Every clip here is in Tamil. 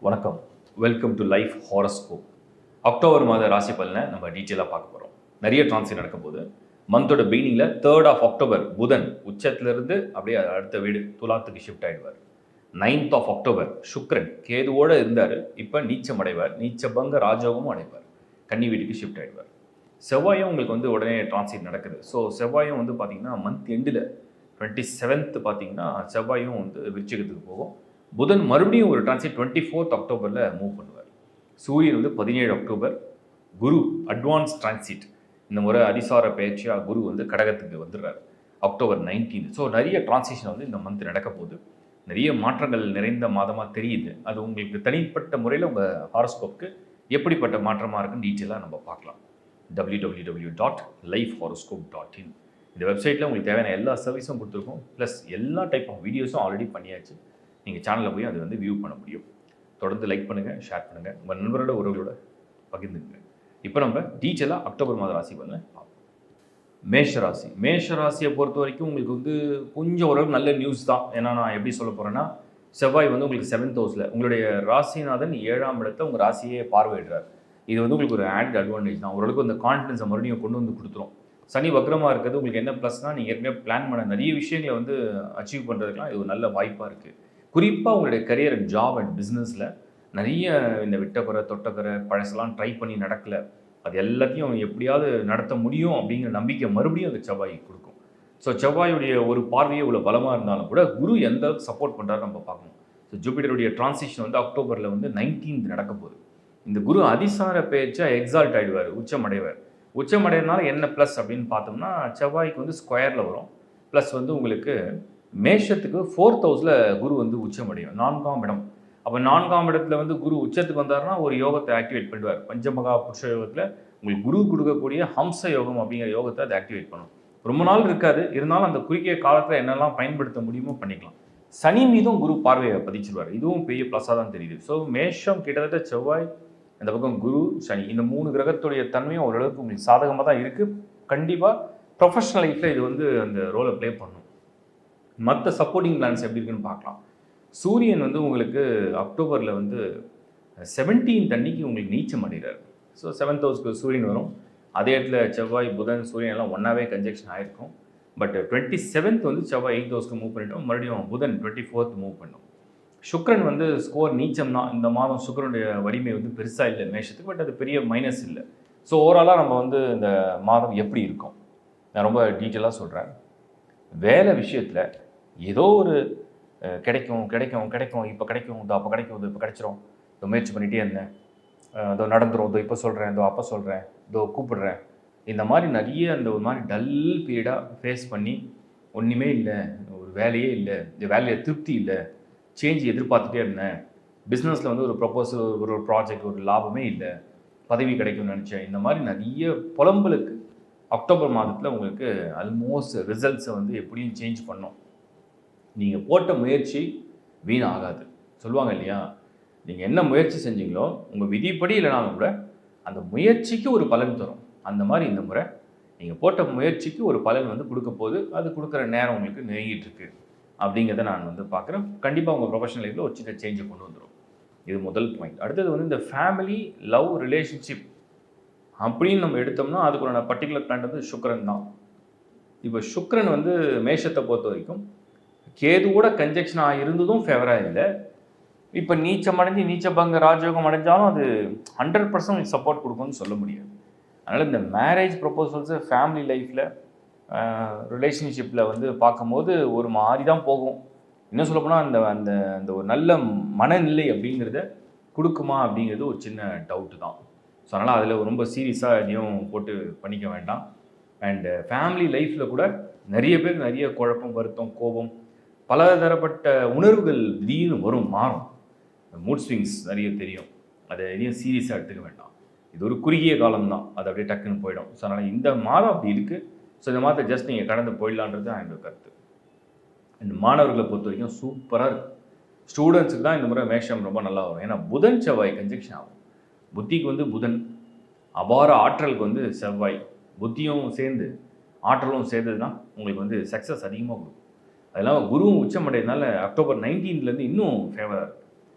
வணக்கம். Welcome to life horoscope. October மாத ராசி பலனை நம்ம டீட்டெயிலாக பார்க்க போகிறோம். நிறைய டிரான்சிட் நடக்கும் போது மந்தோட பிகினிங்கில் 3rd ஆஃப் அக்டோபர் புதன் உச்சத்திலிருந்து அப்படியே அடுத்த வீடு துலாத்துக்கு ஷிஃப்ட் ஆகிடுவார். 9th ஆஃப் அக்டோபர் சுக்கிரன் கேதுவோடு இருந்தார், இப்போ நீச்சம் அடைவார், நீச்சபங்க ராஜயோகமும் அடைவார், கன்னி வீட்டுக்கு ஷிஃப்ட் ஆகிடுவார். செவ்வாயும் உங்களுக்கு வந்து உடனே டிரான்சிட் நடக்குது. ஸோ செவ்வாயும் வந்து பார்த்தீங்கன்னா மந்த் எண்டில் 27th பார்த்தீங்கன்னா செவ்வாயும் வந்து விருச்சிகத்துக்கு போகும். புதன் மறுபடியும் ஒரு டிரான்சிட் 24th அக்டோபரில் மூவ் பண்ணுவார். சூரியன் வந்து 17 அக்டோபர். குரு அட்வான்ஸ் டிரான்சிட், இந்த முறை அதிசார பயிற்சியாக குரு வந்து கடகத்துக்கு வந்துடுறார் அக்டோபர் 19. ஸோ நிறைய டிரான்சிஷன் வந்து இந்த மந்த் நடக்க போகுது. நிறைய மாற்றங்கள் நிறைந்த மாதமாக தெரியுது. அது உங்களுக்கு தனிப்பட்ட முறையில் உங்கள் ஹாரோஸ்கோப்புக்கு எப்படிப்பட்ட மாற்றமாக இருக்குன்னு டீட்டெயிலாக நம்ம பார்க்கலாம். www.lifehoroscope.in இந்த வெப்சைட்டில் உங்களுக்கு தேவையான எல்லா சர்வீஸும் கொடுத்துருக்கோம். ப்ளஸ் எல்லா டைப் ஆஃப் வீடியோஸும் ஆல்ரெடி பண்ணியாச்சு. நீங்கள் சேனலில் போய் அதை வந்து வியூ பண்ண முடியும். தொடர்ந்து லைக் பண்ணுங்கள், ஷேர் பண்ணுங்கள், உங்கள் நண்பரோட உறவுகளோட பகிர்ந்துங்க. இப்போ நம்ம டீட்டெயிலாக அக்டோபர் மாத ராசி பலனை பார்ப்போம். மேஷராசி. மேஷராசியை பொறுத்த வரைக்கும் உங்களுக்கு வந்து கொஞ்சம் ஓரளவுக்கு நல்ல நியூஸ் தான். ஏன்னா நான் எப்படி சொல்ல போகிறேன்னா, செவ்வாய் வந்து உங்களுக்கு 7th ஹவுஸில் உங்களுடைய ராசிநாதன் 7ஆம் இடத்தை உங்கள் ராசியே பார்வையிடுறார். இது வந்து உங்களுக்கு ஒரு ஆட் அட்வான்டேஜ் தான். ஓரளவுக்கு அந்த கான்ஃபிடன்ஸை மறுபடியும் கொண்டு வந்து கொடுத்துரும். சனி வக்ரமாக இருக்கிறது உங்களுக்கு என்ன ப்ளஸ்னால், நீங்கள் ஏற்கனவே பிளான் பண்ண நிறைய விஷயங்களை வந்து அச்சீவ் பண்ணுறதுக்குலாம் இது ஒரு நல்ல வாய்ப்பாக இருக்குது. குறிப்பாக உங்களுடைய கரியர் அண்ட் ஜாப் அண்ட் பிஸ்னஸில் நிறைய இந்த விட்டக்குறை தொட்டக்குறை பழசெல்லாம் ட்ரை பண்ணி நடக்கலை, அது எல்லாத்தையும் எப்படியாவது நடத்த முடியும் அப்படிங்கிற நம்பிக்கை மறுபடியும் அந்த செவ்வாய் கொடுக்கும். ஸோ செவ்வாயுடைய ஒரு பார்வையே இவ்வளோ பலமாக இருந்தாலும் கூட குரு எந்த அளவுக்கு சப்போர்ட் பண்ணுறாரு நம்ம பார்க்கணும். ஸோ ஜூபிட்டருடைய டிரான்சிஷன் வந்து அக்டோபரில் வந்து 19th நடக்க போகுது. இந்த குரு அதிசார பேச்சாக எக்ஸால்ட் ஆகிடுவார், உச்சம் அடைவார். உச்சம் அடைகிறதுனால என்ன ப்ளஸ் அப்படின்னு பார்த்தோம்னா, செவ்வாய்க்கு வந்து ஸ்கொயரில் வரும். ப்ளஸ் வந்து உங்களுக்கு மேஷத்துக்கு 4th ஹவுஸில் குரு வந்து உச்சம் அடையும், 4ஆம் இடம். அப்போ 4ஆம் இடத்துல வந்து குரு உச்சத்துக்கு வந்தார்னா ஒரு யோகத்தை ஆக்டிவேட் பண்ணிடுவார். பஞ்சமகா புருஷ யோகத்தில் உங்களுக்கு குரு கொடுக்கக்கூடிய ஹம்ச யோகம் அப்படிங்கிற யோகத்தை அதை ஆக்டிவேட் பண்ணும். ரொம்ப நாள் இருக்காது, இருந்தாலும் அந்த குறுகிய காலத்தில் என்னெல்லாம் பயன்படுத்த முடியுமோ பண்ணிக்கலாம். சனி மீதும் குரு பார்வையை பதிச்சிருவார், இதுவும் பெரிய ப்ளஸ்ஸாக தான் தெரியுது. ஸோ மேஷம் கிட்டத்தட்ட செவ்வாய், இந்த பக்கம் குரு சனி, இந்த 3 கிரகத்துடைய தன்மையும் ஓரளவுக்கு உங்களுக்கு சாதகமாக தான் இருக்குது. கண்டிப்பாக ப்ரொஃபஷனல் லைஃப்பில் இது வந்து அந்த ரோலை ப்ளே பண்ணும். மற்ற சப்போர்ட்டிங் பிளான்ஸ் எப்படி இருக்குன்னு பார்க்கலாம். சூரியன் வந்து உங்களுக்கு அக்டோபரில் வந்து 17th அன்னைக்கு உங்களுக்கு நீச்சம் அடைகிறார். ஸோ 7th ஹவுஸ்க்கு சூரியன் வரும். அதே இடத்துல செவ்வாய் புதன் சூரியன் எல்லாம் ஒன்றாவே கன்ஜெக்ஷன் ஆகிருக்கும். பட் 27th வந்து செவ்வாய் 8th ஹவுஸ்க்கு மூவ் பண்ணிட்டோம், மறுபடியும் புதன் 24th மூவ் பண்ணும். சுக்கிரன் வந்து ஸ்கோர் நீச்சம் தான். இந்த மாதம் சுக்கிரனுடைய வலிமை வந்து பெருசாக இல்லை மேஷத்துக்கு, பட் அது பெரிய மைனஸ் இல்லை. ஸோ ஓவராலாக நம்ம வந்து இந்த மாதம் எப்படி இருக்கும் நான் ரொம்ப டீட்டெயிலாக சொல்கிறேன். வேலை விஷயத்தில் ஏதோ ஒரு கிடைக்கும் கிடைக்கும் கிடைக்கும், இப்போ கிடைக்கும், இதோ அப்போ கிடைக்கும், இது இப்போ கிடைச்சிரும், இதோ முயற்சி பண்ணிகிட்டே இருந்தேன், இதோ நடந்துடும், இதோ இப்போ சொல்கிறேன், இதோ அப்போ சொல்கிறேன், இதோ கூப்பிடுறேன், இந்த மாதிரி நிறைய அந்த ஒரு மாதிரி டல் பீரியடாக ஃபேஸ் பண்ணி ஒன்றுமே இல்லை, ஒரு வேலையே இல்லை, இந்த வேலையில் திருப்தி இல்லை, சேஞ்ச் எதிர்பார்த்துட்டே இருந்தேன், பிஸ்னஸில் வந்து ஒரு ப்ரொப்போசல், ஒரு ப்ராஜெக்ட், ஒரு லாபமே இல்லை, பதவி கிடைக்கும்னு நினச்சேன், இந்த மாதிரி நிறைய புலம்பலுக்கு அக்டோபர் மாதத்தில் உங்களுக்கு ஆல்மோஸ்ட் ரிசல்ட்ஸை வந்து எப்படியும் சேஞ்ச் பண்ணோம். நீங்கள் போட்ட முயற்சி வீண் ஆகாது சொல்லுவாங்க இல்லையா. நீங்கள் என்ன முயற்சி செஞ்சீங்களோ உங்கள் விதிப்படி இல்லைனாலும் கூட அந்த முயற்சிக்கு ஒரு பலன் தரும். அந்த மாதிரி இந்த முறை நீங்கள் போட்ட முயற்சிக்கு ஒரு பலன் வந்து கொடுக்க போது, அது கொடுக்குற நேரம் உங்களுக்கு நெருங்கிட்டு இருக்கு அப்படிங்கிறத நான் வந்து பார்க்குறேன். கண்டிப்பாக உங்கள் ப்ரொஃபஷனல் லைஃப்பில் ஒரு சின்ன சேஞ்சை கொண்டு வந்துடும். இது முதல் பாயிண்ட். அடுத்தது வந்து இந்த ஃபேமிலி லவ் ரிலேஷன்ஷிப் அப்படின்னு நம்ம எடுத்தோம்னா அதுக்குள்ள பர்டிகுலர் பிளான் வந்து சுக்கிரன் தான். இப்போ சுக்கிரன் வந்து மேஷத்தை பொறுத்த வரைக்கும் கேதுவோட கன்ஜெக்ஷனாக இருந்ததும் ஃபேவராக இல்லை. இப்போ நீச்சம் அடைஞ்சு நீச்சபங்க ராஜயோகம் அடைஞ்சாலும் அது 100% சப்போர்ட் கொடுக்கும்னு சொல்ல முடியாது. அதனால் இந்த மேரேஜ் ப்ரொப்போசல்ஸு ஃபேமிலி லைஃப்பில் ரிலேஷன்ஷிப்பில் வந்து பார்க்கும்போது ஒரு மாதிரி தான் போகும். இன்னும் சொல்லப்போனால் அந்த அந்த அந்த ஒரு நல்ல மனநிலை அப்படிங்கிறத கொடுக்குமா அப்படிங்கிறது ஒரு சின்ன டவுட்டு தான். ஸோ அதனால் அதில் ரொம்ப சீரியஸாக எதையும் போட்டு பண்ணிக்க வேண்டாம். அண்டு ஃபேமிலி லைஃப்பில் கூட நிறைய பேர் நிறைய குழப்பம், வருத்தம், கோபம், பல தரப்பட்ட உணர்வுகள் திடீர்னு வரும், மாறும், மூட் ஸ்விங்ஸ் நிறைய தெரியும். அதை எதையும் சீரியஸாக எடுத்துக்க வேண்டாம். இது ஒரு குறுகிய காலம்தான், அது அப்படியே டக்குன்னு போயிடும். ஸோ அதனால் இந்த மாதம் அப்படி இருக்குது. ஸோ இந்த மாதத்தை ஜஸ்ட் நீங்கள் கடந்து போயிடலான்றது தான் என்னோட கருத்து. இந்த மாணவர்களை பொறுத்த வரைக்கும் சூப்பராக இருக்குது. ஸ்டூடெண்ட்ஸுக்கு தான் இந்த முறை மேஷம் ரொம்ப நல்லா வரும். ஏன்னா புதன் செவ்வாய் கன்ஜெக்ஷன் ஆகும். புத்திக்கு வந்து புதன், அபார ஆற்றலுக்கு வந்து செவ்வாய், புத்தியும் சேர்ந்து ஆற்றலும் சேர்ந்ததுன்னா உங்களுக்கு வந்து சக்ஸஸ் அதிகமாக கொடுக்கும். அது இல்லாமல் குருவும் உச்சமடைறதுனால அக்டோபர் 19th இன்னும் ஃபேவராக இருக்குது.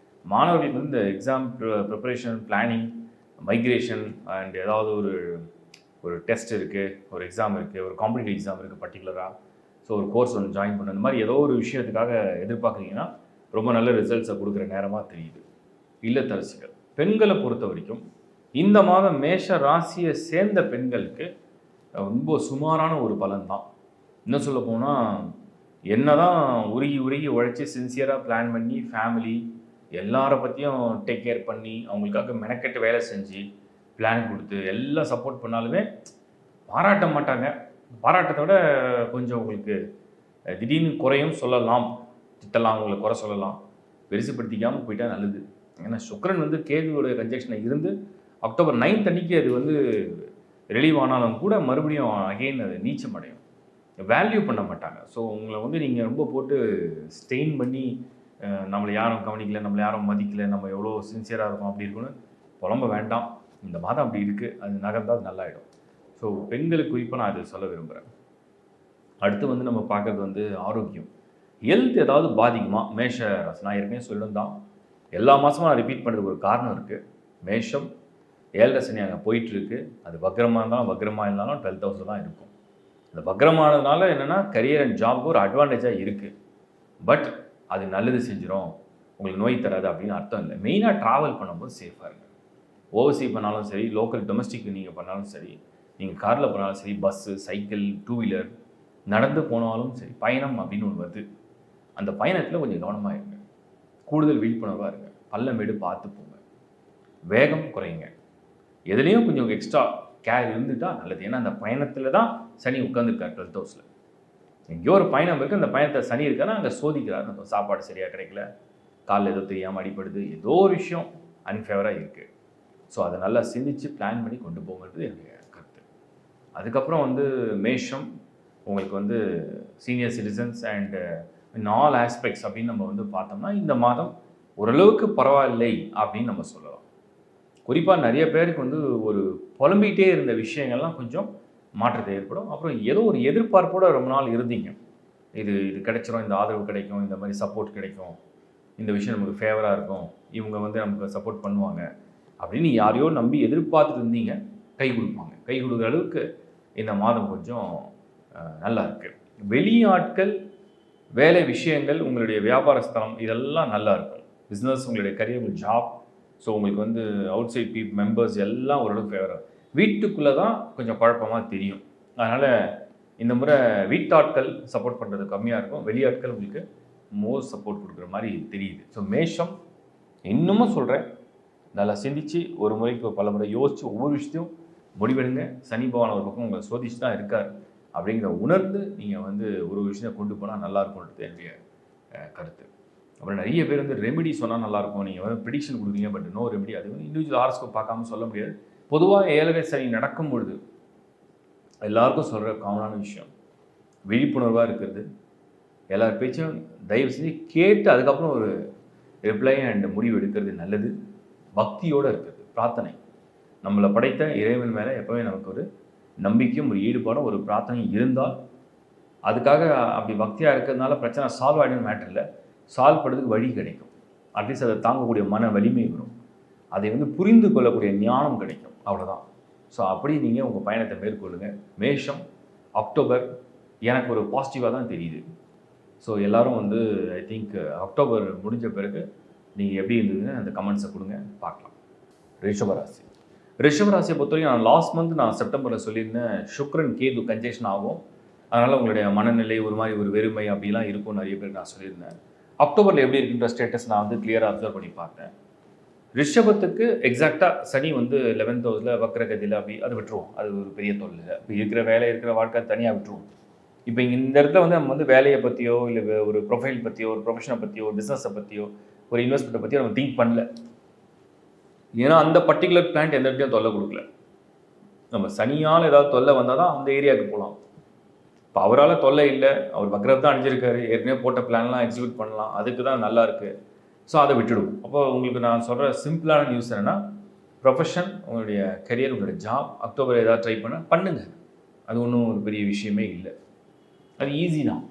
மாணவர்களுக்கு வந்து இந்த exam preparation, planning, migration and ஏதாவது ஒரு ஒரு டெஸ்ட் இருக்குது, ஒரு எக்ஸாம் இருக்குது, ஒரு காம்படிட்டிவ் எக்ஸாம் இருக்குது பர்டிகுலராக, ஸோ ஒரு கோர்ஸ் ஒன்று ஜாயின் பண்ண இந்த மாதிரி ஏதோ ஒரு விஷயத்துக்காக எதிர்பார்க்குறீங்கன்னா ரொம்ப நல்ல ரிசல்ட்ஸை கொடுக்குற நேரமாக தெரியுது. இல்லத்தரசிகள் பெண்களை பொறுத்த வரைக்கும் இந்த மாதம் மேஷ ராசியை சேர்ந்த பெண்களுக்கு ரொம்ப சுமாரான ஒரு பலன் தான். இன்னும் சொல்ல போனால் என்ன தான் உருகி உருகி உழைச்சி சின்சியராக பிளான் பண்ணி ஃபேமிலி எல்லாரை பற்றியும் டேக் கேர் பண்ணி அவங்களுக்காக மெனக்கெட்டு வேலை செஞ்சு பிளான் கொடுத்து எல்லாம் சப்போர்ட் பண்ணாலுமே பாராட்ட மாட்டாங்க. பாராட்டத்தை விட கொஞ்சம் உங்களுக்கு திடீர்னு குறையும் சொல்லலாம், திட்டலாம், அவங்களை குறை சொல்லலாம். பெருசுப்படுத்திக்காமல் போயிட்டா நல்லது. ஏன்னா சுக்கிரன் வந்து கேதுவோடைய கன்ஜெக்ஷனில் இருந்து அக்டோபர் 9 அன்னைக்கு அது வந்து ரிலீவ் ஆனாலும் கூட மறுபடியும் அகெயின் அது நீச்சம் அடையும். வேல்யூ பண்ண மாட்டாங்க. ஸோ உங்களை வந்து நீங்கள் ரொம்ப போட்டு ஸ்டெயின் பண்ணி நம்மளை யாரும் கவனிக்கலை, நம்மளை யாரும் மதிக்கலை, நம்ம எவ்வளோ சின்சியராக இருக்கோம் அப்படி இருக்குன்னு புலம்ப வேண்டாம். இந்த மாதம் அப்படி இருக்குது, அது நகர்ந்தால் அது நல்லாயிடும். ஸோ பெண்களுக்கு குறிப்பாக நான் அது சொல்ல விரும்புகிறேன். அடுத்து வந்து நம்ம பார்க்குறது வந்து ஆரோக்கியம். ஹெல்த் ஏதாவது பாதிக்குமா? மேஷ ராசி நான் ஏற்கனவே சொல்லியிருந்தான், எல்லா மாதமும் நான் ரிப்பீட் பண்ணுறதுக்கு ஒரு காரணம் இருக்குது. மேஷம் 7 சனி அங்கே போயிட்டுருக்கு. அது வக்ரமாக இருந்தாலும் வக்ரமாக இருந்தாலும் 12th ஹவுஸில் தான் இருக்கும். அந்த வக்ரமானதுனால என்னென்னா கரியர் அண்ட் ஜாப்க்கு ஒரு அட்வான்டேஜாக இருக்குது. பட் அது நல்லது செஞ்சிடும், உங்களுக்கு நோய் தராது அப்படின்னு அர்த்தம் இல்லை. மெயினாக ட்ராவல் பண்ணும்போது சேஃபாக இருங்க. ஓவர்சீ பண்ணாலும் சரி, லோக்கல் டொமஸ்டிக் நீங்கள் பண்ணாலும் சரி, நீங்கள் காரில் போனாலும் சரி, பஸ்ஸு, சைக்கிள், 2 வீலர், நடந்து போனாலும் சரி, பயணம் அப்படின்னு ஒன்று வருது. அந்த பயணத்தில் கொஞ்சம் கவனமாக இருங்க. கூடுதல் விழிப்புணர்வாக இருங்க. பள்ளமேடு பார்த்து போங்க. வேகம் குறையுங்க. எதுலேயும் கொஞ்சம் எக்ஸ்ட்ரா கேர் இருந்துட்டால் நல்லது. ஏன்னா அந்த பயணத்தில் தான் சனி உட்காந்துருக்கார் 12th ஹவுஸில். எங்கேயோ ஒரு பயணம் இருக்குது, அந்த பயணத்தில் சனி இருக்கான்னா அங்கே சோதிக்கிறார். நம்ம சாப்பாடு சரியாக கிடைக்கல, காலில் ஏதோ தெரியாமல் அடிப்படுது, ஏதோ ஒரு விஷயம் அன்ஃபேவராக இருக்குது. ஸோ அதை நல்லா சிந்தித்து பிளான் பண்ணி கொண்டு போகிறது என்னுடைய கருத்து. அதுக்கப்புறம் வந்து மேஷம் உங்களுக்கு வந்து senior citizens and in all aspects அப்படின்னு நம்ம வந்து பார்த்தோம்னா இந்த மாதம் ஓரளவுக்கு பரவாயில்லை அப்படின்னு நம்ம சொல்லலாம். குறிப்பாக நிறைய பேருக்கு வந்து ஒரு புலம்பிகிட்டே இருந்த விஷயங்கள்லாம் கொஞ்சம் மாற்றத்தை ஏற்படும். அப்புறம் ஏதோ ஒரு எதிர்பார்ப்போட ரொம்ப நாள் இருந்தீங்க, இது கிடைச்சிரும், இந்த ஆதரவு கிடைக்கும், இந்த மாதிரி சப்போர்ட் கிடைக்கும், இந்த விஷயம் நமக்கு ஃபேவராக இருக்கும், இவங்க வந்து நமக்கு சப்போர்ட் பண்ணுவாங்க அப்படின்னு யாரையோ நம்பி எதிர்பார்த்துட்டு இருந்தீங்க. கை கொடுப்பாங்க. கை கொடுக்குற அளவுக்கு இந்த மாதம் கொஞ்சம் நல்லா இருக்குது. வெளியாட்கள், வேலை விஷயங்கள், உங்களுடைய வியாபார ஸ்தலம் இதெல்லாம் நல்லா இருக்கும். பிஸ்னஸ், உங்களுடைய கரியர், ஜாப், ஸோ உங்களுக்கு வந்து அவுட் சைட் மெம்பர்ஸ் எல்லாம் ஓரளவுக்கு ஃபேவராக. வீட்டுக்குள்ளே தான் கொஞ்சம் குழப்பமாக தெரியும். அதனால் இந்த முறை வீட்டாட்கள் சப்போர்ட் பண்ணுறது கம்மியாக இருக்கும். வெளியாட்கள் உங்களுக்கு மோர் சப்போர்ட் கொடுக்குற மாதிரி தெரியுது. ஸோ மேஷம் இன்னமும் சொல்கிறேன், நல்லா சிந்திச்சு ஒரு முறைக்கு பல முறை யோசித்து ஒவ்வொரு விஷயத்தையும் முடிவெடுங்க. சனி பகவான் ஒரு பக்கம் உங்களை சோதிச்சு தான் இருக்கார் அப்படிங்கிற உணர்ந்து நீங்கள் வந்து ஒரு விஷயத்தை கொண்டு போனால் நல்லாயிருக்கும்ன்றது என்னுடைய கருத்து. அப்புறம் நிறைய பேர் வந்து ரெமெடி சொன்னால் நல்லாயிருக்கும், நீங்கள் வந்து ப்ரிடிக்ஷன் கொடுக்குறீங்க, பட் நோ ரெமெடி. அது வந்து இண்டிவிஜுவல் ஹாரோஸ்கோப் பார்க்காம சொல்ல முடியாது. பொதுவாக 7 சனி நடக்கும் பொழுது எல்லாருக்கும் சொல்கிற காமனான விஷயம் விழிப்புணர்வாக இருக்கிறது. எல்லார் பேச்சும் தயவு செஞ்சு கேட்டு அதுக்கப்புறம் ஒரு ரிப்ளை அண்ட் முடிவு எடுக்கிறது நல்லது. பக்தியோடு இருக்கிறது, பிரார்த்தனை. நம்மளை படைத்த இறைவன் மேலே எப்போவுமே நமக்கு ஒரு நம்பிக்கையும் ஒரு ஈடுபாடும் ஒரு பிரார்த்தனை இருந்தால், அதுக்காக அப்படி பக்தியாக இருக்கிறதுனால பிரச்சனை சால்வ் ஆகிடும் மேட்டர் இல்லை, சால்வ் பண்ணுறதுக்கு வழி கிடைக்கும். அட்லீஸ்ட் அதை தாங்கக்கூடிய மன வலிமை வரும், அதை வந்து புரிந்து கொள்ளக்கூடிய ஞானம் கிடைக்கும், அவ்வளோதான். ஸோ அப்படி நீங்கள் உங்கள் பயணத்தை மேற்கொள்ளுங்கள். மேஷம் அக்டோபர் எனக்கு ஒரு பாசிட்டிவாக தான் தெரியுது. ஸோ எல்லோரும் வந்து ஐ திங்க் அக்டோபர் முடிஞ்ச பிறகு நீங்கள் எப்படி இருந்ததுன்னு அந்த கமெண்ட்ஸை கொடுங்க, பார்க்கலாம். ரிஷபராசி. ரிஷபராசியை பொறுத்தவரைக்கும் நான் லாஸ்ட் மந்த் நான் செப்டம்பரில் சொல்லியிருந்தேன், சுக்ரன் கேது கன்ஜெக்ஷன் ஆகும், அதனால் உங்களுடைய மனநிலை ஒரு மாதிரி ஒரு வெறுமை அப்படிலாம் இருக்கும் நிறைய பேர் நான் சொல்லியிருந்தேன். அக்டோபரில் எப்படி இருக்குன்ற ஸ்டேட்டஸ் நான் வந்து கிளியராக அப்சர்வ் பண்ணி பார்த்தேன். ரிஷபத்துக்கு எக்ஸாக்டாக சனி வந்து 11th ஹவுஸில் வக்ரகதியில் அப்படி அது விட்டுருவோம், அது ஒரு பெரிய தொழில். இப்போ இருக்கிற வேலை இருக்கிற வாழ்க்கை தனியாக விட்டுருவோம். இப்போ இந்த இடத்துல வந்து நம்ம வந்து வேலையை பற்றியோ இல்லை ஒரு ப்ரொஃபைல் பற்றியோ ஒரு ப்ரொஃபஷனை பற்றியோ ஒரு பிஸ்னஸை பற்றியோ ஒரு இன்வெஸ்ட்மெண்ட்டை பற்றியோ நம்ம திங்க் பண்ணல. ஏன்னா அந்த பர்டிகுலர் பிளான்ட் எந்த இடத்தையும் தொல்லை கொடுக்கல. நம்ம சனியால் ஏதாவது தொல்லை வந்தால் தான் அந்த ஏரியாவுக்கு போகலாம். இப்போ அவரால் தொல்லை இல்லை, அவர் வக்ரத்தை தான் அணிஞ்சிருக்காரு, ஏற்கனவே போட்ட பிளான்லாம் எக்ஸிக்யூட் பண்ணலாம், அதுக்கு தான் நல்லா இருக்குது. ஸோ அதை விட்டுடுவோம். அப்போ உங்களுக்கு நான் சொல்கிற சிம்பிளான நியூஸ் என்னென்னா, ப்ரொஃபஷன், உங்களுடைய கரியர், உங்களுடைய ஜாப் அக்டோபர் ஏதாவது ட்ரை பண்ணுங்கள். அது ஒன்றும் ஒரு பெரிய விஷயமே இல்லை, அது ஈஸி தான்,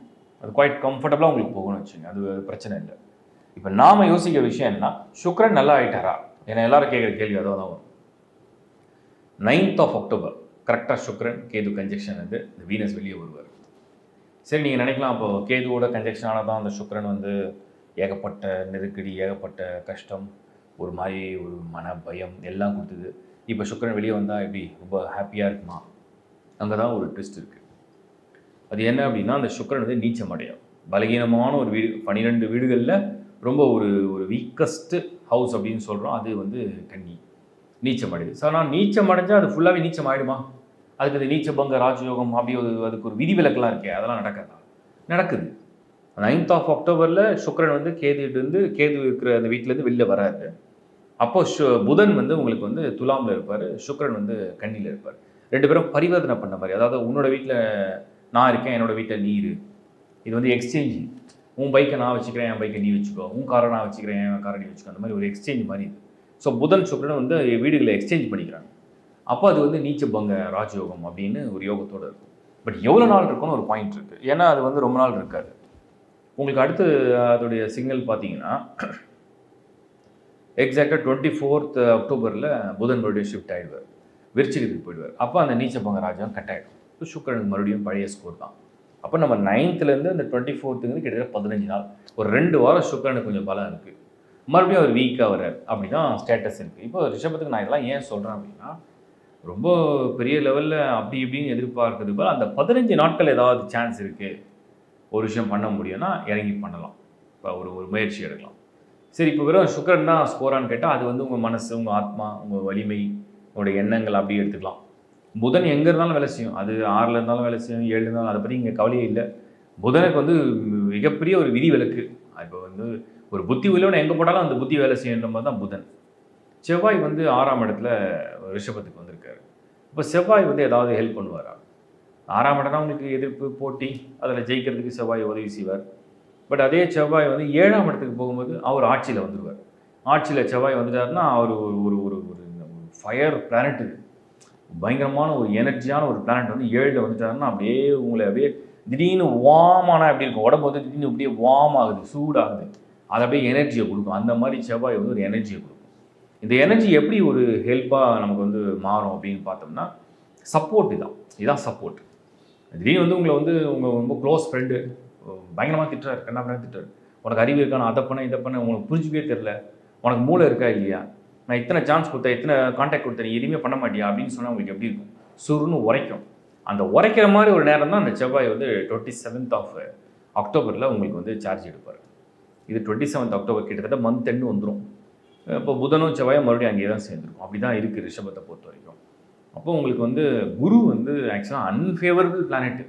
அது குவைட் கம்ஃபர்டபுளாக உங்களுக்கு போகணும்னு வச்சுங்க, அது பிரச்சனை இல்லை. இப்போ நாம் யோசிக்கிற விஷயம் என்ன, சுக்கிரன் நல்லா ஆகிட்டாரா? ஏன்னா எல்லாரும் கேட்குற கேள்வி அதான் வரும். 9th of October கரெக்டாக சுக்கிரன் கேது கன்ஜெக்ஷன் வந்து இந்த வீனஸ் வெளியே வருவார். சரி, நீங்கள் நினைக்கலாம், அப்போ கேதுவோட கன்ஜெக்ஷன் ஆனால் தான் அந்த சுக்கிரன் வந்து ஏகப்பட்ட நெருக்கடி, ஏகப்பட்ட கஷ்டம், ஒரு மாதிரி ஒரு மன பயம் எல்லாம் கொடுத்தது. இப்போ சுக்கிரன் வெளியே வந்தால் எப்படி ரொம்ப ஹாப்பியாக இருக்குமா? அங்கே தான் ஒரு ட்விஸ்ட் இருக்குது. அது என்ன அப்படின்னா, அந்த சுக்கிரன் வந்து நீச்சம் அடையும். பலகீனமான ஒரு வீடு, 12 வீடுகளில் ரொம்ப ஒரு வீக்கஸ்ட்டு ஹவுஸ் அப்படின்னு சொல்கிறோம். அது வந்து கன்னி நீச்சம் அடையுது. ஸோ ஆனால் நீச்சம் அடைஞ்சால் அது ஃபுல்லாகவே நீச்சம் ஆகிடுமா? அதுக்கு அது நீச்சபங்க ராஜயோகம் அப்படி அதுக்கு ஒரு விதிவிலக்கெல்லாம் இருக்கே, அதெல்லாம் நடக்காதா? நடக்குது. 9th of October சுக்கிரன் வந்து கேது இருக்கிற அந்த வீட்டிலேருந்து வெளில வராது. அப்போ புதன் வந்து உங்களுக்கு வந்து துலாமில் இருப்பார், சுக்கிரன் வந்து கன்னியில் இருப்பார். 2 பேரும் பரிவர்த்தனை பண்ண மாதிரி. அதாவது உன்னோட வீட்டில் நான் இருக்கேன், என்னோட வீட்டில் நீ இரு. இது வந்து எக்ஸ்சேஞ்ச். உன் பைக்கை நான் வச்சுக்கிறேன், என் பைக்கை நீ வச்சுக்கோ. உன் காரை நான் வச்சுக்கிறேன், என் காரை நீ வச்சுக்கோ. அந்த மாதிரி ஒரு எக்ஸ்சேஞ்ச் மாதிரி இது. ஸோ புதன் சுக்கிரன் வந்து வீடுகளை எக்ஸ்சேஞ்ச் பண்ணிக்கிறாங்க. அப்போ அது வந்து நீச்சபங்க ராஜயோகம் அப்படின்னு ஒரு யோகத்தோடு இருக்கும். பட் எவ்வளோ நாள் இருக்குன்னு ஒரு பாயிண்ட் இருக்குது. ஏன்னா அது வந்து ரொம்ப நாள் இருக்காது. உங்களுக்கு அடுத்து அதோடைய சிக்னல் பார்த்தீங்கன்னா, எக்ஸாக்டாக 24th October புதன் மறுபடியும் ஷிஃப்ட் ஆகிடுவார், விருச்சிகத்துக்கு போயிடுவார். அப்போ அந்த நீச்சபங்க ராஜ்யம் கட் ஆகிடும். ஸோ சுக்கிரனுக்கு மறுபடியும் பழைய ஸ்கோர் தான். அப்போ நம்ம 9th அந்த 24th கிட்டத்தட்ட 15 நாள், ஒரு 2 வாரம் சுக்கிரனுக்கு கொஞ்சம் பலம் இருக்குது. மறுபடியும் அவர் வீக்காக வர்றார். அப்படி தான் ஸ்டேட்டஸ் இருக்குது. இப்போ ரிஷபத்துக்கு நான் இதெல்லாம் ஏன் சொல்கிறேன் அப்படின்னா, ரொம்ப பெரிய லெவலில் அப்படி இப்படின்னு எதிர்பார்க்கறது போல் அந்த 15 நாட்கள் ஏதாவது சான்ஸ் இருக்குது, ஒரு விஷயம் பண்ண முடியும்னா இறங்கி பண்ணலாம். இப்போ ஒரு முயற்சி எடுக்கலாம். சரி, இப்போ வெறும் சுக்கிரன் தான் ஸ்கோரான்னு கேட்டால் அது வந்து உங்கள் மனசு, உங்கள் ஆத்மா, உங்கள் வலிமை, உங்களுடைய எண்ணங்கள் அப்படி எடுத்துக்கலாம். புதன் எங்கே இருந்தாலும் வேலை செய்யும். அது 6ல் இருந்தாலும் வேலை செய்யும், 7 இருந்தாலும், அதை பற்றி இங்கே கவலையே இல்லை. புதனுக்கு வந்து மிகப்பெரிய ஒரு விதி விலக்கு. இப்போ வந்து ஒரு புத்தி உள்ளவனை எங்கே போட்டாலும் அந்த புத்தி வேலை செய்யன்ற மாதிரி தான் புதன். செவ்வாய் வந்து 6ஆம் இடத்துல ரிஷபத்துக்கு வந்திருக்காரு. இப்போ செவ்வாய் வந்து ஏதாவது ஹெல்ப் பண்ணுவாரா? 6ஆம் இடம்னா உங்களுக்கு எதிர்ப்பு, போட்டி, அதில் ஜெயிக்கிறதுக்கு செவ்வாய் உதவி செய்வார். பட் அதே செவ்வாய் வந்து 7ஆம் இடத்துக்கு போகும்போது அவர் ஆட்சியில் வந்துடுவார். ஆட்சியில் செவ்வாய் வந்துட்டாருன்னா அவர் ஒரு ஒரு ஒரு ஃபயர் பிளானட், பயங்கரமான ஒரு எனர்ஜியான ஒரு பிளானட் வந்து 7ல் வந்துட்டாருன்னா அப்படியே உங்களை அப்படியே திடீர்னு வார்மான எப்படி இருக்கும், உடம்பு வந்து திடீர்னு அப்படியே வார்ம் ஆகுது, சூடாகுது, அது அப்படியே எனர்ஜியை கொடுக்கும். அந்த மாதிரி செவ்வாய் வந்து ஒரு எனர்ஜியை கொடுக்கும். இந்த எனர்ஜி எப்படி ஒரு ஹெல்ப்பாக நமக்கு வந்து மாறும் அப்படின்னு பார்த்தோம்னா, சப்போர்ட் இதுதான் சப்போர்ட். திடீர்னு வந்து உங்களை வந்து உங்கள் ரொம்ப க்ளோஸ் ஃப்ரெண்டு பயங்கரமாக திட்டுறாரு, கண்ணா திட்டுறாரு, உனக்கு அறிவு இருக்கான, அதை பண்ண இதை பண்ண, உங்களுக்கு புரிஞ்சுக்கவே தெரில, உனக்கு மூளை இருக்கா இல்லையா, நான் இத்தனை சான்ஸ் கொடுத்தேன், இத்தனை கான்டாக்ட் கொடுத்தேன், நீ எதுவுமே பண்ண மாட்டியா அப்படின்னு சொன்னால் உங்களுக்கு எப்படி இருக்கும்? சுருன்னு உரைக்கும். அந்த உரைக்கிற மாதிரி ஒரு நேரம் தான் அந்த செவ்வாய் வந்து 27th of October உங்களுக்கு வந்து சார்ஜ் எடுப்பார். இது 27th October கிட்டத்தட்ட மந்த் எண்டு வந்துடும். இப்போ புதனும் செவ்வாயும் மறுபடியும் அங்கேயே தான் சேர்ந்துருக்கும். அப்படி தான் இருக்குது ரிஷபத்தை பொறுத்த வரைக்கும். அப்போ உங்களுக்கு வந்து குரு வந்து ஆக்சுவலாக அன்ஃபேவரபிள் பிளானெட்டு.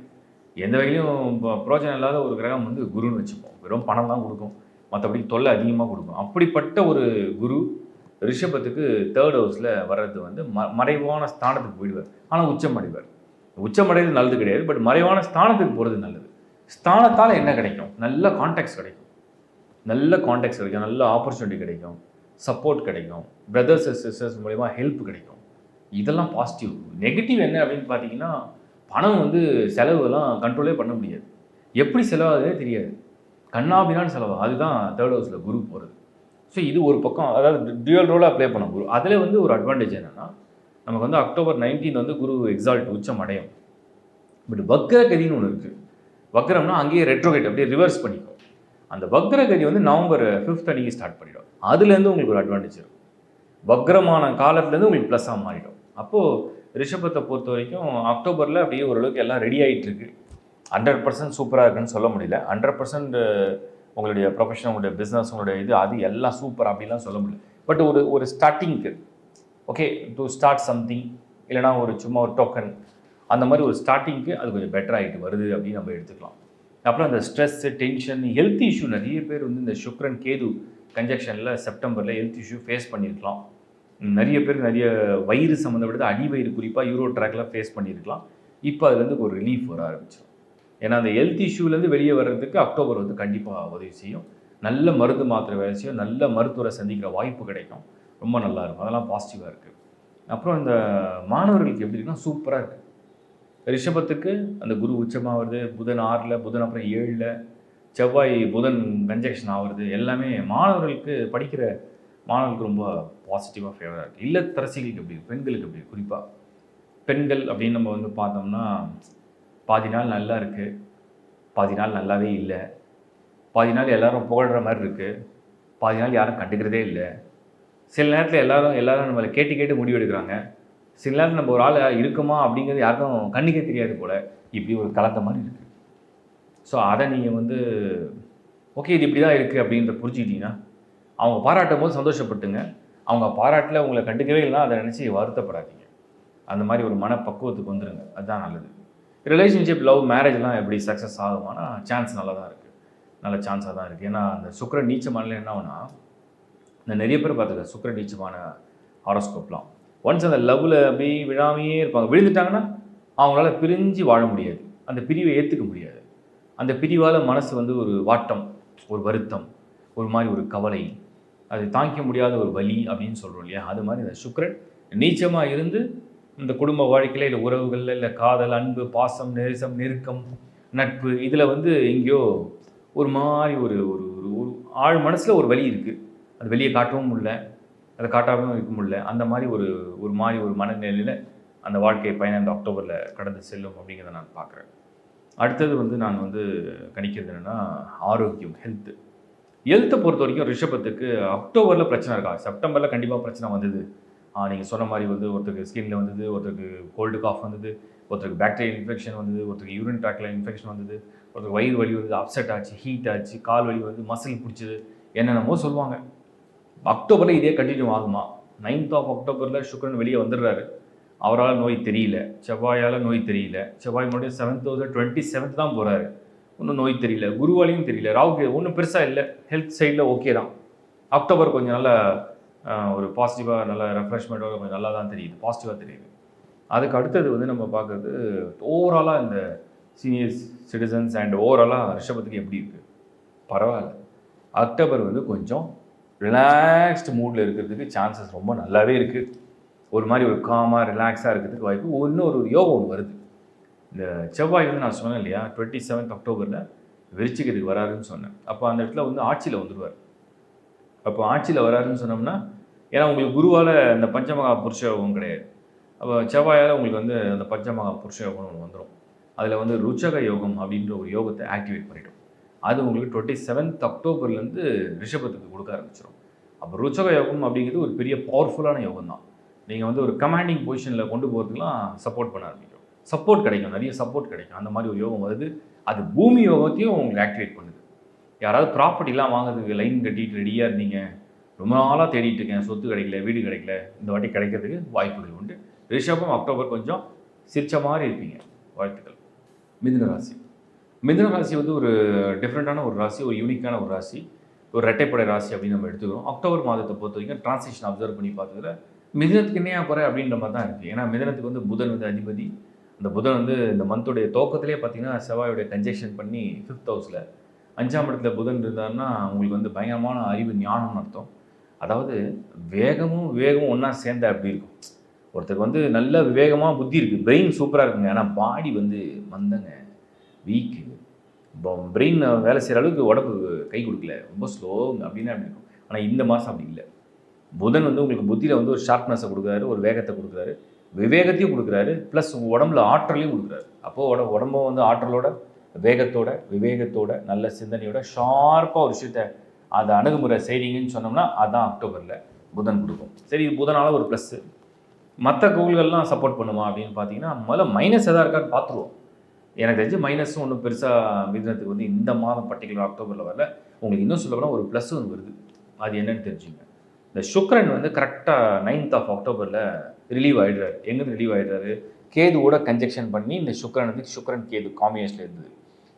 எந்த வகையிலும் இப்போ பிரோஜனம் இல்லாத ஒரு கிரகம் வந்து குருன்னு வச்சுப்போம். வெறும் பணம் தான் கொடுக்கும், மற்றபடி தொல்லை அதிகமாக கொடுக்கும். அப்படிப்பட்ட ஒரு குரு ரிஷபத்துக்கு 3rd ஹவுஸில் வர்றது வந்து மறைவான ஸ்தானத்துக்கு போயிடுவார். ஆனால் உச்சம் அடைவார். உச்சம் அடைகிறது நல்லது கிடையாது, பட் மறைவான ஸ்தானத்துக்கு போகிறது நல்லது. ஸ்தானத்தால் என்ன கிடைக்கும்? நல்ல கான்டாக்ட்ஸ் கிடைக்கும், நல்ல ஆப்பர்ச்சுனிட்டி கிடைக்கும், சப்போர்ட் கிடைக்கும், பிரதர்ஸ் சிஸ்டர்ஸ் மூலிமா ஹெல்ப் கிடைக்கும். இதெல்லாம் பாசிட்டிவ். நெகட்டிவ் என்ன அப்படின்னு பார்த்தீங்கன்னா, பணம் வந்து செலவுலாம் கண்ட்ரோலே பண்ண முடியாது. எப்படி செலவாகுதே தெரியாது, கண்ணாபினான்னு செலவாகும். அதுதான் 3rd ஹவுஸில் குரு போகிறது. ஸோ இது ஒரு பக்கம், அதாவது டியூவல் ரோலாக ப்ளே பண்ண குரு. அதில் வந்து ஒரு அட்வான்டேஜ் என்னென்னா, நமக்கு வந்து October 19 வந்து குரு எக்ஸால்ட் உச்சம் அடையும். பட் வக்ரகதின்னு ஒன்று இருக்குது. வக்ரம்னா அங்கேயே ரெட்ரோகேட் அப்படியே ரிவர்ஸ் பண்ணிக்கும். அந்த வக்ரகதி வந்து November 5th அன்றைக்கி ஸ்டார்ட் பண்ணிடும். அதுலேருந்து உங்களுக்கு ஒரு அட்வான்டேஜ் இருக்கும். வக்ரமான காலத்துலேருந்து உங்களுக்கு ப்ளஸ்ஸாக மாறிடும். அப்போது ரிஷபத்தை பொறுத்த வரைக்கும் அக்டோபரில் அப்படியே ஓரளவுக்கு எல்லாம் ரெடி ஆகிட்டு இருக்கு. 100% சூப்பராக இருக்குன்னு சொல்ல முடியல. 100% உங்களுடைய ப்ரொஃபஷன், உங்களுடைய பிஸ்னஸ், உங்களுடைய அது எல்லாம் சூப்பர் அப்படிலாம் சொல்ல முடியல. பட் ஒரு ஸ்டார்டிங்க்கு ஓகே டு ஸ்டார்ட் சம்திங், இல்லைனா ஒரு சும்மா ஒரு டோக்கன், அந்த மாதிரி ஒரு ஸ்டார்டிங்க்கு அது கொஞ்சம் பெட்டர் ஆகிட்டு வருது அப்படின்னு நம்ம எடுத்துக்கலாம். அப்புறம் அந்த ஸ்ட்ரெஸ்ஸு, டென்ஷன், ஹெல்த் இஷ்யூ நிறைய பேர் வந்து இந்த சுக்ரன் கேது கன்ஜெக்ஷனில் செப்டம்பரில் ஹெல்த் இஷ்யூ ஃபேஸ் பண்ணியிருக்கலாம். நிறைய பேர் நிறைய வயிறு சம்மந்தப்பட்டது, அடி வயிறு குறிப்பாக யூரோ ட்ராக்கில் ஃபேஸ் பண்ணியிருக்கலாம். இப்போ அதுலேருந்து ஒரு ரிலீஃப் வர ஆரம்பிச்சிடும். ஏன்னா அந்த ஹெல்த் இஷ்யூலேருந்து வெளியே வர்றதுக்கு அக்டோபர் வந்து கண்டிப்பாக உதவி செய்யும். நல்ல மருந்து மாத்திரை வேலை செய்யும், நல்ல மருத்துவரை சந்திக்கிற வாய்ப்பு கிடைக்கும், ரொம்ப நல்லாயிருக்கும். அதெல்லாம் பாசிட்டிவாக இருக்குது. அப்புறம் இந்த மாணவர்களுக்கு எப்படி இருக்குன்னா சூப்பராக இருக்குது. ரிஷபத்துக்கு அந்த குரு உச்சமாக வருது, புதன் 6ல், புதன் அப்புறம் 7ல், செவ்வாய் புதன் கன்ஜெக்ஷன் ஆகுறது எல்லாமே மாணவர்களுக்கு படிக்கிற மாணவர்களுக்கு ரொம்ப பாசிட்டிவாக ஃபேவராக இருக்குது. இல்லத்தரசிகளுக்கு எப்படி, பெண்களுக்கு எப்படி, குறிப்பாக பெண்கள் அப்படின்னு நம்ம வந்து பார்த்தோம்னா பாதி நாள் நல்லா இருக்குது, பாதி நாள் நல்லாவே இல்லை, பாதி நாள் எல்லாரும் புகழ்கிற மாதிரி இருக்குது, பாதி நாள் யாரும் கண்டுக்கிறதே இல்லை. சில நேரத்தில் எல்லாரும் நம்மளை கேட்டு கேட்டு முடிவு எடுக்கிறாங்க. சில நேரம் நம்ம ஒரு ஆள் இருக்குமா அப்படிங்கிறது யாருக்கும் கண்ணுக்கே தெரியாது போல். இப்படி ஒரு கலந்த மாதிரி இருக்குது. ஸோ அதை நீங்கள் வந்து ஓகே இது இப்படி தான் இருக்குது அப்படின்ற புரிஞ்சுக்கிட்டீங்கன்னா அவங்க பாராட்டும் போது சந்தோஷப்பட்டுங்க. அவங்க பாராட்டில் உங்களை கண்டுக்கவே இல்லைனா அதை நினச்சி வருத்தப்படாதீங்க. அந்த மாதிரி ஒரு மனப்பக்குவத்துக்கு வந்துடுங்க. அதுதான் நல்லது. ரிலேஷன்ஷிப், லவ், மேரேஜ்லாம் எப்படி சக்ஸஸ் ஆகுமானா சான்ஸ் நல்லா தான் இருக்குது, நல்ல சான்ஸாக தான் இருக்குது. ஏன்னா அந்த சுக்கிரன் நீச்சமானல என்ன ஆகுனா, நான் நிறைய பேர் பார்த்துருக்கேன் சுக்கிரன் நீச்சமான ஹாரோஸ்கோப்லாம். ஒன்ஸ் அந்த லவ்வில் அப்படி விழாமையே இருப்பாங்க. விழுந்துட்டாங்கன்னா அவங்களால பிரிஞ்சு வாழ முடியாது, அந்த பிரிவை ஏற்றுக்க முடியாது. அந்த பிரிவால் மனசு வந்து ஒரு வாட்டம், ஒரு வருத்தம், ஒரு மாதிரி ஒரு கவலை, அது தாங்கிக்க முடியாத ஒரு வலி அப்படின்னு சொல்கிறோம் இல்லையா. அது மாதிரி இந்த சுக்கிரன் நீச்சமாக இருந்து இந்த குடும்ப வாழ்க்கையில் இல்லை உறவுகளில் இல்லை காதல், அன்பு, பாசம், நேசம், நெருக்கம், நட்பு இதில் வந்து எங்கேயோ ஒரு மாதிரி ஒரு ஒரு ஒரு ஆழ் மனசில் ஒரு வலி இருக்குது. அது வெளியே காட்டவும் முடியல, அதை காட்டாகவும் இருக்க முடியல. அந்த மாதிரி ஒரு மாதிரி ஒரு மனநிலையில் அந்த வாழ்க்கை பயணம் இந்த அக்டோபரில் கடந்து செல்லும் அப்படிங்கிறத நான் பார்க்குறேன். அடுத்தது வந்து நான் வந்து கணிக்கிறது என்னென்னா ஆரோக்கியம், ஹெல்த்தை பொறுத்த வரைக்கும் ரிஷபத்துக்கு அக்டோபரில் பிரச்சனை இருக்கா. செப்டம்பரில் கண்டிப்பாக பிரச்சனை வந்தது. நீங்கள் சொன்ன மாதிரி வந்து ஒருத்தருக்கு ஸ்கின்ல வந்தது, ஒருத்தருக்கு கோல்டு காஃப் வந்தது, ஒருத்தருக்கு பாக்டீரியல் இன்ஃபெக்ஷன் வந்தது, ஒருத்தருக்கு யூரின் ட்ராக்ல இன்ஃபெக்ஷன் வந்தது, ஒருத்தருக்கு வயிறு வலி வந்து அப்செட் ஆச்சு, ஹீட் ஆச்சு, கால் வலி வந்து மசில் பிடிச்சது, என்னென்னமோ சொல்லுவாங்க. அக்டோபரில் இதே கண்டினியூ ஆகுமா? 9th of அக்டோபரில் சுக்கிரன் வெளியே வந்துடுறாரு. அவரால் நோய் தெரியல, செவ்வாயால் நோய் தெரியல. செவ்வாய் மறுபடியும் 7th 27th தான் போகிறாரு, ஒன்றும் நோய் தெரியல. குருவாலையும் தெரியல. ராவுக்கு ஒன்றும் பெருசாக இல்லை, ஹெல்த் சைடில் ஓகே தான். அக்டோபர் கொஞ்சம் நல்லா ஒரு பாசிட்டிவாக நல்ல ரெஃப்ரெஷ்மெண்ட்டோட கொஞ்சம் நல்லா தான் தெரியுது, பாசிட்டிவாக தெரியுது. அதுக்கு அடுத்தது வந்து நம்ம பார்க்குறது ஓவராலாக இந்த சீனியர் சிட்டிசன்ஸ் அண்ட் ஓவராலாக ரிஷபத்துக்கு எப்படி இருக்குது? பரவாயில்ல. அக்டோபர் வந்து கொஞ்சம் ரிலாக்ஸ்டு மூடில் இருக்கிறதுக்கு சான்சஸ் ரொம்ப நல்லாவே இருக்குது. ஒரு மாதிரி ஒரு காமாக ரிலாக்ஸாக இருக்கிறதுக்கு வாய்ப்பு. இன்னொரு யோகம் ஒன்று வருது. இந்த செவ்வாய் வந்து நான் சொன்னேன் இல்லையா, 27th அக்டோபரில் விருச்சிகத்துக்கு வராருன்னு சொன்னேன். அப்போ அந்த இடத்துல வந்து ஆட்சியில் வந்துடுவார். அப்போ ஆட்சியில் வராருன்னு சொன்னோம்னா, ஏன்னா உங்களுக்கு குருவால் இந்த பஞ்சமகா புருஷ யோகம் கிடையாது. அப்போ செவ்வாயால் உங்களுக்கு வந்து அந்த பஞ்சமகா புருஷ யோகம்னு ஒன்று வந்துடும். அதில் வந்து ருச்சக யோகம் அப்படின்ற ஒரு யோகத்தை ஆக்டிவேட் பண்ணிவிடும். அது உங்களுக்கு 27th அக்டோபர்லேருந்து ரிஷபத்துக்கு கொடுக்க ஆரம்பிச்சிடும். அப்போ ருச்சக யோகம் அப்படிங்கிறது ஒரு பெரிய பவர்ஃபுல்லான யோகம் தான். நீங்கள் வந்து ஒரு கமாண்டிங் பொசிஷனில் கொண்டு போகிறதுக்குலாம் சப்போர்ட் பண்ண ஆரம்பிக்கும், சப்போர்ட் கிடைக்கும், நிறைய சப்போர்ட் கிடைக்கும். அந்த மாதிரி ஒரு யோகம் வருது. அது பூமி யோகத்தையும் உங்களுக்கு ஆக்டிவேட் பண்ணுது. யாராவது ப்ராப்பர்ட்டிலாம் வாங்கிறதுக்கு லைன் கட்டிட்டு ரெடியாக இருந்தீங்க, ரொம்ப நாளாக தேடிட்டு இருக்கேன், சொத்து கிடைக்கல, வீடு கிடைக்கல, இந்த வாட்டி கிடைக்கிறதுக்கு வாய்ப்புகள் உண்டு. ரிஷபம் அக்டோபர் கொஞ்சம் சிரிச்ச மாதிரி இருப்பீங்க. வாழ்த்துக்கள். மிதுன ராசி. மிதுன ராசி வந்து ஒரு டிஃப்ரெண்ட்டான ஒரு ராசி, ஒரு யூனிக்கான ஒரு ராசி, ஒரு ரெட்டைப்படை ராசி அப்படின்னு நம்ம எடுத்துக்கிறோம். அக்டோபர் மாதத்தை பொறுத்த வரைக்கும் டிரான்சிஷன் அப்சர்வ் பண்ணி பார்த்ததுல மிதுனத்துக்கு என்னையா போகிற அப்படின்ற மாதிரி தான் இருக்குது. ஏன்னா மிதுனத்துக்கு வந்து புதன் வந்து அதிபதி. அந்த புதன் வந்து இந்த மந்தோடைய துவக்கத்திலே பார்த்தீங்கன்னா செவ்வாயோடைய கன்ஜெக்ஷன் பண்ணி 5th ஹவுஸில் 5ஆம் இடத்துல புதன் இருந்தாருன்னா உங்களுக்கு வந்து பயங்கரமான அறிவு, ஞானம்னு அர்த்தம். அதாவது விவேகமும் ஒன்றா சேர்ந்தா அப்படி இருக்கும். ஒருத்தருக்கு வந்து நல்ல விவேகமாக புத்தி இருக்குது, பிரெயின் சூப்பராக இருக்குங்க, ஆனால் பாடி வந்து மந்தங்க, வீக்கு. இப்போ பிரெயின் வேலை செய்கிற அளவுக்கு உடம்பு கை கொடுக்கல, ரொம்ப ஸ்லோங்க அப்படின்னு அப்படி இருக்கும். ஆனால் இந்த மாதம் அப்படி இல்லை. புதன் வந்து உங்களுக்கு புத்தியில் வந்து ஒரு ஷார்ப்னஸை கொடுக்குறாரு, ஒரு வேகத்தை கொடுக்குறாரு, விவேகத்தையும் கொடுக்குறாரு, ப்ளஸ் உங்கள் உடம்புல ஆற்றலையும் கொடுக்குறாரு. அப்போது உடம்பும் வந்து ஆற்றலோட, வேகத்தோட, விவேகத்தோட, நல்ல சிந்தனையோட ஷார்ப்பாக ஒரு விஷயத்தை அதை அணுகுமுறை செய்கிறீங்கன்னு சொன்னோம்னா அதுதான் அக்டோபரில் புதன் கொடுக்கும். சரி, இது புதனால் ஒரு ப்ளஸ்ஸு. மற்ற கோள்கள்லாம் சப்போர்ட் பண்ணுமா அப்படின்னு பார்த்தீங்கன்னா முதல்ல மைனஸ் எதாவது இருக்கான்னு பார்த்துருவோம். எனக்கு தெரிஞ்சு மைனஸும் ஒன்றும் பெருசாக மிதுனத்துக்கு வந்து இந்த மாதம் பர்டிகுலர் அக்டோபரில் வரல. உங்களுக்கு இன்னும் சொல்ல போனால் ஒரு ப்ளஸ் ஒன்று வருது. அது என்னன்னு தெரிஞ்சுங்க. இந்த சுக்கிரன் வந்து கரெக்டாக 9th of அக்டோபரில் ரிலீவ் ஆகிடுறாரு. எங்கேருந்து ரிலீவ் ஆகிடுறாரு? கேதுவோட கன்ஜெக்ஷன் பண்ணி இந்த சுக்கிரன் கேது காம்பினேஷனில் இருந்தது.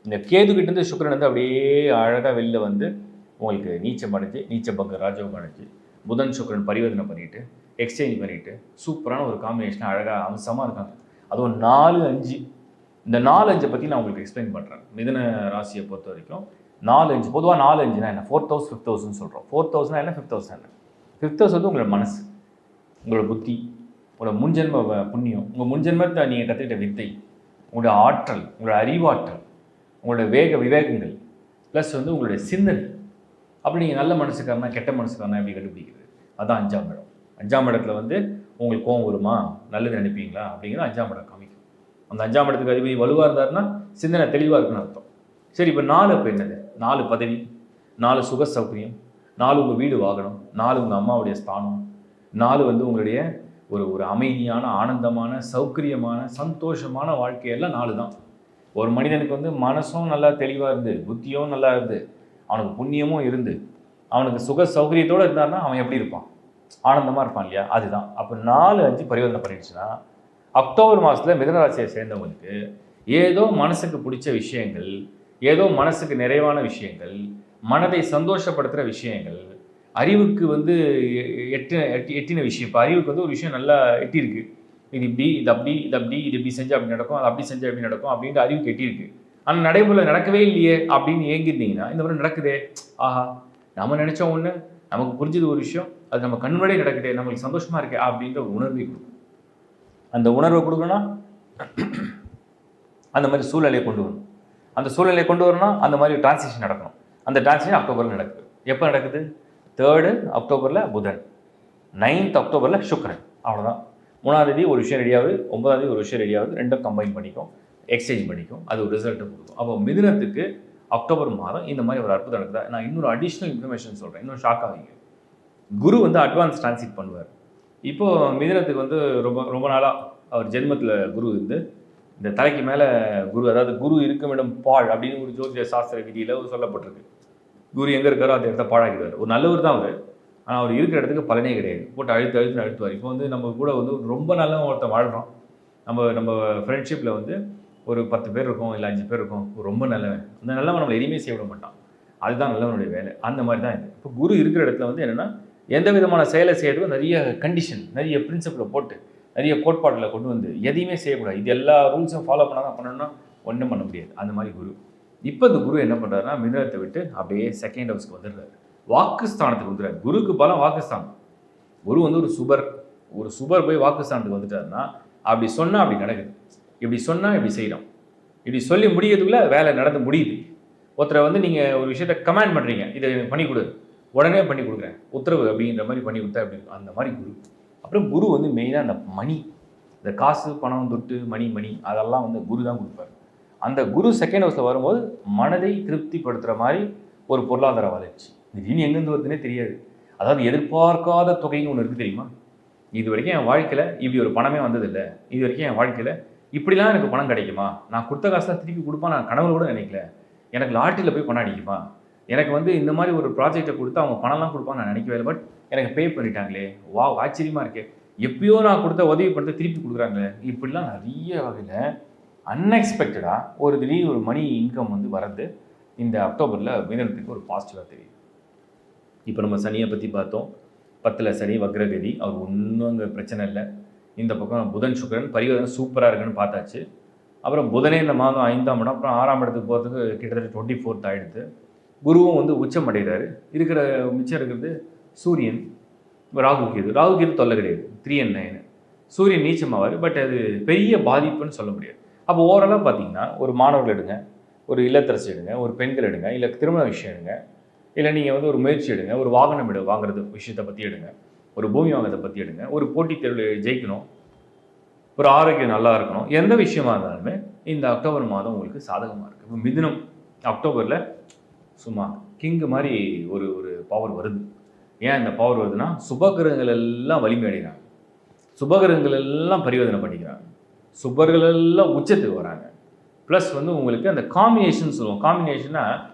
இந்த கேதுகிட்டேருந்து சுக்கிரன் வந்து அப்படியே அழகாக வெளில வந்து உங்களுக்கு நீச்சபங்க ராஜயோகம் அடைஞ்சு புதன் சுக்கிரன் பரிவர்த்தனை பண்ணிவிட்டு எக்ஸ்சேஞ்ச் பண்ணிவிட்டு சூப்பரான ஒரு காம்பினேஷனாக அழகாக அம்சமாக இருக்காங்க. அதுவும் 4-5. இந்த 4-5 பற்றி நான் உங்களுக்கு எக்ஸ்பிளைன் பண்ணுறேன். மிதுன ராசியை பொறுத்த வரைக்கும் 4-5 பொதுவாக 4-5னா என்ன? 4th house 5th houseன்னு சொல்கிறோம். 4th houseனா என்ன, 5th house என்ன? 5th house வந்து உங்களோட மனசு, உங்களோட புத்தி, உங்களோட முன்ஜென்ம புண்ணியம், உங்கள் முன்ஜென்மத்தை நீங்கள் கற்றுக்கிட்ட வித்தை, உங்களோட ஆற்றல், உங்களோட அறிவாற்றல், உங்களோட விவேகங்கள், ப்ளஸ் வந்து உங்களுடைய சிந்தனை. அப்படி நீங்கள் நல்ல மனசுக்காரனா கெட்ட மனசுக்காரனா எப்படி கண்டுபிடிக்கிறது? அதான் 5ஆம் இடம். 5ஆம் இடத்துல வந்து உங்களுக்கு கோவம் வருமா, நல்லது நினைப்பீங்களா அப்படிங்கிறது 5ஆம் இடம் காமிக்கும். அந்த 5ஆம் இடத்துக்கு அதிபதி வலுவாக இருந்தாருன்னா சிந்தனை தெளிவாக இருக்குன்னு அர்த்தம். சரி, இப்போ 4 இப்போ என்னது? 4 பதவி, 4 சுக சௌகரியம், 4 உங்கள் வீடு வாகனம், 4 உங்கள் அம்மாவுடைய ஸ்தானம், 4 வந்து உங்களுடைய ஒரு ஒரு அமைதியான, ஆனந்தமான, சௌகரியமான, சந்தோஷமான வாழ்க்கையெல்லாம் 4 தான். ஒரு மனிதனுக்கு வந்து மனசும் நல்லா தெளிவாக இருந்து, புத்தியும் நல்லா இருந்து, அவனுக்கு புண்ணியமும் இருந்து, அவனுக்கு சுக சௌகரியத்தோடு இருந்தான்னா அவன் எப்படி இருப்பான்? ஆனந்தமாக இருப்பான் இல்லையா? அதுதான். அப்போ 4, 5 பரிவர்த்தனை பண்ணிடுச்சுன்னா அக்டோபர் மாதத்தில் மிதுன ராசியை சேர்ந்தவங்களுக்கு ஏதோ மனசுக்கு பிடிச்ச விஷயங்கள், ஏதோ மனசுக்கு நிறைவான விஷயங்கள், மனதை சந்தோஷப்படுத்துகிற விஷயங்கள், அறிவுக்கு வந்து எட்டின விஷயம். இப்போ அறிவுக்கு வந்து ஒரு விஷயம் நல்லா எட்டியிருக்கு. இது இப்படி, இது அப்படி, இது அப்படி, இது இப்படி செஞ்சால் அப்படி நடக்கும், அது அப்படி செஞ்சால் எப்படி நடக்கும் அப்படின்ட்டு அறிவுக்கு எட்டியிருக்கு. ஆனால் நடைமுறையில் நடக்கவே இல்லையே அப்படின்னு ஏங்கிருந்தீங்கன்னா இந்த மாதிரி நடக்குதே, ஆஹா நம்ம நினச்ச ஒன்று, நமக்கு புரிஞ்சது ஒரு விஷயம், அது நம்ம கண் முன்னாடியே நடக்குதே, நம்மளுக்கு சந்தோஷமாக இருக்கே அப்படின்ற ஒரு உணர்வை கொடுக்கும். அந்த உணர்வை கொடுக்கணும்னா அந்த மாதிரி சூழ்நிலையை கொண்டு வரணும். அந்த சூழ்நிலையை கொண்டு வரணும்னா அந்த மாதிரி டிரான்சிஷன் நடக்கணும். அந்த டிரான்சிஷன் அக்டோபரில் நடக்குது. எப்போ நடக்குது? 3 அக்டோபரில் புதன், 9 அக்டோபரில் சுக்கிரன். அவ்வளோதான். 3ஆம் தேதி ஒரு விஷயம் ரெடியாகுது, 9ஆம் தேதி ஒரு விஷயம் ரெடியாகுது, ரெண்டும் கம்பைன் பண்ணிக்கும், எக்ஸ்சேஞ்ச் பண்ணிக்கும், அது ஒரு ரிசல்ட்டை கொடுக்கும். அப்போ மிதுனத்துக்கு அக்டோபர் மாதம் இந்த மாதிரி ஒரு அற்புதம் நடக்குதா? நான் இன்னொரு அடிஷ்னல் இன்ஃபர்மேஷன் சொல்கிறேன், இன்னும் ஷாக் ஆகிங்க. குரு வந்து அட்வான்ஸ் டிரான்சிட் பண்ணுவார். இப்போது மிதுனத்துக்கு வந்து ரொம்ப ரொம்ப நாளாக அவர் ஜென்மத்தில் குரு வந்து இந்த தலைக்கு மேலே குரு, அதாவது குரு இருக்கும் இடம் பாழ் அப்படின்னு ஒரு ஜோதிட சாஸ்திர விதியில் சொல்லப்பட்டிருக்கு. குரு எங்கே இருக்காரோ அந்த இடத்த பாழாக்கிடுவார். ஒரு நல்லவர் தான் அவர், ஆனால் அவர் இருக்கிற இடத்துக்கு பலனே கிடையாது. போட்டு அழுத்துவார். இப்போ வந்து நம்ம கூட வந்து ரொம்ப நல்ல ஒருத்தன் வாழ்கிறோம். நம்ம ஃப்ரெண்ட்ஷிப்பில் வந்து ஒரு 10 பேர் இருக்கும், இல்லை 5 பேர் இருக்கும், ரொம்ப நல்லவன். அந்த நல்லவன் நம்மளை எதுவுமே செய்ய விட மாட்டான். அதுதான் நல்லவனுடைய வேலை. அந்த மாதிரி தான் இது. இப்போ குரு இருக்கிற இடத்துல வந்து என்னென்னா எந்த விதமான செயலை செய்யறதுக்கும் நிறைய கண்டிஷன், நிறைய பிரின்சிபிளை போட்டு, நிறைய கோட்பாட்டில் கொண்டு வந்து எதையுமே செய்யக்கூடாது, இது எல்லா ரூல்ஸும் ஃபாலோ பண்ணால் தான் பண்ணணும்னா ஒன்றும் பண்ண முடியாது. அந்த மாதிரி குரு. இப்போ இந்த குரு என்ன பண்ணுறாருன்னா மிதுனத்தை விட்டு அப்படியே செகண்ட் ஹவுஸ்க்கு வந்துடுறாரு, வாக்குஸ்தானத்துக்கு வந்துடுறாரு. குருக்கு பலம் வாக்குஸ்தானம். குரு வந்து ஒரு சுபர் போய் வாக்குஸ்தானத்துக்கு வந்துட்டாருன்னா அப்படி சொன்னால் அப்படி நடக்குது, இப்படி சொன்னால் இப்படி செய்கிறோம், இப்படி சொல்லி முடியறதுக்குள்ளே வேலை நடந்து முடியுது. ஒருத்தரை வந்து நீங்கள் ஒரு விஷயத்தை கமாண்ட் பண்ணுறீங்க, இதை பண்ணி கொடு, உடனே பண்ணி கொடுக்குறேன், உத்தரவு அப்படின்ற மாதிரி பண்ணி கொடுத்தா அப்படி அந்த மாதிரி குரு. அப்புறம் குரு வந்து மெயினாக அந்த மணி, இந்த காசு பணம் தொட்டு மணி அதெல்லாம் வந்து குரு தான் கொடுப்பார். அந்த குரு செகண்ட் ஹவுஸில் வரும்போது மனதை திருப்திப்படுத்துகிற மாதிரி ஒரு பொருளாதார வளர்ச்சி. திடீர்னு எங்கேருந்து வருதுன்னே தெரியாது. அதாவது எதிர்பார்க்காத தொகைன்னு ஒன்று இருக்குது தெரியுமா? இது வரைக்கும் என் வாழ்க்கையில் இப்படி ஒரு பணமே வந்ததில்லை, இது வரைக்கும் என் வாழ்க்கையில் இப்படிலாம் எனக்கு பணம் கிடைக்குமா, நான் கொடுத்த காசுலாம் திருப்பி கொடுப்பான் நான் கனவுல கூட நினைக்கல, எனக்கு லாட்டரியில் போய் பணம் அடிக்குமா, எனக்கு வந்து இந்த மாதிரி ஒரு ப்ராஜெக்டை கொடுத்து அவங்க பணம்லாம் கொடுப்பான்னு நான் நினைக்கவே இல்லை, பட் எனக்கு பே பண்ணிட்டாங்களே, வா ஆச்சரியமாக இருக்கே, எப்பயோ நான் கொடுத்த உதவி பண்ணுறது திருப்பி கொடுக்குறாங்களே, இப்படிலாம் நிறைய வகையில் அன்எக்ஸ்பெக்டடாக ஒரு திடீர் ஒரு மணி இன்கம் வந்து வரது இந்த அக்டோபரில் மிதுனத்துக்கு ஒரு பாசிட்டிவாக தெரியுது. இப்போ நம்ம சனியை பற்றி பார்த்தோம். 10ல் சனி வக்ரகதி, அவர் ஒன்றும் அங்கே பிரச்சனை இல்லை. இந்த பக்கம் புதன் சுக்கிரன் பரிவர்த்தனை சூப்பராக இருக்குன்னு பார்த்தாச்சு. அப்புறம் புதனே இந்த மாதம் 5ஆம் இடம், அப்புறம் 6ஆம் இடத்துக்கு போகிறதுக்கு கிட்டத்தட்ட 24th ஆகிடுது. குருவும் வந்து உச்சம் அடைகிறாரு. இருக்கிற மிச்சம் இருக்கிறது சூரியன், ராகு கேது தொல்லை கிடையாது, 3 and 9. சூரியன் நீச்சமாவார், பட் அது பெரிய பாதிப்புன்னு சொல்ல முடியாது. அப்போ ஓவராலாக பார்த்தீங்கன்னா ஒரு மாணவர்கள் எடுங்க, ஒரு இல்லத்தரசி எடுங்க, ஒரு பெண்கள் எடுங்க, இல்லை திருமண விஷயம் எடுங்க, இல்லை நீங்கள் வந்து ஒரு முயற்சி எடுங்க, ஒரு வாகனம் வாங்குறது விஷயத்தை பற்றி எடுங்க, ஒரு பூமி வாங்குறதை பற்றி எடுங்க, ஒரு போட்டித் தேர்வில் ஜெயிக்கணும், ஒரு ஆரோக்கியம் நல்லா இருக்கணும், எந்த விஷயமா இருந்தாலுமே இந்த அக்டோபர் மாதம் உங்களுக்கு சாதகமாக இருக்குது. இப்போ மிதுனம் அக்டோபரில் சும்மா கிங்கு மாதிரி ஒரு பவர் வருது. ஏன் இந்த பவர் வருதுன்னா சுபகிரகங்கள் எல்லாம் வலிமை அடைகிறாங்க, சுபகிரகங்கள் எல்லாம் பரிவர்த்தனை பண்ணிக்கிறாங்க, சுபர்கள் எல்லாம் உச்சத்துக்கு வராங்க. ப்ளஸ் வந்து உங்களுக்கு அந்த காம்பினேஷன் சொல்லுவோம். காம்பினேஷன்னா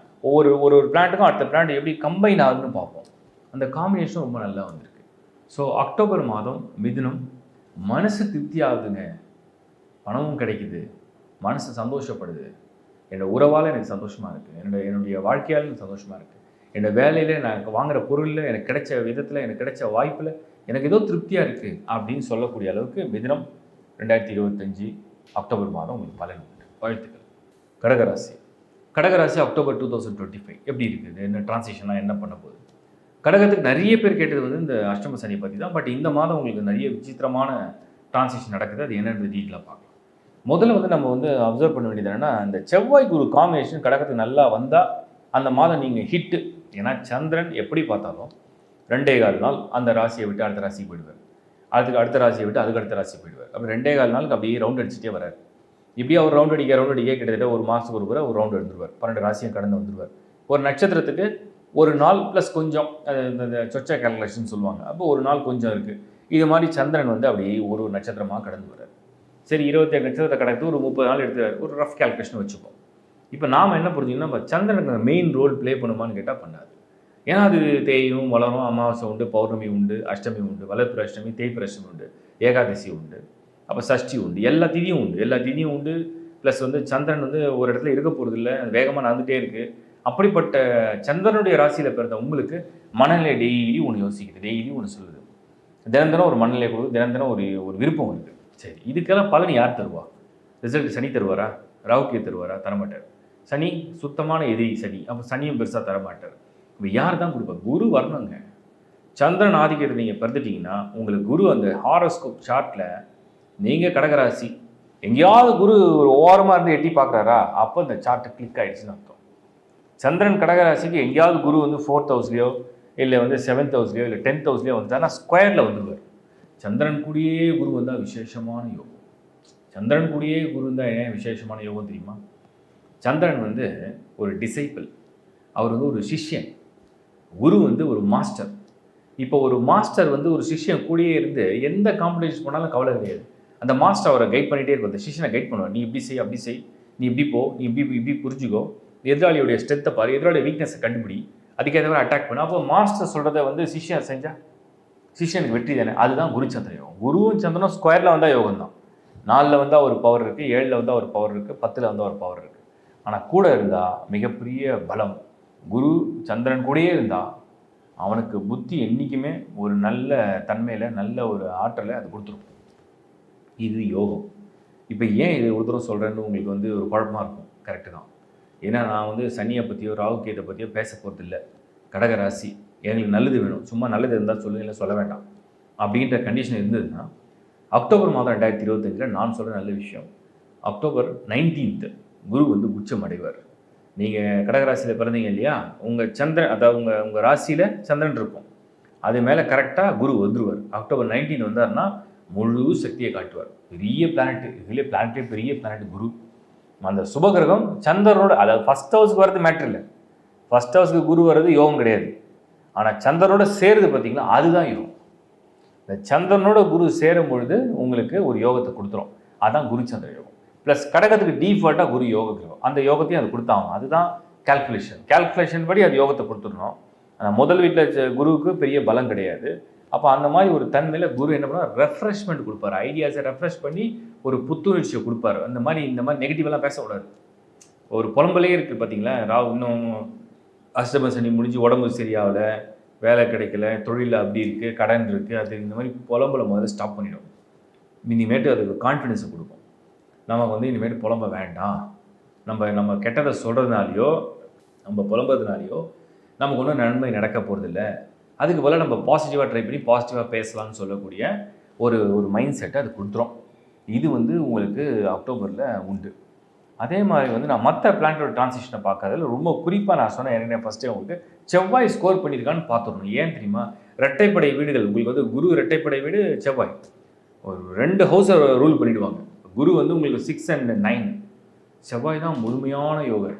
ஒரு பிளான்ட்டுக்கும் அடுத்த பிளான்ட் எப்படி கம்பைன் ஆகுதுன்னு பார்ப்போம். அந்த காம்பினேஷன் ரொம்ப நல்லா வந்திருக்கு. ஸோ அக்டோபர் மாதம் மிதுனம் மனசு திருப்தி ஆகுதுங்க, பணமும் கிடைக்குது, மனசு சந்தோஷப்படுது, என்னோட உறவால் எனக்கு சந்தோஷமாக இருக்குது, என்னுடைய வாழ்க்கையால் எனக்கு சந்தோஷமாக இருக்குது, என்னோடய வேலையில் நான் வாங்குகிற பொருளில் எனக்கு கிடைச்ச விதத்தில் எனக்கு கிடைச்ச வாய்ப்பில் எனக்கு ஏதோ திருப்தியாக இருக்குது அப்படின்னு சொல்லக்கூடிய அளவுக்கு மிதுனம் 2025 அக்டோபர் மாதம் உங்களுக்கு பலன் உண்டு. வாழ்த்துக்கள். கடகராசி அக்டோபர் 2025 எப்படி இருக்குது, என்ன டிரான்சிஷனாக என்ன பண்ண போகுது? கடகத்துக்கு நிறைய பேர் கேட்டது வந்து இந்த அஷ்டம சனியை பற்றி தான். பட் இந்த மாதம் உங்களுக்கு நிறைய விசித்திரமான டிரான்சிஷன் நடக்குது. அது என்னென்ன டீட்டெயிலாக பார்க்கலாம். முதல்ல வந்து நம்ம வந்து அப்சர்வ் பண்ண வேண்டியது என்னென்னா, இந்த செவ்வாய் குரு காம்பினேஷன் கடகத்துக்கு நல்லா வந்தால் அந்த மாதம் நீங்கள் ஹிட்டு. ஏன்னா சந்திரன் எப்படி பார்த்தாலும் 2.25 நாள் அந்த ராசியை விட்டு அடுத்த ராசிக்கு போயிடுவார், அடுத்த ராசியை விட்டு அதுக்கு அடுத்த ராசி போயிடுவார். அப்போ 2.25 நாளுக்கு அப்படியே ரவுண்ட் அடிச்சுட்டே வராரு. இப்படியே அவர் ரவுண்ட் அடிக்க கிட்டத்தட்ட ஒரு மாதத்துக்கு ஒரு முறை ஒரு ரவுண்ட் எடுத்துருவார், 12 ராசியும் கடந்து வந்துடுவார். ஒரு நட்சத்திரத்துக்கு ஒரு நாள் ப்ளஸ் கொஞ்சம், இந்த சொச்ச கேல்குலேஷன் சொல்லுவாங்க. அப்போ ஒரு நாள் கொஞ்சம் இருக்குது. இது மாதிரி சந்திரன் வந்து அப்படியே ஒரு நட்சத்திரமாக கடந்து வர்றார். சரி, 27 நட்சத்திரத்தை கடந்து ஒரு 30 நாள் எடுத்துறாரு, ஒரு ரஃப் கேல்குலேஷன் வச்சுப்போம். இப்போ நாம் என்ன புரிஞ்சுங்கன்னா, நம்ம சந்திரனுக்கு மெயின் ரோல் ப்ளே பண்ணுமான்னு கேட்டால் பண்ணாது. ஏன்னா அது தேயும் வளரும், அமாவாசை உண்டு, பௌர்ணமி உண்டு, அஷ்டமி உண்டு, வளர்ப்பு அஷ்டமி, தேய்பிற அஷ்டமி உண்டு, ஏகாதசி உண்டு, அப்போ சஷ்டி உண்டு, எல்லா திதியும் உண்டு. ப்ளஸ் வந்து சந்திரன் வந்து ஒரு இடத்துல இருக்க போகிறது இல்லை, வேகமாக நடந்துகிட்டே இருக்குது. அப்படிப்பட்ட சந்திரனுடைய ராசியில் பிறந்த உங்களுக்கு மனநிலை டெய்லி ஒன்று யோசிக்குது, டெய்லி ஒன்று சொல்லுது, தினம் ஒரு மனநிலை கொடுக்குது, தினம் ஒரு விருப்பம் இருக்குது. சரி, இதுக்கெல்லாம் பலன் யார் தருவா? ரிசல்ட் சனி தருவாரா? ராகுகே தருவாரா? தரமாட்டார். சனி சுத்தமான எதிரி சனி. அப்போ சனியும் பெருசாக தரமாட்டார். இப்போ யார் தான் கொடுப்பா? குரு வரணுங்க. சந்திரன் ஆதிக்கத்தை நீங்கள் பிறந்துட்டிங்கன்னா உங்களுக்கு குரு அந்த ஹாரோஸ்கோப் சார்ட்டில் நீங்கள் கடகராசி எங்கேயாவது குரு ஒரு ஓரமாக இருந்து எட்டி பார்க்குறாரா, அப்போ இந்த சார்ட்டு கிளிக் ஆகிடுச்சுன்னு அர்த்தம். சந்திரன் கடகராசிக்கு எங்கேயாவது குரு வந்து 4th ஹவுஸ்லையோ இல்லை வந்து 7th ஹவுஸ்லையோ இல்லை 10th ஹவுஸ்லையோ வந்துட்டாருன்னா ஸ்கொயரில் வந்துடுவார். சந்திரன் கூடியே குரு வந்தால் விசேஷமான யோகம். சந்திரன் கூடியே குரு வந்தால் ஏன் விசேஷமான யோகம் தெரியுமா? சந்திரன் வந்து ஒரு டிசைபிள், அவர் வந்து ஒரு சிஷ்யன். குரு வந்து ஒரு மாஸ்டர். இப்போ ஒரு மாஸ்டர் வந்து ஒரு சிஷ்யன் கூடயே இருந்து எந்த காம்படிஷன் போனாலும் கவலை கிடையாது. அந்த மாஸ்டர் அவரை கைட் பண்ணிகிட்டே இருக்கும், அந்த சிஷ்யனை கைட் பண்ணுவார். நீ இப்படி செய், அப்படி செய், நீ இப்படி போ, நீ இப்படி புரிஞ்சுக்கோ, எதிராளியோடைய ஸ்ட்ரென்த்தை பாரு, எதிராளிய வீக்னஸை கண்டுபிடி, அதுக்கேற்ற மாதிரி அட்டாக் பண்ணு. அப்போ மாஸ்டர் சொல்கிறத வந்து சிஷ்யன் செஞ்சால் சிஷ்யனுக்கு வெற்றி தானே. அதுதான் குரு சந்திர யோகம். குருவும் சந்திரனும் ஸ்கொயரில் வந்தால் யோகம் தான். 4ல் வந்தால் ஒரு பவர் இருக்குது, 7ல் வந்தால் ஒரு பவர் இருக்குது, 10ல் வந்தால் ஒரு பவர் இருக்குது. ஆனால் கூட இருந்தால் மிகப்பெரிய பலம். குரு சந்திரன் கூடயே இருந்தால் அவனுக்கு புத்தி என்றைக்குமே ஒரு நல்ல தன்மையில் நல்ல ஒரு ஆற்றலை அது கொடுத்துருக்கும். இது யோகம். இப்போ ஏன் இது ஒரு தூரம் சொல்கிறேன்னு உங்களுக்கு வந்து ஒரு குழப்பமாக இருக்கும். கரெக்டு தான். ஏன்னா நான் வந்து சனியை பற்றியோ ராகுகேதை பற்றியோ பேச போகிறது இல்லை. கடகராசி எங்களுக்கு நல்லது வேணும், சும்மா நல்லது இருந்தால் சொல்லுங்க, சொல்ல வேண்டாம் அப்படின்ற கண்டிஷன் இருந்ததுன்னா அக்டோபர் மாதம் 2025 நான் சொல்கிற நல்ல விஷயம், அக்டோபர் 19th குரு வந்து உச்சம் அடைவார். நீங்கள் கடகராசியில் பிறந்தீங்க இல்லையா, உங்கள் சந்திரன், அதாவது உங்கள் ராசியில் சந்திரன் இருக்கும், அது மேலே கரெக்டாக குரு வந்துடுவார். அக்டோபர் 19 வந்தார்னா முழு சக்தியை காட்டுவார். பெரிய பிளானட்டு, இதுலேயே பிளானட்டே பெரிய பிளானட் குரு. அந்த சுபகிரகம் சந்திரனோட, அதாவது ஃபஸ்ட் ஹவுஸுக்கு வர்றது மேட்ரு இல்லை. ஃபஸ்ட் ஹவுஸுக்கு குரு வர்றது யோகம் கிடையாது. ஆனால் சந்திரனோட சேருது பார்த்தீங்களா, அதுதான் யோகம். இந்த சந்திரனோட குரு சேரும் பொழுது உங்களுக்கு ஒரு யோகத்தை கொடுத்துரும். அதுதான் குரு சந்திர யோகம். ப்ளஸ் கடகத்துக்கு டீஃபால்ட்டாக குரு யோக கிரகம், அந்த யோகத்தையும் அது கொடுத்தாகணும். அதுதான் கேல்குலேஷன் படி அது யோகத்தை கொடுத்துடணும். ஆனால் முதல் வீட்டில் குருவுக்கு பெரிய பலம் கிடையாது. அப்போ அந்த மாதிரி ஒரு தன்மையில் குரு என்ன பண்ணுவார், ரெஃப்ரெஷ்மெண்ட் கொடுப்பார். ஐடியாஸை ரெஃப்ரெஷ் பண்ணி ஒரு புத்துணர்ச்சியை கொடுப்பார். இந்த மாதிரி நெகட்டிவெல்லாம் பேசக்கூடாது. ஒரு புலம்பலே இருக்குது பார்த்தீங்களா, இன்னும் அஷ்டம சனி முடிஞ்சு உடம்பு சரியாகலை, வேலை கிடைக்கல, தொழில் அப்படி இருக்குது, கடன் இருக்குது, அது இந்த மாதிரி புலம்பலை முதல்ல ஸ்டாப் பண்ணிடும். இனிமேட்டு அதுக்கு கான்ஃபிடென்ஸை கொடுக்கும். நமக்கு வந்து இனிமேட்டு புலம்ப வேண்டாம், நம்ம கெட்டதை சொல்கிறதுனாலையோ நம்ம புலம்புறதுனாலையோ நமக்கு ஒன்றும் நன்மை நடக்க போகிறதில்ல, அதுக்கு போல் நம்ம பாசிட்டிவாக ட்ரை பண்ணி பாசிட்டிவாக பேசலாம்னு சொல்லக்கூடிய ஒரு மைண்ட் செட்டை அது கொடுத்துரும். இது வந்து உங்களுக்கு அக்டோபரில் உண்டு. அதே மாதிரி வந்து நான் மற்ற பிளானட்டோட டிரான்சிஷனை பார்க்காததில் ரொம்ப குறிப்பாக நான் சொன்னேன் என்ன ஃபஸ்ட்டே உங்களுக்கு செவ்வாய் ஸ்கோர் பண்ணியிருக்கான்னு பார்த்துடணும். ஏன் தெரியுமா, இரட்டைப்படை வீடுகள் உங்களுக்கு வந்து குரு இரட்டைப்படை வீடு செவ்வாய் ஒரு 2 ஹவுஸை ரூல் பண்ணிவிடுவாங்க. குரு வந்து உங்களுக்கு 6 and 9, செவ்வாய் தான் முழுமையான யோகா.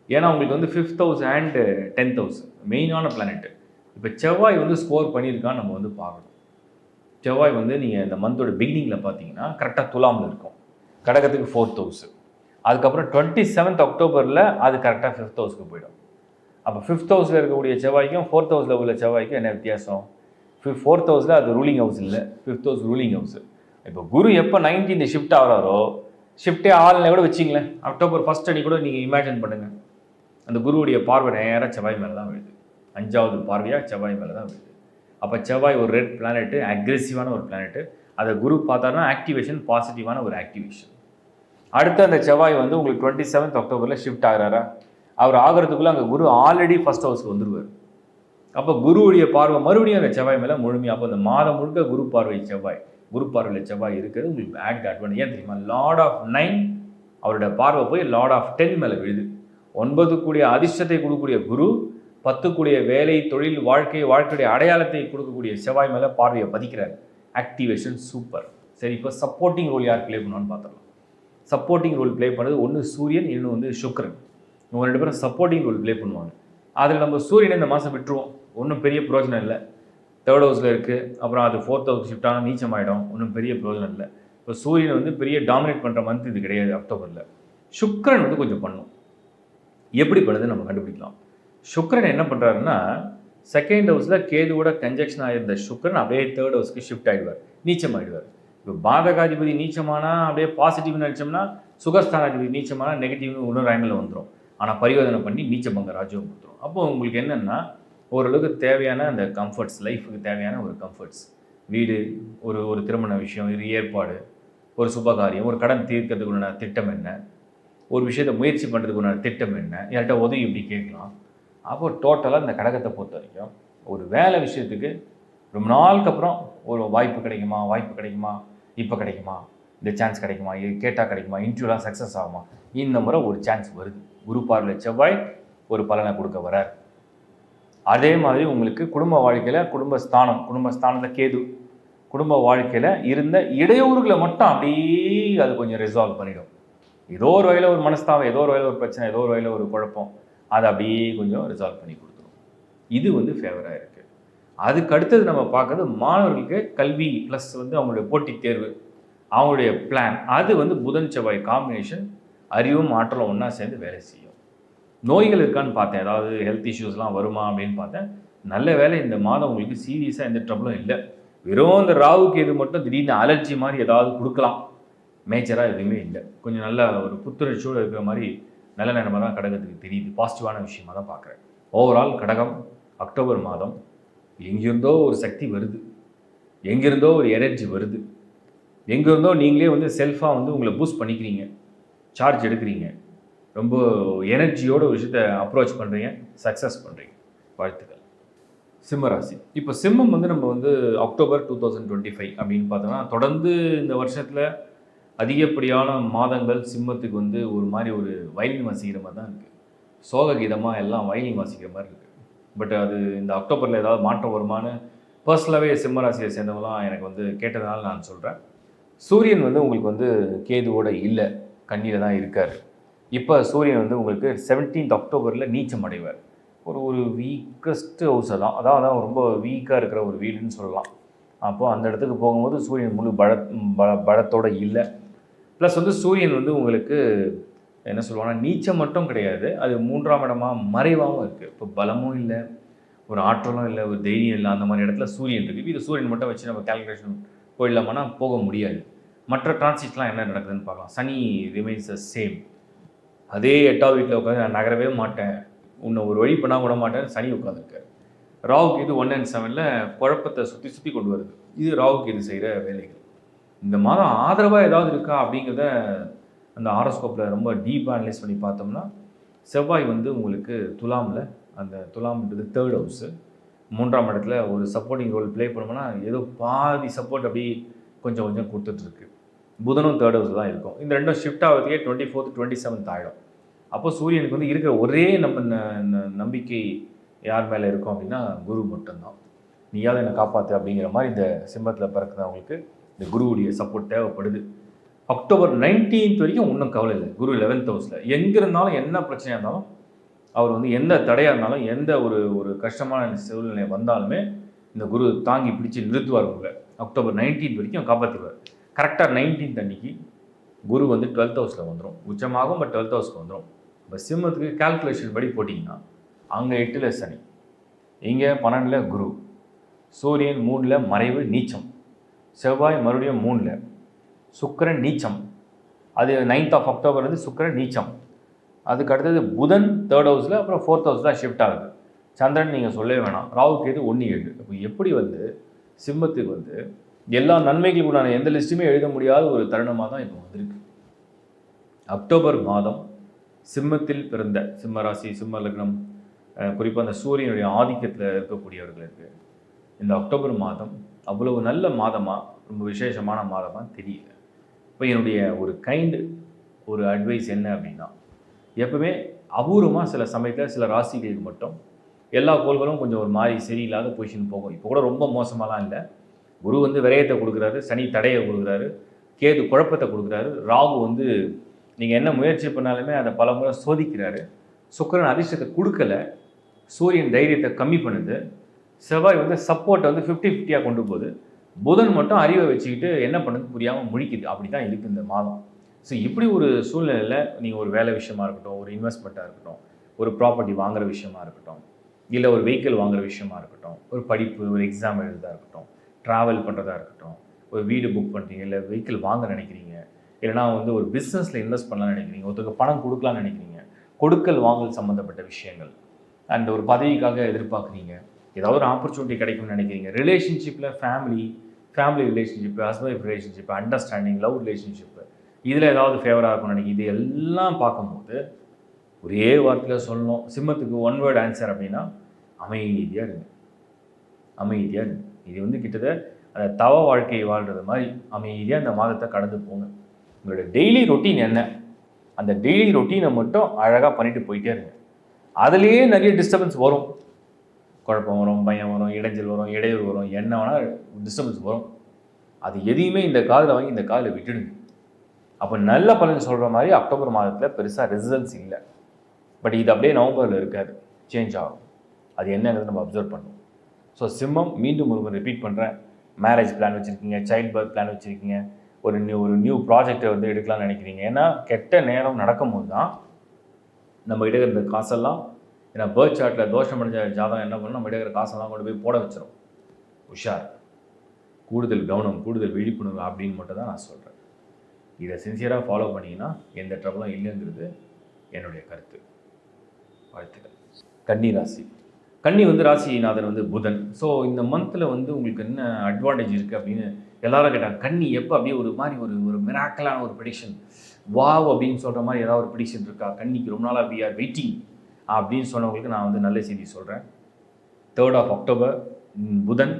ஏன்னா உங்களுக்கு வந்து 5th house and 10th house மெயினான பிளானெட்டு. இப்போ செவ்வாய் வந்து ஸ்கோர் பண்ணியிருக்கான்னு நம்ம வந்து பார்க்கணும். செவ்வாய் வந்து நீங்கள் இந்த மந்தோட பிகினிங்கில் பார்த்தீங்கன்னா கரெக்டாக துலாமில் இருக்கும், கடகத்துக்கு 4th house. அதுக்கப்புறம் 27th அக்டோபரில் அது கரெக்டாக 5th ஹவுஸ்க்கு போயிடும். அப்போ 5th ஹவுஸில் இருக்கக்கூடிய செவ்வாய்க்கும் 4th ஹவுஸில் உள்ள செவ்வாய்க்கும் என்ன வித்தியாசம்? 4th ஹவுஸில் அது ரூலிங் ஹவுஸ் இல்லை, 5th ஹவுஸ் ரூலிங் ஹவுஸ். இப்போ குரு எப்போ 19th ஷிஃப்ட் ஆகிறாரோ, ஷிஃப்டே ஆள்னே கூட வச்சிங்களேன், அக்டோபர் 1st அன்னைக்கு கூட நீங்கள் இமேஜின் பண்ணுங்கள், அந்த குருவுடைய பார்வை நேராக செவ்வாய் மேலே தான் விழுது. 5வது பார்வையாக செவ்வாய் மேலே தான் விழுது. அப்போ செவ்வாய் ஒரு ரெட் பிளானெட்டு, அக்ரெசிவான ஒரு பிளானெட்டு. அதை குரு பார்த்தாருன்னா ஆக்டிவேஷன், பாசிட்டிவான ஒரு ஆக்டிவேஷன். அடுத்து அந்த செவ்வாய் வந்து உங்களுக்கு 27th அக்டோபரில் ஷிஃப்ட் ஆகிறாரா, அவர் ஆகிறதுக்குள்ளே அங்கே குரு ஆல்ரெடி 1st ஹவுஸ்க்கு வந்துடுவார். அப்போ குருவுடைய பார்வை மறுபடியும் அந்த செவ்வாய் மேலே முழுமையாக, அப்போ அந்த மாதம் முழுக்க குரு பார்வையில் செவ்வாய் இருக்கிறது உங்களுக்கு ஆட் அட்வான்டேஜ். ஏன் தெரியுமா, லார்ட் ஆஃப் 9 அவரோட பார்வை போய் லார்ட் ஆஃப் 10 மேலே விழுது. 9 கூடிய அதிர்ஷ்டத்தை கொடுக்கக்கூடிய குரு, 10 கூடிய வேலை, தொழில், வாழ்க்கையுடைய அடையாளத்தை கொடுக்கக்கூடிய செவ்வாய் மேலே பார்வையை பதிக்கிறார். Activation super. சரி, இப்போ சப்போர்ட்டிங் ரோல் யார் ப்ளே பண்ணுவான்னு பார்த்துடலாம். சப்போர்ட்டிங் ரோல் ப்ளே பண்ணுறது ஒன்று சூரியன், இன்னும் வந்து சுக்கிரன். இவங்க 2 பேரும் சப்போர்ட்டிங் ரோல் ப்ளே பண்ணுவாங்க. அதில் நம்ம சூரியனை இந்த மாதம் விட்டுருவோம், ஒன்றும் பெரிய பிரயோஜனம் இல்லை. 3rd ஹவுஸில் இருக்குது, அப்புறம் அது 4th ஹவுஸ் ஷிஃப்ட் ஆனால் நீச்சம் ஆகிடும், ஒன்றும் பெரிய பிரயோஜனம் இல்லை. இப்போ சூரியன் வந்து பெரிய டாமினேட் பண்ணுற மந்த் இது கிடையாது அக்டோபரில். சுக்கிரன் வந்து கொஞ்சம் பண்ணும். எப்படி பண்ணுதுன்னு நம்ம கண்டுபிடிக்கலாம். சுக்கிரன் என்ன பண்ணுறாருன்னா, 2nd ஹவுஸில் கேதுவோட கன்ஜெக்ஷன் ஆகிருந்த சுக்கிரன் அப்படியே 3rd ஹவுஸ்க்கு ஷிஃப்ட் ஆகிடுவார், நீச்சம் ஆகிடுவார். இப்போ பாதகாதிபதி நீச்சமானா அப்படியே பாசிட்டிவ்னு நினச்சோம்னா, சுகஸ்தானாதிபதி நீச்சமானா நெகட்டிவ்னு இன்னொரு ஆங்கிளில் வந்துடும். ஆனால் பரிவர்த்தனை பண்ணி நீச்சபங்க ராஜ்யம் கொடுத்துரும். அப்போ உங்களுக்கு என்னென்னா, ஓரளவுக்கு தேவையான அந்த கம்ஃபர்ட்ஸ், லைஃபுக்கு தேவையான ஒரு கம்ஃபர்ட்ஸ், வீடு, ஒரு திருமண விஷயம், இது ஏற்பாடு, ஒரு சுபகாரியம், ஒரு கடன் தீர்க்கிறதுக்கு உண்டான திட்டம் என்ன, ஒரு விஷயத்தை முயற்சி பண்ணுறதுக்கு உண்டான திட்டம் என்ன, யார்கிட்ட உதவி இப்படி கேட்கலாம். அப்போ டோட்டலாக இந்த கடகத்தை பொறுத்த வரைக்கும் ஒரு வேலை விஷயத்துக்கு ரொம்ப நாளுக்கு அப்புறம் ஒரு வாய்ப்பு கிடைக்குமா, இப்போ கிடைக்குமா, இந்த சான்ஸ் கிடைக்குமா, இது கேட்டால் கிடைக்குமா, இன்டர்வியூலாம் சக்ஸஸ் ஆகுமா, இந்த முறை ஒரு சான்ஸ் வருது. குரு பார்வையில் செவ்வாய் ஒரு பலனை கொடுக்க வரார். அதே மாதிரி உங்களுக்கு குடும்ப வாழ்க்கையில் குடும்பஸ்தானத்தில் கேது, குடும்ப வாழ்க்கையில் இருந்த இடையூறுகளை மட்டும் அப்படியே அது கொஞ்சம் ரிசால்வ் பண்ணிடும். ஏதோ ஒரு வகையில் ஒரு மனஸ்தாபம், ஏதோ ஒரு வகையில் ஒரு பிரச்சனை, ஏதோ ஒரு வகையில் ஒரு குழப்பம், அதை அப்படியே கொஞ்சம் ரிசால்வ் பண்ணி கொடுத்துரும். இது வந்து ஃபேவராக இருக்குது. அதுக்கு அடுத்தது நம்ம பார்க்குறது மாணவர்களுக்கு கல்வி ப்ளஸ் வந்து அவங்களுடைய போட்டித் தேர்வு, அவங்களுடைய பிளான், அது வந்து புதன் செவ்வாய் காம்பினேஷன், அறிவும் ஆற்றலும் ஒன்றா சேர்ந்து வேலை செய்யும். நோய்கள் இருக்கான்னு பார்த்தேன், ஏதாவது ஹெல்த் இஷ்யூஸ்லாம் வருமா அப்படின்னு பார்த்தேன். நல்ல வேலை இந்த மாதம் உங்களுக்கு சீரியஸாக எந்த ட்ரபிளும் இல்லை. வெறும் இந்த ராகுக்கு இது மட்டும் திடீர்னு அலர்ஜி மாதிரி ஏதாவது கொடுக்கலாம், மேஜராக எதுவுமே இல்லை. கொஞ்சம் நல்ல ஒரு புத்துணர்ச்சியோடு இருக்கிற மாதிரி நல்ல நேரமாக தான் கடகத்துக்கு தெரியுது. பாசிட்டிவான விஷயமாக தான் பார்க்குறேன். ஓவரால் கடகம் அக்டோபர் மாதம் எங்கேருந்தோ ஒரு சக்தி வருது, எங்கேருந்தோ ஒரு எனர்ஜி வருது, எங்கேருந்தோ நீங்களே வந்து செல்ஃபாக வந்து உங்களை பூஸ்ட் பண்ணிக்கிறீங்க, சார்ஜ் எடுக்கிறீங்க, ரொம்ப எனர்ஜியோட ஒரு விஷயத்தை அப்ரோச் பண்ணுறீங்க, சக்ஸஸ் பண்ணுறீங்க. வாழ்த்துக்கள். சிம்மராசி. இப்போ சிம்மம் வந்து நம்ம வந்து அக்டோபர் 2025 அப்படின்னு பார்த்தோம்னா, தொடர்ந்து இந்த வருஷத்தில் அதிகப்படியான மாதங்கள் சிம்மத்துக்கு வந்து ஒரு மாதிரி ஒரு வயலின் வாசிக்கிற மாதிரி தான் இருக்குது. சோக கீதமாக எல்லாம் வயலின் வாசிக்கிற மாதிரி இருக்குது. பட் அது இந்த அக்டோபரில் ஏதாவது மாற்றம் வருமானு பர்சனலாகவே சிம்மராசியை சேர்ந்தவங்களாம் எனக்கு வந்து கேட்டதுனால நான் சொல்கிறேன். சூரியன் வந்து உங்களுக்கு வந்து கேதுவோட இல்லை, கண்ணியில் தான் இருக்கார். இப்போ சூரியன் வந்து உங்களுக்கு 17th அக்டோபரில் நீச்சம் அடைவார். ஒரு வீக்கஸ்ட் ஹவுஸை தான், அதான் ரொம்ப வீக்காக இருக்கிற ஒரு வீடுன்னு சொல்லலாம். அப்போது அந்த இடத்துக்கு போகும்போது சூரியன் முழு பலத்தோடு இல்லை. ப்ளஸ் வந்து சூரியன் வந்து உங்களுக்கு என்ன சொல்லுவாங்கன்னா, நீச்சம் மட்டும் கிடையாது, அது 3ஆம் இடமாக மறைவாகவும் இருக்குது. இப்போ பலமும் இல்லை, ஒரு ஆற்றலும் இல்லை, ஒரு தைரியம் இல்லை, அந்த மாதிரி இடத்துல சூரியன் இருக்குது. இது சூரியன் மட்டும் வச்சு நம்ம கேல்குலேஷன் போயிடலாமான்னா போக முடியாது. மற்ற டிரான்சிட்லாம் என்ன நடக்குதுன்னு பார்க்கலாம். சனி ரிமைன்ஸ் த சேம். அதே 8வது வீட்டில் உட்காந்து நான் நகரவே மாட்டேன், உன்னை ஒரு வழி பண்ணால் விட மாட்டேன்னு சனி உட்காந்துருக்காரு. ராகுக்கு இது 1 and 7 குழப்பத்தை சுற்றி கொண்டு வருது. இது ராகுக்கு இது செய்கிற வேலைகள். இந்த மாதம் ஆதரவாக ஏதாவது இருக்கா அப்படிங்கிறத அந்த ஹாரோஸ்கோப்பில் ரொம்ப டீப்பாக அனலைஸ் பண்ணி பார்த்தோம்னா, செவ்வாய் வந்து உங்களுக்கு துலாமில், அந்த துலாம்ன்றது 3rd ஹவுஸு, 3ஆம் இடத்துல ஒரு சப்போர்ட்டிங் ரோல் ப்ளே பண்ணோம்னா ஏதோ பாதி சப்போர்ட் அப்படி கொஞ்சம் கொஞ்சம் கொடுத்துட்ருக்கு. புதனும் 3rd ஹவுஸ் தான் இருக்கும். இந்த ரெண்டும் ஷிஃப்ட் ஆகிறதுக்கே 24th 27th ஆகிடும். அப்போ சூரியனுக்கு வந்து இருக்கிற ஒரே நம்பிக்கை யார் மேலே இருக்கும் அப்படின்னா குரு மட்டும்தான். நீயாவது என்னை காப்பாற்று அப்படிங்கிற மாதிரி இந்த சிம்மத்தில் பிறக்கிறவங்களுக்கு இந்த குருவுடைய சப்போர்ட் தேவைப்படுது. அக்டோபர் 19th வரைக்கும் ஒன்றும் கவலை இல்லை. குரு 11th ஹவுஸில் எங்கே இருந்தாலும், என்ன பிரச்சனையாக இருந்தாலும், அவர் வந்து எந்த தடையாக இருந்தாலும், எந்த ஒரு கஷ்டமான சூழ்நிலை வந்தாலுமே இந்த குரு தாங்கி பிடிச்சி நிறுத்துவார். உங்களை அக்டோபர் 19th வரைக்கும் காப்பாற்றிடுவார். கரெக்டாக 19th அன்றைக்கி குரு வந்து 12th ஹவுஸில் வந்துடும், உச்சமாகும். பட் 12th ஹவுஸ்க்கு வந்துடும். இப்போ சிம்மத்துக்கு கால்குலேஷன் படி போட்டிங்கன்னா, அங்கே 8ல் சனி, இங்கே 12ல் குரு, சூரியன் 3ல் மறைவு நீச்சம், செவ்வாய் மறுபடியும் 3ல், சுக்கிரன் நீச்சம். அது 9th of October வந்து சுக்கிரன் நீச்சம். அதுக்கு அடுத்தது புதன் 3rd ஹவுஸில், அப்புறம் 4th ஹவுஸ் தான் ஷிஃப்ட் ஆகுது. சந்திரன் நீங்கள் சொல்லவே வேணாம், ராகுக்கு எது 1 7. இப்போ எப்படி வந்து சிம்மத்துக்கு வந்து எல்லா நன்மைகளுக்கு உண்டான எந்த லிஸ்ட்டுமே எழுத முடியாத ஒரு தருணமாக தான் இப்போ வந்திருக்கு. அக்டோபர் மாதம் சிம்மத்தில் பிறந்த சிம்மராசி, சிம்ம லக்னம், குறிப்பாக அந்த சூரியனுடைய ஆதிக்கத்தில் இருக்கக்கூடியவர்களுக்கு இந்த அக்டோபர் மாதம் அவ்வளவு நல்ல மாதமாக, ரொம்ப விசேஷமான மாதமாக தெரியல. இப்போ என்னுடைய ஒரு ஒரு அட்வைஸ் என்ன அப்படின்னா, எப்பவுமே அபூர்வமாக சில சமயத்தில் சில ராசிகளுக்கு மட்டும் எல்லா கோள்களும் கொஞ்சம் ஒரு மாதிரி சரியில்லாத பொசிஷன் போகும். இப்போ கூட ரொம்ப மோசமாலாம் இல்லை. குரு வந்து விரயத்தை கொடுக்குறாரு, சனி தடையை கொடுக்குறாரு, கேது குழப்பத்தை கொடுக்குறாரு, ராகு வந்து நீங்கள் என்ன முயற்சி பண்ணாலுமே அதை பல முறை சோதிக்கிறாரு, சுக்கிரன் அதிர்ஷ்டத்தை கொடுக்கல, சூரியன் தைரியத்தை கம்மி பண்ணுது, செவ்வாய் வந்து சப்போர்ட்டை வந்து 50-50 கொண்டு போகுது, புதன் மட்டும் அறிவை வச்சுக்கிட்டு என்ன பண்ணுது புரியாமல் முழிக்குது. அப்படி தான் இருக்குது இந்த மாதம். ஸோ இப்படி ஒரு சூழ்நிலையில் நீங்கள் ஒரு வேலை விஷயமா இருக்கட்டும், ஒரு இன்வெஸ்ட்மெண்ட்டாக இருக்கட்டும், ஒரு ப்ராப்பர்ட்டி வாங்குகிற விஷயமா இருக்கட்டும், இல்லை ஒரு வெஹிக்கிள் வாங்குகிற விஷயமா இருக்கட்டும், ஒரு படிப்பு, ஒரு எக்ஸாம் எழுதுறதா இருக்கட்டும், ட்ராவல் பண்ணுறதா இருக்கட்டும், ஒரு வீடு புக் பண்ணுறீங்க, இல்லை வெஹிக்கிள் வாங்க நினைக்கிறீங்க, இல்லைனா வந்து ஒரு பிஸ்னஸில் இன்வெஸ்ட் பண்ணலாம்னு நினைக்கிறீங்க, ஒருத்தருக்கு பணம் கொடுக்கலாம்னு நினைக்கிறீங்க, கொடுக்கல் வாங்கல் சம்மந்தப்பட்ட விஷயங்கள், அண்ட் ஒரு பதவிக்காக எதிர்பார்க்குறீங்க, ஏதாவது ஒரு ஆப்பர்ச்சுனிட்டி கிடைக்கும்னு நினைக்கிறீங்க, ரிலேஷன்ஷிப்பில் family relationship, husband wife relationship, understanding, love relationship, இதில் ஏதாவது ஃபேவராக இருக்கும்னு நினைக்கிறீங்க. இது எல்லாம் பார்க்கும்போது ஒரே வார்த்தையில் சொல்லணும், சிம்மத்துக்கு ஒன் வேர்ட் ஆன்சர் அப்படின்னா அமைதியாக இருங்க. அமைதியாக இருங்க. இது வந்து கிட்டத்தட்ட அந்த தவ வாழ்க்கையை வாழ்கிறது மாதிரி அமைதியாக அந்த மாதத்தை கடந்து போங்க. உங்களோட டெய்லி ரொட்டீன் என்ன, அந்த டெய்லி ரொட்டீனை மட்டும் அழகாக பண்ணிட்டு போயிட்டே இருங்க. அதுலேயே நிறைய டிஸ்டர்பன்ஸ் வரும், குழப்பம் வரும், பயம் வரும், இடைஞ்சல் வரும், இடையூறு வரும், என்ன வேணால் டிஸ்டர்பன்ஸ் வரும். அது எதையுமே இந்த காதில் வாங்கி இந்த காதில் விட்டுடுங்க. அப்போ நல்ல பலன் சொல்கிற மாதிரி அக்டோபர் மாதத்தில் பெருசாக ரிசல்ட்ஸ் இல்லை. பட் இது அப்படியே நவம்பரில் இருக்காது, சேஞ்ச் ஆகும். அது என்னங்கிறது நம்ம அப்சர்வ் பண்ணுவோம். ஸோ சிம்மம், மீண்டும் ஒரு ரிப்பீட் பண்ணுறேன், மேரேஜ் பிளான் வச்சுருக்கீங்க, சைல்ட் பர்த் பிளான் வச்சுருக்கீங்க, ஒரு நியூ ப்ராஜெக்டை வந்து எடுக்கலாம்னு நினைக்கிறீங்க. ஏன்னா கெட்ட நேரம் நடக்கும்போது தான் நம்ம இடகிற காசெல்லாம், ஏன்னா பர்த் சார்ட்டில் தோஷம் அடைஞ்ச ஜாதகம் என்ன பண்ணணும், நம்ம இடகிற காசெல்லாம் கொண்டு போய் போட வச்சிடும். உஷார், கூடுதல் கவனம், கூடுதல் விழிப்புணர்வு அப்படின்னு மட்டும் தான் நான் சொல்கிறேன். இதை சின்சியராக ஃபாலோ பண்ணிங்கன்னா எந்த ட்ரபிளும் இல்லைங்கிறது என்னுடைய கருத்து. வாழ்த்துக்கள். கன்னி ராசி. கன்னி வந்து ராசிநாதன் வந்து புதன். ஸோ இந்த மந்தில் வந்து உங்களுக்கு என்ன அட்வான்டேஜ் இருக்குது அப்படின்னு எல்லாரும் கேட்டாங்க. கன்னி எப்போ அப்படியே ஒரு மாதிரி ஒரு மிராக்கலான ஒரு ப்ரெடிக்ஷன், வாவ் அப்படின்னு சொல்கிற மாதிரி ஏதாவது ஒரு ப்ரெடிக்ஷன் இருக்கா, கன்னிக்கு ரொம்ப நாளாக வி ஆர் வெயிட்டிங் அப்படின்னு சொன்னவங்களுக்கு நான் வந்து நல்ல செய்தி சொல்கிறேன். 3rd of October புதன்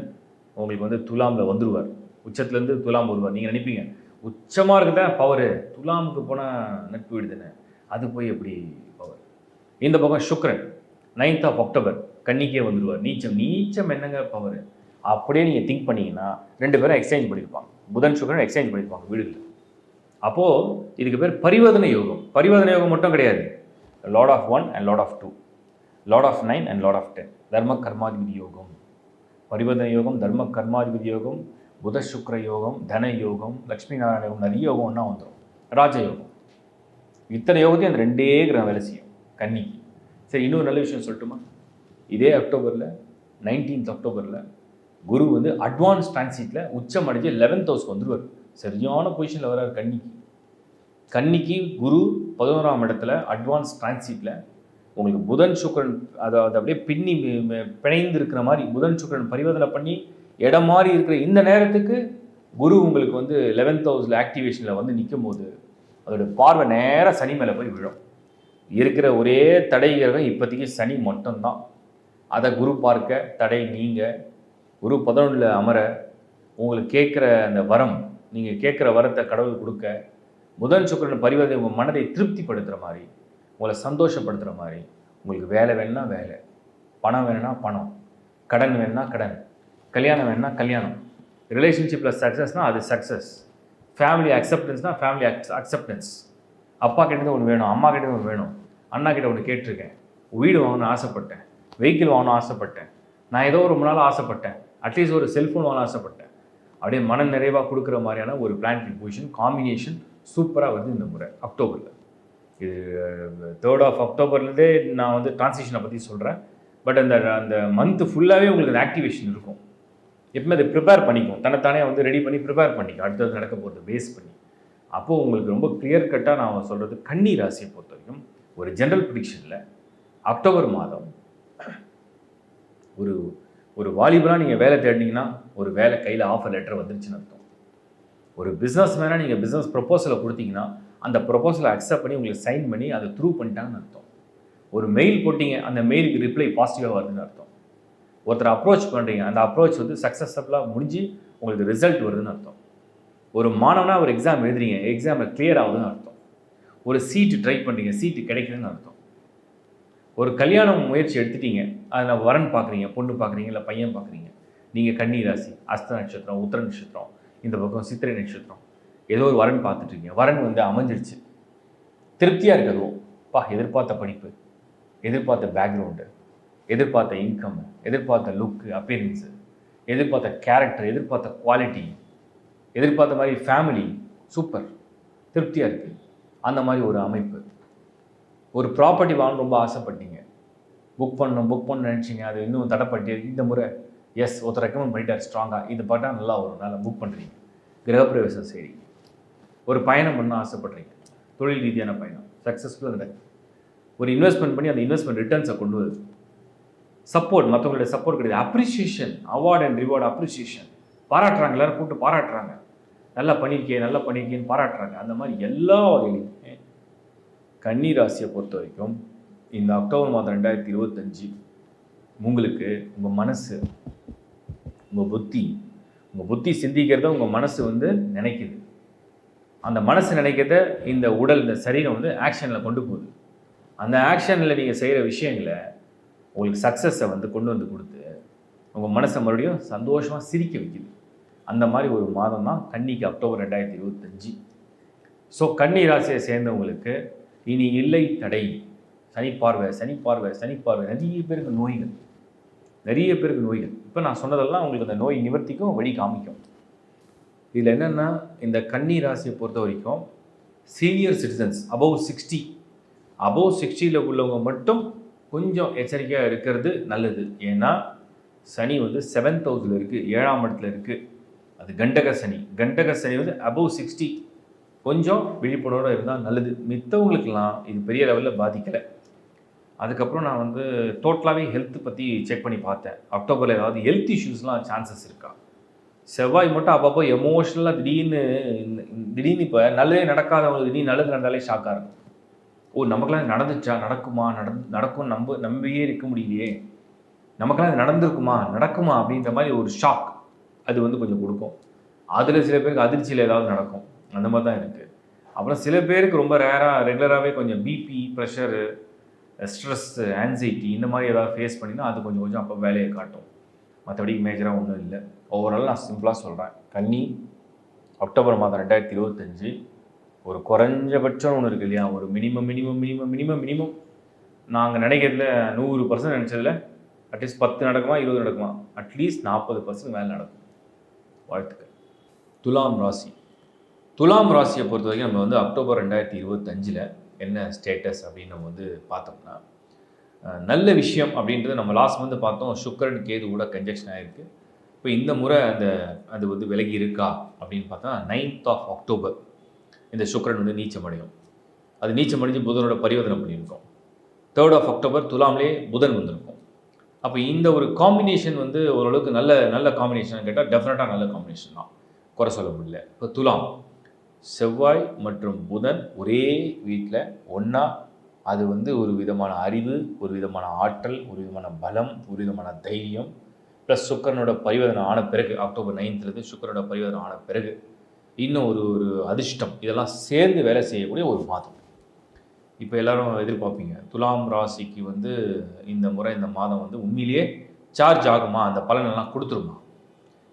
உங்களுக்கு வந்து துலாமில் வந்துடுவார். உச்சத்துலேருந்து துலாம் வருவார். நீங்கள் நினைப்பீங்க உச்சமாக இருக்குதான் பவரு, துலாமுக்கு போனால் நட்பு விடுதுன்னு, அது போய் எப்படி பவர். இந்த பக்கம் சுக்கிரன் 9th of October கன்னிக்கே வந்துடுவார். நீச்சம் என்னங்க பவர், அப்படியே நீங்கள் திங்க் பண்ணிங்கன்னா 2 பேரும் எக்ஸ்சேஞ்ச் பண்ணியிருப்பாங்க. புதன் சுக்கிரன் எக்ஸ்சேஞ்ச் பண்ணியிருப்பாங்க வீடுகளில். அப்போது இதுக்கு பேர் பரிவர்த்தனை யோகம். பரிவர்த்தனை யோகம் மட்டும் கிடையாது, lord of 1 and lord of 2, lord of 9 and lord of 10, தர்ம கர்மாதிபதி யோகம், பரிவர்த்தனை யோகம், தர்ம கர்மாதிபதி யோகம், புத சுக்ர யோகம், தன யோகம், லக்ஷ்மி நாராயண யோகம், நிறைய யோகம் ஒன்றா வந்துடும். ராஜயோகம். இத்தனை யோகத்தையும் அந்த 2 கிரகம் வேலை செய்யும் கன்னிக்கு. சரி, இன்னொரு நல்ல விஷயம் சொல்லட்டுமா? இதே அக்டோபரில் 19th October குரு வந்து அட்வான்ஸ் டிரான்சிட்டில் உச்சம் அடைஞ்சு 11th house வந்துடுவார். சரியான பொசிஷனில் வர்றார் கன்னிக்கு. கன்னிக்கு குரு 11ஆம் இடத்துல அட்வான்ஸ் டிரான்சிட்டில் உங்களுக்கு புதன் சுக்கிரன் அதை அப்படியே பின்னி பிணைந்து இருக்கிற மாதிரி புதன் சுக்கிரன் பரிவர்த்தனை பண்ணி இடம் மாதிரி இருக்கிற இந்த நேரத்துக்கு குரு உங்களுக்கு வந்து 11th house ஆக்டிவேஷனில் வந்து நிற்கும் போது அதோடய பார்வை நேராக சனி மேலே போய் விழும். இருக்கிற ஒரே தடை கிரகம் இப்போதைக்கு சனி மட்டும்தான். அதை குரு பார்க்க தடை நீங்கள் குரு 11ல் அமர உங்களுக்கு கேட்குற அந்த வரம், நீங்கள் கேட்குற வரத்தை கடவுள் கொடுக்க புதன் சுக்கிரன் பரிவர்த்தனை உங்கள் மனதை திருப்திப்படுத்துகிற மாதிரி, உங்களை சந்தோஷப்படுத்துகிற மாதிரி, உங்களுக்கு வேலை வேணும்னா வேலை, பணம் வேணும்னா பணம், கடன் வேணும்னா கடன், கல்யாணம் வேணும்னா கல்யாணம், ரிலேஷன்ஷிப்பில் சக்ஸஸ்னால் அது சக்ஸஸ், ஃபேமிலி அக்செப்டன்ஸ்னால் ஃபேமிலி அக்செப்டன்ஸ், அப்பா கிட்டேருந்து ஒன்று வேணும், அம்மா கிட்டேருந்து ஒன்று வேணும், அண்ணா கிட்ட ஒன்று கேட்டிருக்கேன், வீடு வாங்கணும்னு ஆசைப்பட்டேன், வெஹிக்கிள் வாங்கணும்னு ஆசைப்பட்டேன், நான் ஏதோ ரொம்ப நாள் ஆசைப்பட்டேன், அட்லீஸ்ட் ஒரு செல்ஃபோன் வாங்கணும் ஆசைப்பட்டேன், அப்படியே மன நிறைவாக கொடுக்குற மாதிரியான ஒரு பிளானட்டரி பொசிஷன் காம்பினேஷன் சூப்பராக வருது இந்த முறை அக்டோபரில். இது 3rd of October நான் வந்து டிரான்சிஷனை பற்றி சொல்கிறேன். பட் அந்த மந்த்து ஃபுல்லாகவே உங்களுக்கு அந்த ஆக்டிவேஷன் இருக்கும். எப்பவுமே அதை ப்ரிப்பேர் பண்ணிக்கும், தன்னைத்தானே வந்து ரெடி பண்ணி ப்ரிப்பேர் பண்ணிக்கும் அடுத்தது நடக்க போகிறது பேஸ் பண்ணி. அப்போது உங்களுக்கு ரொம்ப கிளியர் கட்டாக நான் சொல்கிறது, கன்னி ராசியை பொறுத்த வரைக்கும் ஒரு ஜென்ரல் ப்ரிடிக்ஷனில் அக்டோபர் மாதம் ஒரு வாலிபராக நீங்கள் வேலை தேடினீங்கன்னா ஒரு வேலை கையில் ஆஃபர் லெட்டர் வந்துருச்சுன்னு அர்த்தம். ஒரு பிஸ்னஸ் மேனாக நீங்கள் பிஸ்னஸ் ப்ரொப்போசலை கொடுத்தீங்கன்னா அந்த ப்ரொப்போசலை அக்செப்ட் பண்ணி உங்களுக்கு சைன் பண்ணி அதை த்ரூ பண்ணிட்டாங்கன்னு அர்த்தம். ஒரு மெயில் போட்டிங்க, அந்த மெயிலுக்கு ரிப்ளை பாசிட்டிவாக வருதுன்னு அர்த்தம். ஒருத்தர் அப்ரோச் பண்ணுறீங்க, அந்த அப்ரோச் வந்து சக்ஸஸ்ஃபுல்லாக முடிஞ்சு உங்களுக்கு ரிசல்ட் வருதுன்னு அர்த்தம். ஒரு மாணவனாக ஒரு எக்ஸாம் எழுதுறீங்க, எக்ஸாமில் கிளியர் ஆகுதுன்னு அர்த்தம். ஒரு சீட்டு ட்ரை பண்ணுறீங்க, சீட்டு கிடைக்குதுன்னு அர்த்தம். ஒரு கல்யாணம் முயற்சி எடுத்துட்டீங்க, அதில் வரன் பார்க்குறீங்க, பொண்ணு பார்க்குறீங்க, இல்லை பையன் பார்க்குறீங்க. நீங்கள் கன்னி ராசி, அஸ்த நட்சத்திரம், உத்திர நட்சத்திரம், இந்த பக்கம் சித்திரை நட்சத்திரம், ஏதோ ஒரு வரன் பார்த்துட்ருக்கீங்க. வரன் வந்து அமைஞ்சிருச்சு, திருப்தியாக இருக்கிறதும் எதிர்பார்த்த படிப்பு, எதிர்பார்த்த பேக்ரவுண்டு, எதிர்பார்த்த இன்கம், எதிர்பார்த்த லுக்கு, அப்பியரன்ஸு, எதிர்பார்த்த கேரக்டர், எதிர்பார்த்த குவாலிட்டி, எதிர்பார்த்த மாதிரி ஃபேமிலி, சூப்பர், திருப்தியாக இருக்குது. அந்த மாதிரி ஒரு அமைப்பு. ஒரு ப்ராப்பர்ட்டி வாங்கணும் ரொம்ப ஆசைப்பட்டீங்க, புக் பண்ணணும்னு நினச்சிங்க, அது இன்னும் தடைப்பட்டு இந்த முறை ஒருத்தர் ரெக்கமெண்ட் பண்ணிட்டார் ஸ்ட்ராங்காக, இது பார்த்தா நல்லா வரும், நல்லா புக் பண்ணுறீங்க. கிரகப்பிரவேசம் செய்கிறீங்க. ஒரு பயணம் பண்ண ஆசைப்படுறீங்க, தொழில் ரீதியான பயணம் சக்ஸஸ்ஃபுல்லாக நடக்குது. ஒரு இன்வெஸ்ட்மெண்ட் பண்ணி அந்த இன்வெஸ்ட்மெண்ட் ரிட்டர்ன்ஸை கொண்டு வருது. சப்போர்ட், மற்றவங்களுடைய சப்போர்ட் கிடையாது, appreciation, award and reward, appreciation, பாராட்டுறாங்க, எல்லோரும் கூப்பிட்டு பாராட்டுறாங்க, நல்லா பண்ணியிருக்கேன்னு பாராட்டுறாங்க. அந்த மாதிரி எல்லா வகையிலுமே கன்னி ராசியை பொறுத்த வரைக்கும் இந்த அக்டோபர் மாதம் 2025 உங்களுக்கு உங்கள் மனசு, உங்கள் புத்தி சிந்திக்கிறத உங்கள் மனசு வந்து நினைக்குது. அந்த மனசு நினைக்கிறத இந்த உடல், இந்த சரீரம் வந்து ஆக்ஷனில் கொண்டு போகுது. அந்த ஆக்ஷனில் நீங்கள் செய்கிற விஷயங்களை உங்களுக்கு சக்ஸஸை வந்து கொண்டு வந்து கொடுத்து உங்கள் மனசை மறுபடியும் சந்தோஷமாக சிரிக்க வைக்குது. அந்த மாதிரி ஒரு மாதம் தான் கன்னிக்கு அக்டோபர் 2025. ஸோ கன்னி ராசியை சேர்ந்தவங்களுக்கு இனி இல்லை தடை. சனிப்பார்வை, நிறைய பேருக்கு நோய்கள். இப்போ நான் சொன்னதெல்லாம் உங்களுக்கு அந்த நோய் நிவர்த்திக்கும் வழி காமிக்கும். இதில் என்னென்னா, இந்த கன்னி ராசியை பொறுத்த வரைக்கும் சீனியர் சிட்டிசன்ஸ் அபவ் 60 உள்ளவங்க மட்டும் கொஞ்சம் எச்சரிக்கையாக இருக்கிறது நல்லது. ஏன்னா சனி வந்து 7th ஹவுஸில் இருக்குது, 7ஆம் இடத்துல இருக்குது. அது கண்டக சனி வந்து அபவ் 60 கொஞ்சம் விழிப்புணர்வோடு இருந்தால் நல்லது. மித்தவங்களுக்கெல்லாம் இது பெரிய லெவலில் பாதிக்கலை. அதுக்கப்புறம் நான் வந்து டோட்டலாகவே ஹெல்த்து பற்றி செக் பண்ணி பார்த்தேன். அக்டோபரில் ஏதாவது ஹெல்த் இஷ்யூஸ்லாம் சான்சஸ் இருக்கா? செவ்வாய் மட்டும் அப்பப்போ எமோஷ்னலாக திடீர்னு இப்போ நல்லதே நடக்காதவங்களுக்கு திடீர்னு நல்லது நடந்தாலே ஷாக்காக இருக்கும். நமக்கெல்லாம் நடந்துச்சா, நடக்கும் நம்பியே இருக்க முடியலையே, நமக்கெல்லாம் இது நடக்குமா அப்படின்ற மாதிரி ஒரு ஷாக் அது வந்து கொஞ்சம் கொடுக்கும். அதில் சில பேருக்கு அதிர்ச்சியில் ஏதாவது நடக்கும், அந்த மாதிரி தான் இருக்குது. அப்புறம் சில பேருக்கு ரொம்ப ரெகுலராகவே கொஞ்சம் பிபி, ப்ரெஷரு, ஸ்ட்ரெஸ், ஆன்சைட்டி இந்த மாதிரி ஏதாவது ஃபேஸ் பண்ணினா அது கொஞ்சம் அப்போ வேலையை காட்டும். மற்றபடி மேஜராக ஒன்றும் இல்லை. ஓவரால் நான் சிம்பிளாக சொல்கிறேன், கன்னி அக்டோபர் மாதம் 2025 ஒரு குறைஞ்சபட்சம் ஒன்று இருக்குது இல்லையா, ஒரு மினிமம் நாங்கள் நினைக்கிறதுல 100% நினச்சதில் அட்லீஸ்ட் 10 நடக்குமா, 20 நடக்குமா, அட்லீஸ்ட் 40% மேலே நடக்கும். வாழ்த்துக்கள். துலாம் ராசியை பொறுத்த வரைக்கும் நம்ம வந்து அக்டோபர் 2025 என்ன ஸ்டேட்டஸ் அப்படின்னு நம்ம வந்து பார்த்தோம்னா, நல்ல விஷயம் அப்படின்றது நம்ம லாஸ்ட் மந்த் பார்த்தோம், சுக்கிரன் கேது கூட கன்ஜெக்ஷன் ஆகிருக்கு. இப்போ இந்த முறை அது வந்து விலகி இருக்கா அப்படின்னு பார்த்தா 9th of October இந்த சுக்கிரன் வந்து நீச்சமடையும். அது நீச்சமடைஞ்சு புதனோட பரிவர்த்தனை பண்ணியிருக்கோம். 3rd of October துலாம்லேயே புதன் வந்திருக்கும். அப்போ இந்த ஒரு காம்பினேஷன் வந்து ஓரளவுக்கு நல்ல காம்பினேஷன் கேட்டால் டெஃபினட்டாக நல்ல காம்பினேஷன் தான், குறை சொல்ல முடியல. இப்போ துலாம் செவ்வாய் மற்றும் புதன் ஒரே வீட்டில் ஒன்றா, அது வந்து ஒரு விதமான அறிவு, ஒரு விதமான ஆற்றல், ஒரு விதமான பலம், ஒரு விதமான தைரியம், ப்ளஸ் சுக்கிரனோட பரிவர்த்தனை ஆன பிறகு அக்டோபர் 9th சுக்கிரனோட பரிவர்த்தனை ஆன பிறகு இன்னும் ஒரு அதிர்ஷ்டம், இதெல்லாம் சேர்ந்து வேலை செய்யக்கூடிய ஒரு மாதம். இப்போ எல்லாரும் எதிர்பார்ப்பீங்க, துலாம் ராசிக்கு வந்து இந்த மாதம் வந்து உண்மையிலேயே சார்ஜ் ஆகுமா, அந்த பலனெல்லாம் கொடுத்துருமா?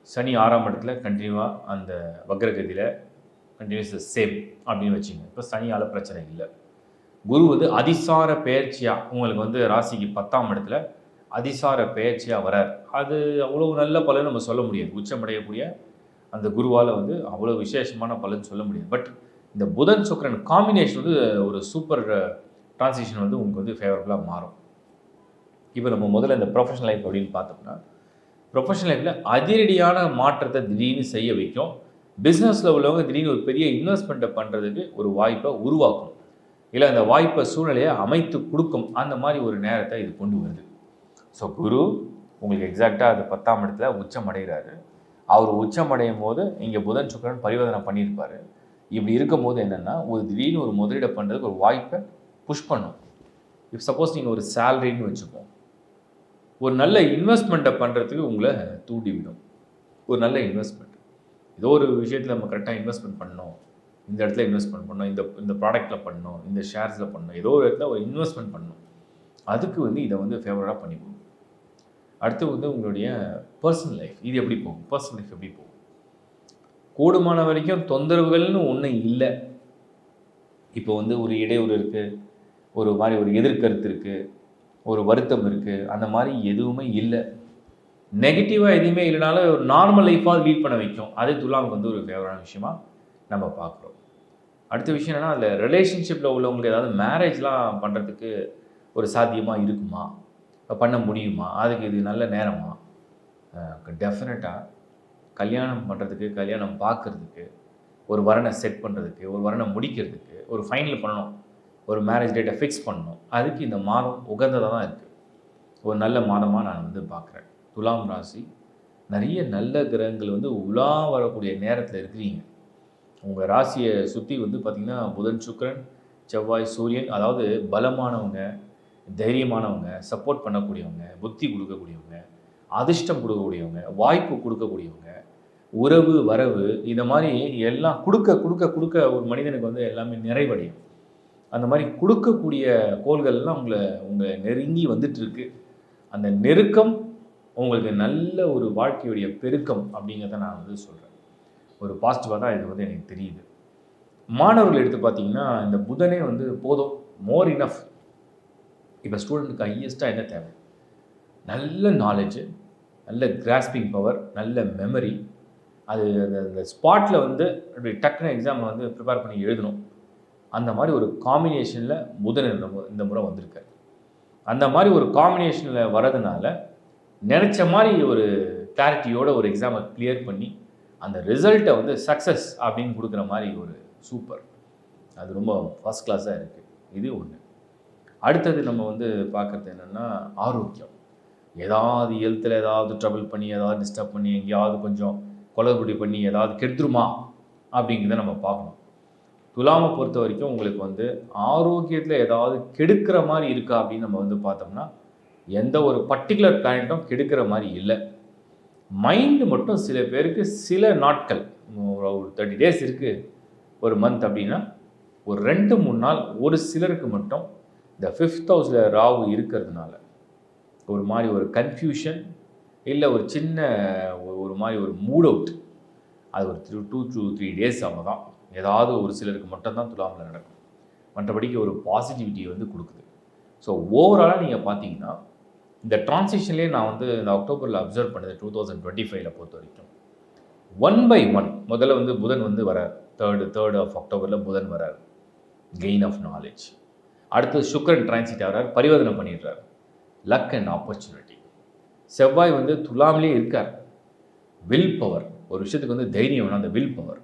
சனி 6ஆம் இடத்துல கண்டினியூவாக அந்த வக்ரகதியில் கண்டினியூஸ் சேம் அப்படின்னு வச்சுங்க. இப்போ சனியால் பிரச்சனை இல்லை. குரு வந்து அதிசார பெயர்ச்சியாக உங்களுக்கு வந்து ராசிக்கு 10ஆம் இடத்துல அதிசார பெயர்ச்சியாக வரார். அது அவ்வளோ நல்ல பலன் நம்ம சொல்ல முடியாது. உச்சமடையக்கூடிய அந்த குருவால் வந்து அவ்வளோ விசேஷமான பலன் சொல்ல முடியாது. பட் இந்த புதன் சுக்கிரன் காம்பினேஷன் வந்து ஒரு சூப்பர் டிரான்சிஷன் வந்து உங்களுக்கு வந்து ஃபேவரபுளாக மாறும். இப்போ நம்ம முதல்ல இந்த ப்ரொஃபஷனல் லைஃப் அப்படின்னு பார்த்தோம்னா, ப்ரொஃபஷனல் லைஃப்பில் அதிரடியான மாற்றத்தை திடீர்னு செய்ய வைக்கும். பிஸ்னஸில் உள்ளவங்க திடீர்னு ஒரு பெரிய இன்வெஸ்ட்மெண்ட்டை பண்ணுறதுக்கு ஒரு வாய்ப்பை உருவாக்கும், இல்லை அந்த வாய்ப்பை சூழ்நிலையை அமைத்து கொடுக்கும். அந்த மாதிரி ஒரு நேரத்தை இது கொண்டு வருது. ஸோ குரு உங்களுக்கு எக்ஸாக்டாக அது 10ஆம் இடத்துல உச்சம் அடைகிறாரு. அவர் உச்சம் அடையும் போது இங்கே புதன் சுக்கிரன் பரிவர்த்தனை பண்ணியிருப்பார். இப்படி இருக்கும் போது என்னென்னா, ஒரு திடீர்னு ஒரு முதலீடை பண்ணுறதுக்கு ஒரு வாய்ப்பை புஷ் பண்ணும். இப் சப்போஸ் நீங்கள் ஒரு சேலரின்னு வச்சுப்போம், ஒரு நல்ல இன்வெஸ்ட்மெண்ட்டை பண்ணுறதுக்கு உங்களை தூண்டிவிடும். ஒரு நல்ல இன்வெஸ்ட்மெண்ட், ஏதோ ஒரு விஷயத்தில் நம்ம கரெக்டாக இன்வெஸ்ட்மெண்ட் பண்ணணும், இந்த இடத்துல இன்வெஸ்ட்மெண்ட் பண்ணணும், இந்த ப்ராடக்ட்டில் பண்ணணும், இந்த ஷேர்ஸில் பண்ணணும், ஏதோ ஒரு இடத்துல ஒரு இன்வெஸ்ட்மெண்ட் பண்ணணும். அதுக்கு வந்து இதை வந்து ஃபேவராக பண்ணி கொடுக்கும். அடுத்து வந்து உங்களுடைய பர்சனல் லைஃப் இது எப்படி போகும், பர்சனல் லைஃப் எப்படி போகும். கூடுமான வரைக்கும் தொந்தரவுகள்னு ஒன்றும் இல்லை. இப்போ வந்து ஒரு இடையூறு இருக்குது, ஒரு மாதிரி ஒரு எதிர்கருத்து இருக்குது, ஒரு வருத்தம் இருக்குது, அந்த மாதிரி எதுவுமே இல்லை. நெகட்டிவாக எதுவுமே இல்லைனாலும் ஒரு நார்மல் லைஃபாக லீட் பண்ண வைக்கும். அது துலாமுக்கு வந்து ஒரு ஃபேவரான விஷயமா நம்ம பார்க்குறோம். அடுத்த விஷயம் என்னென்னா, அதில் ரிலேஷன்ஷிப்பில் உள்ளவங்களுக்கு ஏதாவது மேரேஜ்லாம் பண்ணுறதுக்கு ஒரு சாத்தியமாக இருக்குமா, பண்ண முடியுமா, அதுக்கு இது நல்ல நேரமா? டெஃபினட்டாக கல்யாணம் பண்ணுறதுக்கு, கல்யாணம் பார்க்குறதுக்கு, ஒரு வரனை செட் பண்ணுறதுக்கு, ஒரு வரனை முடிக்கிறதுக்கு, ஒரு ஃபைனல் பண்ணணும், ஒரு மேரேஜ் டேட்டை ஃபிக்ஸ் பண்ணணும், அதுக்கு இந்த மாதம் உகந்ததாக தான் இருக்குது. ஒரு நல்ல மாதமாக நான் வந்து பார்க்குறேன். துலாம் ராசி நிறைய நல்ல கிரகங்கள் வந்து உலா வரக்கூடிய நேரத்தில் இருக்கிறீங்க. உங்கள் ராசியை சுற்றி வந்து பார்த்திங்கன்னா புதன், சுக்கிரன், செவ்வாய், சூரியன், அதாவது பலமானவங்க, தைரியமானவங்க, சப்போர்ட் பண்ணக்கூடியவங்க, புத்தி கொடுக்கக்கூடியவங்க, அதிர்ஷ்டம் கொடுக்கக்கூடியவங்க, வாய்ப்பு கொடுக்கக்கூடியவங்க, உறவு வரவு, இந்த மாதிரி எல்லாம் கொடுக்க கொடுக்க கொடுக்க ஒரு மனிதனுக்கு வந்து எல்லாமே நிறைவடையும். அந்த மாதிரி கொடுக்கக்கூடிய கோள்கள்லாம் உங்களை நெருங்கி வந்துட்டுருக்கு. அந்த நெருக்கம் உங்களுக்கு நல்ல ஒரு வாழ்க்கையுடைய பெருக்கம் அப்படிங்கிறத நான் வந்து சொல்கிறேன். ஒரு பாசிட்டிவாக தான் இது வந்து எனக்கு தெரியுது. மாணவர்கள் எடுத்து பார்த்தீங்கன்னா இந்த புதனே வந்து போதும், மோர் இனஃப். இப்போ ஸ்டூடெண்ட்டுக்கு ஹையஸ்ட்டாக என்ன தேவை? நல்ல நாலேஜு, நல்ல கிராஸ்பிங் பவர், நல்ல மெமரி. அது அந்த ஸ்பாட்டில் வந்து அப்படி டக்குன்னு எக்ஸாமை வந்து ப்ரிப்பேர் பண்ணி எழுதணும். அந்த மாதிரி ஒரு காம்பினேஷனில் புதன் இந்த முறை வந்திருக்காரு. அந்த மாதிரி ஒரு காம்பினேஷனில் வரதுனால நினச்ச மாதிரி ஒரு கிளாரிட்டியோட ஒரு எக்ஸாமை கிளியர் பண்ணி அந்த ரிசல்ட்டை வந்து சக்ஸஸ் அப்படின்னு கொடுக்குற மாதிரி ஒரு சூப்பர், அது ரொம்ப ஃபஸ்ட் கிளாஸாக இருக்குது. இது ஒன்று. அடுத்தது நம்ம வந்து பார்க்குறது என்னென்னா ஆரோக்கியம். ஏதாவது ஹெல்த்தில் ஏதாவது ட்ரபிள் பண்ணி, ஏதாவது டிஸ்டர்ப் பண்ணி, எங்கேயாவது கொஞ்சம் கொலகுடி பண்ணி ஏதாவது கெடுத்துருமா அப்படிங்கிறத நம்ம பார்க்கணும். துலாமை பொறுத்த வரைக்கும் உங்களுக்கு வந்து ஆரோக்கியத்தில் ஏதாவது கெடுக்கிற மாதிரி இருக்கா அப்படின்னு நம்ம வந்து பார்த்தோம்னா எந்த ஒரு பர்டிகுலர் பிளானட்டும் கெடுக்கிற மாதிரி இல்லை. மைண்டு மட்டும் சில பேருக்கு சில நாட்கள், ஒரு 30 days இருக்குது, ஒரு மந்த் அப்படின்னா ஒரு 2-3 நாள் ஒரு சிலருக்கு மட்டும் இந்த 5th ஹவுஸில் ராகு இருக்கிறதுனால ஒரு மாதிரி ஒரு கன்ஃபியூஷன், இல்லை ஒரு சின்ன ஒரு மாதிரி ஒரு மூட் அவுட், அது ஒரு 2 to 3 days அவ்வளோதான். ஏதாவது ஒரு சிலருக்கு மட்டும்தான் துலாமில் நடக்கும். மற்றபடிக்கு ஒரு பாசிட்டிவிட்டியை வந்து கொடுக்குது. ஸோ ஓவராலாக நீங்கள் பார்த்தீங்கன்னா இந்த டிரான்சிஷன்லேயே நான் வந்து இந்த அக்டோபரில் அப்சர்வ் பண்ணது 2025 பொறுத்த வரைக்கும் 1 by 1 முதல்ல வந்து புதன் வந்து வரார். 3rd of October புதன் வரார், கெயின் ஆஃப் நாலேஜ். அடுத்தது சுக்கிரன் டிரான்சிட் ஆகிறார், பரிவர்த்தனை பண்ணிடுறார், லக் அண்ட் ஆப்பர்ச்சுனிட்டி. செவ்வாய் வந்து துலாமிலே இருக்கார், வில் பவர், ஒரு விஷயத்துக்கு வந்து தைரியம் வேணும், அந்த வில் பவர்.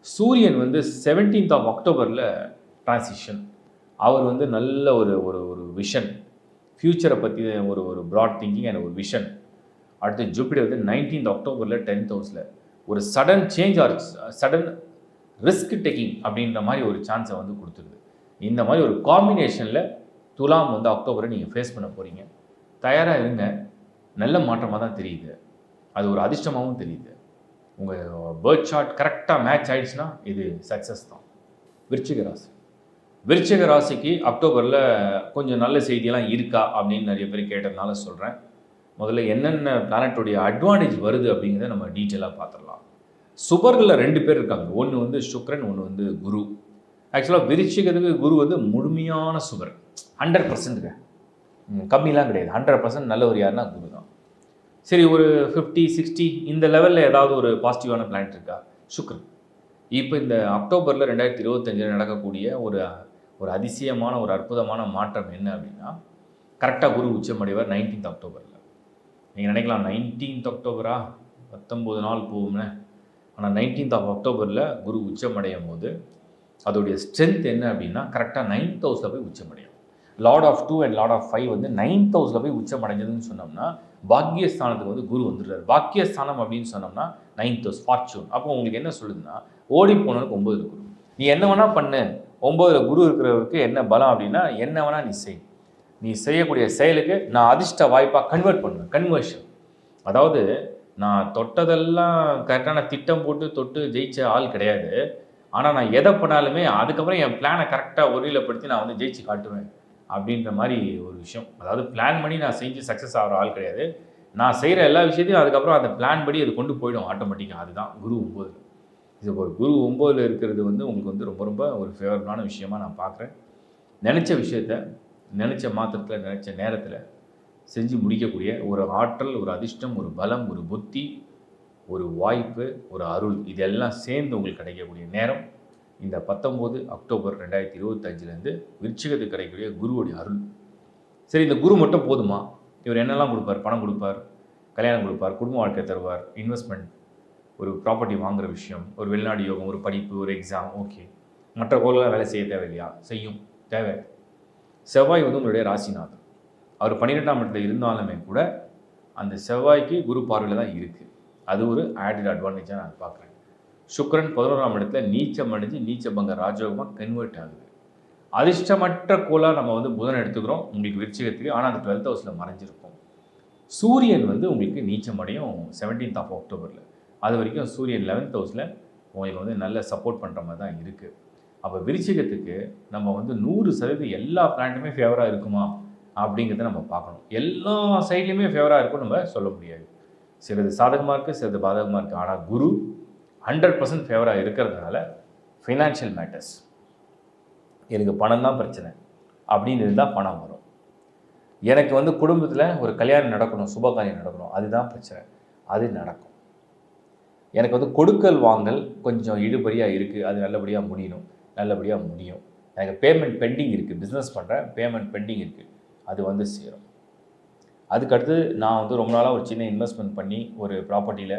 சூரியன் வந்து 17th of October டிரான்சிஷன், அவர் வந்து நல்ல ஒரு ஒரு ஒரு விஷன், ஃப்யூச்சரை பற்றி ஒரு ப்ராட் திங்கிங் அண்ட் ஒரு விஷன். அடுத்து ஜூபிட்டர் வந்து 19th October 10th ஹவுஸில் ஒரு sudden change R sudden risk taking அப்படின்ற மாதிரி ஒரு சான்ஸை வந்து கொடுத்துருது. இந்த மாதிரி ஒரு காம்பினேஷனில் துலாம் வந்து அக்டோபரை நீங்கள் ஃபேஸ் பண்ண போகிறீங்க. தயாராக இருங்க, நல்ல மாற்றமாக தான் தெரியுது, அது ஒரு அதிர்ஷ்டமாகவும் தெரியுது. உங்கள் பேர்த் சார்ட் கரெக்டாக மேட்ச் ஆகிடுச்சுன்னா இது சக்ஸஸ் தான். விருச்சிக ராசிக்கு அக்டோபரில் கொஞ்சம் நல்ல செய்தியெல்லாம் இருக்கா அப்படின்னு நிறைய பேர் கேட்டதுனால சொல்கிறேன். முதல்ல என்னென்ன பிளானட்டோடைய அட்வான்டேஜ் வருது அப்படிங்கிறத நம்ம டீட்டெயிலாக பார்த்துடலாம். சுபர்களில் 2 பேர் இருக்காங்க, ஒன்று வந்து சுக்கிரன், ஒன்று வந்து குரு. ஆக்சுவலாக விருச்சிகத்துக்கு குரு வந்து முழுமையான சுபர், 100%ங்க, கம்மிலாம் கிடையாது, 100% நல்லவர் யாருன்னா குரு தான். சரி, ஒரு 50-60 இந்த லெவலில் ஏதாவது ஒரு பாசிட்டிவான பிளானட் இருக்கா? சுக்கிரன். இப்போ இந்த அக்டோபரில் 2025 நடக்கக்கூடிய ஒரு அதிசயமான ஒரு அற்புதமான மாற்றம் என்ன அப்படின்னா, கரெக்டாக குரு உச்சமடைவார் 19th October. நீங்கள் நினைக்கலாம் 19th October 19 நாள் போகும்னு. ஆனால் 19th of October குரு உச்சமடையும் போது அதோடைய ஸ்ட்ரென்த் என்ன அப்படின்னா கரெக்டாக 9th ஹவுஸில் போய் உச்சமடையும். Lord of 2 and lord of 5 வந்து 9th ஹவுஸில் போய் உச்சமடைஞ்சதுன்னு சொன்னோம்னா பாக்கியஸ்தானத்துக்கு வந்து குரு வந்துடுறாரு. பாக்கியஸ்தானம் அப்படின்னு சொன்னோம்னா 9th ஹவுஸ், ஃபார்ச்சூன். அப்போ உங்களுக்கு என்ன சொல்லுதுன்னா, ஓடி போனதுக்கு 9 குரு, நீ என்ன வேணால் பண்ணு, 9ல் குரு இருக்கிறவருக்கு என்ன பலம் அப்படின்னா என்ன வேணால் நீ செய், நீ செய்யக்கூடிய செயலுக்கு நான் அதிர்ஷ்ட வாய்ப்பாக கன்வெர்ட் பண்ணுவேன். கன்வர்ஷன், அதாவது நான் தொட்டதெல்லாம் கரெக்டான திட்டம் போட்டு தொட்டு ஜெயிச்ச ஆள் கிடையாது. ஆனால் நான் எதை பண்ணாலுமே அதுக்கப்புறம் என் பிளானை கரெக்டாக ஒருநிலைப்படுத்தி நான் வந்து ஜெயிச்சு காட்டுவேன் அப்படின்ற மாதிரி ஒரு விஷயம். அதாவது பிளான் பண்ணி நான் செஞ்சு சக்ஸஸ் ஆகிற ஆள் கிடையாது. நான் செய்கிற எல்லா விஷயத்தையும் அதுக்கப்புறம் அந்த பிளான் படி அது கொண்டு போயிடும் ஆட்டோமேட்டிக்காக. அதுதான் குரு 9. இது ஒரு குரு 9 இருக்கிறது வந்து உங்களுக்கு வந்து ரொம்ப ரொம்ப ஒரு ஃபேவரபுளான விஷயமாக நான் பார்க்குறேன். நினச்ச விஷயத்த நினச்ச மாத்திரத்தில் நினச்ச நேரத்தில் செஞ்சு முடிக்கக்கூடிய ஒரு ஆற்றல், ஒரு அதிர்ஷ்டம், ஒரு பலம், ஒரு புத்தி, ஒரு வாய்ப்பு, ஒரு அருள் இதெல்லாம் சேர்ந்து உங்களுக்கு கிடைக்கக்கூடிய நேரம் இந்த 19 அக்டோபர் 2025 விருச்சிகத்துக்கு கிடைக்கக்கூடிய குருவுடைய அருள். சரி, இந்த குரு மட்டும் போதுமா? இவர் என்னெல்லாம் கொடுப்பார்? பணம் கொடுப்பார், கல்யாணம் கொடுப்பார், குடும்ப வாழ்க்கை தருவார், இன்வெஸ்ட்மெண்ட், ஒரு ப்ராப்பர்ட்டி வாங்குகிற விஷயம், ஒரு வெளிநாடு யோகம், ஒரு படிப்பு, ஒரு எக்ஸாம், ஓகே. மற்ற கோள்களாக வேலை செய்ய தேவையில்லையா? செய்யும், தேவை. செவ்வாய் வந்து உங்களுடைய ராசிநாதன். அவர் 12ஆம் இடத்துல இருந்தாலுமே கூட அந்த செவ்வாய்க்கு குரு பார்வையில் தான் இருக்குது. அது ஒரு ஆடட் அட்வான்டேஜாக நான் பார்க்குறேன். சுக்கிரன் 11ஆம் இடத்துல நீச்சம் அடைஞ்சு நீச்சபங்க ராஜயோகமாக கன்வெர்ட் ஆகுது. அதிர்ஷ்டமற்ற கோளாக நம்ம வந்து புதன் எடுத்துக்கிறோம் உங்களுக்கு விருச்சிகத்துக்கு. ஆனால் அது 12th ஹவுஸில் மறைஞ்சிருக்கும். சூரியன் வந்து உங்களுக்கு நீச்சம் அடையும் 17th of October. அது வரைக்கும் சூரியன் 11th ஹவுஸில் உங்களுக்கு வந்து நல்ல சப்போர்ட் பண்ணுற மாதிரி தான் இருக்குது. அப்போ விருச்சிகத்துக்கு நம்ம வந்து 100% எல்லா பிளான்ட்டுமே ஃபேவராக இருக்குமா அப்படிங்கிறத நம்ம பார்க்கணும். எல்லா சைட்லேயுமே ஃபேவராக இருக்கும்னு நம்ம சொல்ல முடியாது. சிலது சாதகமாக இருக்குது, சிலது பாதகமாக இருக்குது. ஆனால் குரு 100% ஃபேவராக இருக்கிறதுனால ஃபைனான்ஷியல் மேட்டர்ஸ், எனக்கு பணம் தான் பிரச்சனை அப்படின்னு இருந்தால் பணம் வரும். எனக்கு வந்து குடும்பத்தில் ஒரு கல்யாணம் நடக்கணும், சுப காரியம் நடக்கணும், அதுதான் பிரச்சனை, அது நடக்கும். எனக்கு வந்து கொடுக்கல் வாங்கல் கொஞ்சம் இழுபறியாக இருக்குது, அது நல்லபடியாக முடியணும், நல்லபடியாக முடியும். எனக்கு பேமெண்ட் பெண்டிங் இருக்குது, பிஸ்னஸ் பண்ணுறேன், பேமெண்ட் பெண்டிங் இருக்குது, அது வந்து சேரும். அதுக்கடுத்து நான் வந்து ரொம்ப நாளாக ஒரு சின்ன இன்வெஸ்ட்மெண்ட் பண்ணி ஒரு ப்ராப்பர்ட்டியில்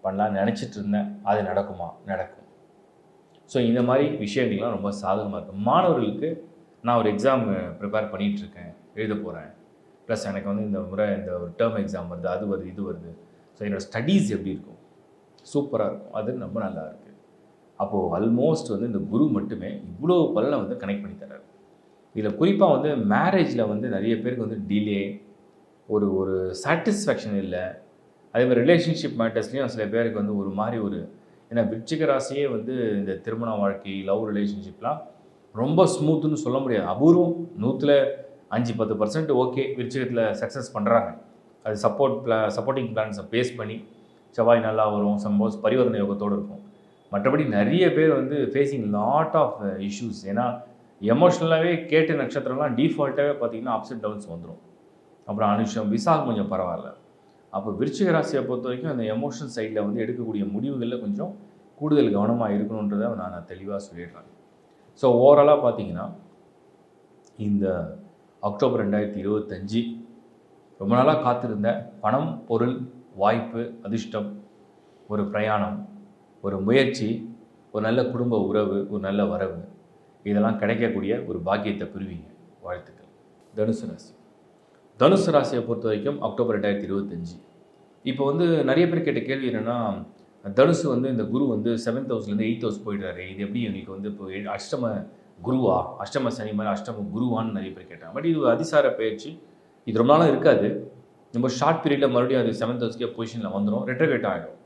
பண்ணலான்னு நினச்சிட்டு இருந்தேன், அது நடக்குமா? நடக்கும். ஸோ இந்த மாதிரி விஷயங்கள்லாம் ரொம்ப சாதகமாக இருக்கும். மாணவர்களுக்கு நான் ஒரு எக்ஸாம் ப்ரிப்பேர் பண்ணிகிட்ருக்கேன், எழுத போகிறேன், ப்ளஸ் எனக்கு வந்து இந்த முறை இந்த ஒரு டேர்ம் எக்ஸாம் வருது, அது வருது, இது வருது. ஸோ என்னோடய ஸ்டடீஸ் எப்படி இருக்கும்? சூப்பராக இருக்கும். அது ரொம்ப நல்லா இருக்குது. அப்போது ஆல்மோஸ்ட் வந்து இந்த குரு மட்டுமே இவ்வளோ பலனை வந்து கனெக்ட் பண்ணி தர்றாரு. இதில் குறிப்பாக வந்து மேரேஜில் வந்து நிறைய பேருக்கு வந்து டிலே, ஒரு ஒரு சாட்டிஸ்ஃபேக்ஷன் இல்லை. அதேமாதிரி ரிலேஷன்ஷிப் மேட்டர்ஸ்லேயும் சில பேருக்கு வந்து ஒரு மாதிரி ஒரு, ஏன்னா விருச்சிக ராசியே வந்து இந்த திருமண வாழ்க்கை, லவ் ரிலேஷன்ஷிப்லாம் ரொம்ப ஸ்மூத்துன்னு சொல்ல முடியாது. அபூர்வம். 100ல் 5-10% ஓகே விருச்சிகத்தில் சக்ஸஸ் பண்ணுறாங்க. அது சப்போர்ட்டிங் பிளான்ஸை பேஸ் பண்ணி செவ்வாய் நல்லா வரும், சம்போஸ் பரிவர்த்தனை யோகத்தோடு இருக்கும். மற்றபடி நிறைய பேர் வந்து ஃபேஸிங் லாட் ஆஃப் இஷ்யூஸ். ஏன்னா எமோஷ்னலாகவே கேட்ட நட்சத்திரம்லாம் டிஃபால்ட்டாகவே பார்த்திங்கன்னா அப்ஸ் அண்ட் டவுன்ஸ் வந்துடும். அப்புறம் அனுஷம், விசாகம் கொஞ்சம் பரவாயில்ல. அப்போ விருச்சிக ராசியை பொறுத்த வரைக்கும் அந்த எமோஷனல் சைடில் வந்து எடுக்கக்கூடிய முடிவுகளில் கொஞ்சம் கூடுதல் கவனமாக இருக்கணுன்றதை நான் தெளிவாக சொல்லிடுறேன். ஸோ ஓவராலாக பார்த்தீங்கன்னா இந்த அக்டோபர் 2025 ரொம்ப நாளாக காத்திருந்த பணம், பொருள், வாய்ப்பு, அதிர்ஷ்டம், ஒரு பிரயாணம், ஒரு முயற்சி, ஒரு நல்ல குடும்ப உறவு, ஒரு நல்ல வரவு, இதெல்லாம் கிடைக்கக்கூடிய ஒரு பாக்கியத்தை பெறுவீங்க. வாழ்த்துக்கள். தனுசு ராசி. தனுசு ராசியை பொறுத்த வரைக்கும் அக்டோபர் 2025 இப்போ வந்து நிறைய பேர் கேட்ட கேள்வி என்னென்னா, தனுசு வந்து இந்த குரு வந்து 7th ஹவுஸ்லேருந்து 8th ஹவுஸ் போயிடுறாரு, இது எப்படி எங்களுக்கு வந்து இப்போ அஷ்டம குருவா, அஷ்டம சனி மாதிரி அஷ்டம குருவான்னு நிறைய பேர் கேட்டாங்க. பட் இது அதிசார பயிற்சி, இது ரொம்ப நாளாக இருக்காது. ரொம்ப ஷார்ட் பீரியடில் மறுபடியும் அது 7th ஹவுஸ்க்கே பொசிஷனில் வந்துடும், ரெட்ரோகேட் ஆகிடும்.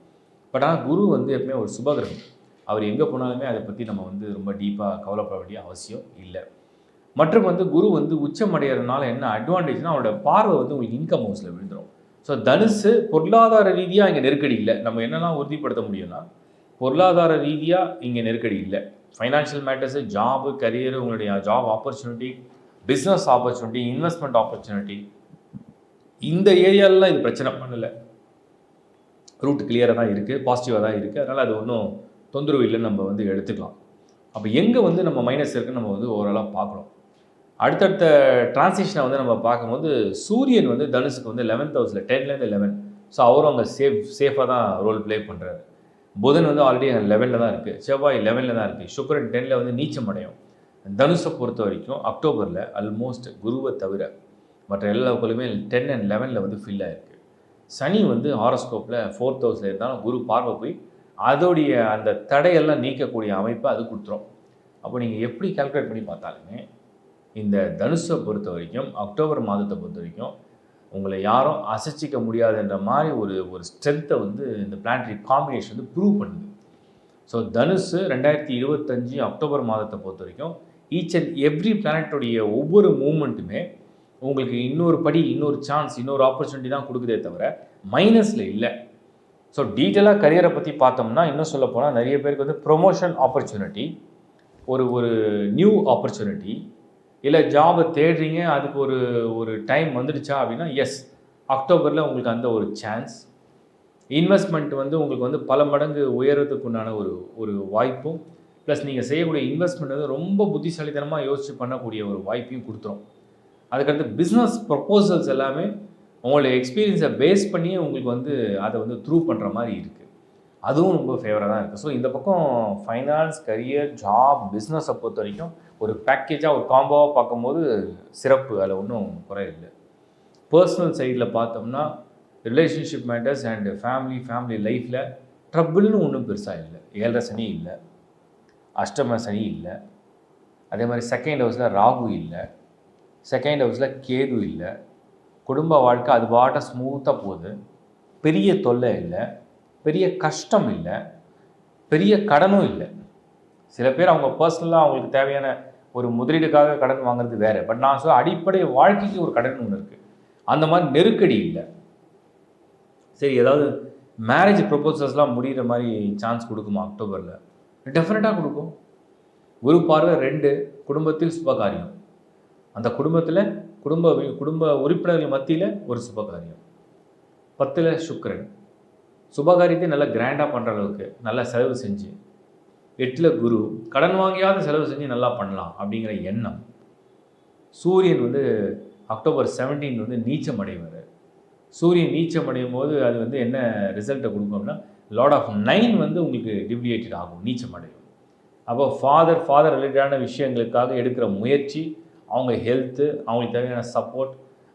பட் ஆனால் குரு வந்து எப்பவுமே ஒரு சுபகிரகம். அவர் எங்கே போனாலுமே அதை பற்றி நம்ம வந்து ரொம்ப டீப்பாக கவலைப்பட வேண்டிய அவசியம் இல்லை. மற்றும் வந்து குரு வந்து உச்சம் அடைகிறதுனால என்ன அட்வான்டேஜ்னால் அவரோட பார்வை வந்து உங்களுக்கு இன்கம் ஹவுஸில் விழுந்துடும். ஸோ தனுசு பொருளாதார ரீதியாக இங்கே நெருக்கடி இல்லை. நம்ம என்னெல்லாம் உறுதிப்படுத்த முடியும்னா பொருளாதார ரீதியாக இங்கே நெருக்கடி இல்லை. ஃபைனான்ஷியல் மேட்டர்ஸு, ஜாபு, கரியர், உங்களுடைய job opportunity, business opportunity, investment opportunity, இந்த ஏரியாலலாம் இது பிரச்சனை பண்ணலை. ரூட் கிளியராக தான் இருக்குது, பாசிட்டிவாக தான் இருக்குது. அதனால் அது ஒன்றும் தொந்தரவு இல்லைன்னு நம்ம வந்து எடுத்துக்கலாம். அப்போ எங்கே வந்து நம்ம மைனஸ் இருக்குன்னு நம்ம வந்து ஓவராலாக பார்க்கணும். அடுத்தடுத்த டிரான்சிஷனை வந்து நம்ம பார்க்கும்போது சூரியன் வந்து தனுசுக்கு வந்து 11th ஹவுஸில் 10லேருந்து 11. ஸோ அவரும் அங்கே சேஃபாக தான் ரோல் ப்ளே பண்ணுறாரு. புதன் வந்து ஆல்ரெடி 11ல் தான் இருக்குது, செவ்வாய் 11ல் தான் இருக்குது, சுக்கிரன் 10ல் வந்து நீச்சம் அடையும். தனுஷை பொறுத்த வரைக்கும் அக்டோபரில் ஆல்மோஸ்ட் குருவை தவிர மற்ற எல்லா கோளுமே 10 and 11ல் வந்து ஃபில் ஆகிருக்கு. சனி வந்து ஹாரோஸ்கோப்பில் 4th ஹவுஸில் இருந்தாலும் குரு பார்வை போய் அதோடைய அந்த தடையெல்லாம் நீக்கக்கூடிய அமைப்பை அது கொடுத்துரும். அப்போ நீங்கள் எப்படி கால்குலேட் பண்ணி பார்த்தாலுமே இந்த தனுஷை பொறுத்த வரைக்கும் அக்டோபர் மாதத்தை பொறுத்த வரைக்கும் உங்களை யாரும் அசைச்சிக்க முடியாதுன்ற மாதிரி ஒரு ஸ்ட்ரென்த்தை வந்து இந்த பிளானட்டரி காம்பினேஷன் வந்து ப்ரூவ் பண்ணுது. ஸோ தனுஷு 2025 அக்டோபர் மாதத்தை பொறுத்த வரைக்கும் ஈச் அண்ட் எவ்ரி பிளானட்டோடைய ஒவ்வொரு மூமெண்ட்டுமே உங்களுக்கு இன்னொரு படி, இன்னொரு சான்ஸ், இன்னொரு ஆப்பர்ச்சுனிட்டி தான் கொடுக்குதே தவிர மைனஸில் இல்லை. ஸோ டீட்டெயிலாக கரியரை பற்றி பார்த்தோம்னா இன்னும் சொல்ல போனால் நிறைய பேருக்கு வந்து ப்ரொமோஷன் ஆப்பர்ச்சுனிட்டி, ஒரு ஒரு நியூ ஆப்பர்ச்சுனிட்டி, இல்லை ஜாபை தேடுறீங்க, அதுக்கு ஒரு ஒரு டைம் வந்துடுச்சா அப்படின்னா எஸ், அக்டோபரில் உங்களுக்கு அந்த ஒரு சான்ஸ். இன்வெஸ்ட்மெண்ட் வந்து உங்களுக்கு வந்து பல மடங்கு உயர்றதுக்குண்டான ஒரு ஒரு வாய்ப்பும், ப்ளஸ் நீங்கள் செய்யக்கூடிய இன்வெஸ்ட்மெண்ட் வந்து ரொம்ப புத்திசாலித்தனமாக யோசித்து பண்ணக்கூடிய ஒரு வாய்ப்பையும் கொடுத்துரும். அதுக்கடுத்து பிஸ்னஸ் ப்ரொப்போசல்ஸ் எல்லாமே உங்களுடைய எக்ஸ்பீரியன்ஸை பேஸ் பண்ணி உங்களுக்கு வந்து அதை வந்து த்ரூ பண்ணுற மாதிரி இருக்குது. அதுவும் ரொம்ப ஃபேவராக தான் இருக்குது. ஸோ இந்த பக்கம் ஃபைனான்ஸ், கரியர், ஜாப், பிஸ்னஸை பொறுத்த வரைக்கும் ஒரு பேக்கேஜாக, ஒரு காம்போவாக பார்க்கும்போது சிறப்பு, அதில் ஒன்றும் குறை இல்லை. பர்சனல் சைடில் பார்த்தோம்னா ரிலேஷன்ஷிப் மேட்டர்ஸ் அண்ட் ஃபேமிலி லைஃப்பில் ட்ரபிள்னு ஒன்றும் பெருசாக இல்லை. 7.5 சனி இல்லை, அஷ்டம சனி இல்லை, அதே மாதிரி செகண்ட் ஹவுஸில் ராகு இல்லை, செகண்ட் ஹவுஸில் கேது இல்லை. குடும்ப வாழ்க்கை அது பாட்ட ஸ்மூத்தாக போகுது. பெரிய தொல்லை இல்லை, பெரிய கஷ்டம் இல்லை, பெரிய கடனும் இல்லை. சில பேர் அவங்க பர்சனலாக அவங்களுக்கு தேவையான ஒரு முதலீடுக்காக கடன் வாங்குறது வேறு. பட் நான் சொல்ல அடிப்படை வாழ்க்கைக்கு ஒரு கடன் ஒன்று இருக்குது. அந்த மாதிரி நெருக்கடி இல்லை. சரி, ஏதாவது மேரேஜ் ப்ரொபோசல்ஸ்லாம் முடிகிற மாதிரி சான்ஸ் கொடுக்குமா அக்டோபரில்? டெஃபினட்டாக கொடுக்கும். குரு பார்வை 2, குடும்பத்தில் சுபகாரியம். அந்த குடும்பத்தில் குடும்ப உறுப்பினர்கள் மத்தியில் ஒரு சுபகாரியம். 10ல் சுக்கிரன். சுபகாரியத்தை நல்லா கிராண்டாக பண்ணுற அளவுக்கு நல்லா செலவு செஞ்சு, 8ல் குரு, கடன் வாங்கியாவது செலவு செஞ்சு நல்லா பண்ணலாம் அப்படிங்கிற எண்ணம். சூரியன் வந்து அக்டோபர் 17 வந்து நீச்சம் அடைவார். சூரியன் நீச்சம் அடையும் போது அது வந்து என்ன ரிசல்ட்டை கொடுக்கும்னா லார்ட் ஆஃப் 9 வந்து உங்களுக்கு டிவியேட்டட் ஆகும், நீச்சம் அடையும். அப்போ ஃபாதர் ரிலேட்டடான விஷயங்களுக்காக எடுக்கிற முயற்சி, அவங்க ஹெல்த்து, அவங்களுக்கு தேவையான சப்போர்ட்,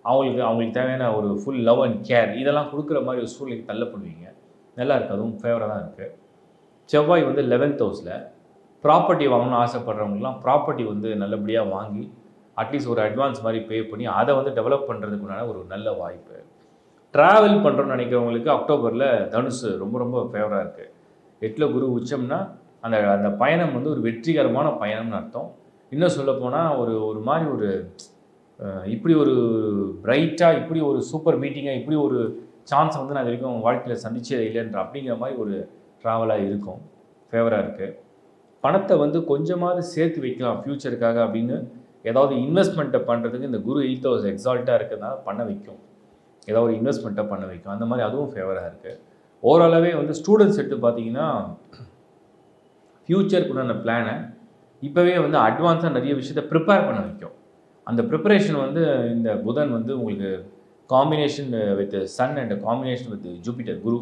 அவங்களுக்கு தேவையான ஒரு ஃபுல் லவ் அண்ட் கேர், இதெல்லாம் கொடுக்குற மாதிரி ஒரு சூழ்நிலைக்கு தள்ளப்படுவீங்க. நல்லா இருக்குது, அதுவும் ஃபேவராக தான் இருக்குது. செவ்வாய் வந்து 11th ஹவுஸில் ப்ராப்பர்ட்டி வாங்கணும்னு ஆசைப்படுறவங்கலாம் ப்ராப்பர்ட்டி வந்து நல்லபடியாக வாங்கி அட்லீஸ்ட் ஒரு அட்வான்ஸ் மாதிரி பே பண்ணி அதை வந்து டெவலப் பண்ணுறதுக்குண்டான ஒரு நல்ல வாய்ப்பு. ட்ராவல் பண்ணுறோன்னு நினைக்கிறவங்களுக்கு அக்டோபரில் தனுசு ரொம்ப ரொம்ப ஃபேவராக இருக்குது. 8ல் குரு உச்சம்னா அந்த பயணம் வந்து ஒரு வெற்றிகரமான பயணம்னு அர்த்தம். இன்னும் சொல்லப்போனால் ஒரு மாதிரி ஒரு இப்படி ஒரு பிரைட்டாக, இப்படி ஒரு சூப்பர் மீட்டிங்காக, இப்படி ஒரு சான்ஸை வந்து நான் இது வரைக்கும் வாழ்க்கையில் சந்திச்சதே இல்லைன்ற அப்படிங்கிற மாதிரி ஒரு ட்ராவலாக இருக்கும். ஃபேவராக இருக்குது. பணத்தை வந்து கொஞ்சமாவது சேர்த்து வைக்கலாம் ஃப்யூச்சருக்காக அப்படின்னு ஏதாவது இன்வெஸ்ட்மெண்ட்டை பண்ணுறதுக்கு இந்த குரு 8th ஹவுஸ் எக்ஸால்ட்டாக இருக்கிறதுனால பண்ண வைக்கும். ஏதாவது ஒரு இன்வெஸ்ட்மெண்ட்டை பண்ண வைக்கும். அந்த மாதிரி அதுவும் ஃபேவராக இருக்குது. ஓவராலாகவே வந்து ஸ்டூடெண்ட்ஸ் எடுத்து பார்த்தீங்கன்னா ஃப்யூச்சருக்குண்டான பிளானை இப்போவே வந்து அட்வான்ஸாக நிறைய விஷயத்தை ப்ரிப்பேர் பண்ண வைக்கும். அந்த ப்ரிப்பரேஷன் வந்து இந்த புதன் வந்து உங்களுக்கு combination with sun and combination with Jupiter குரு,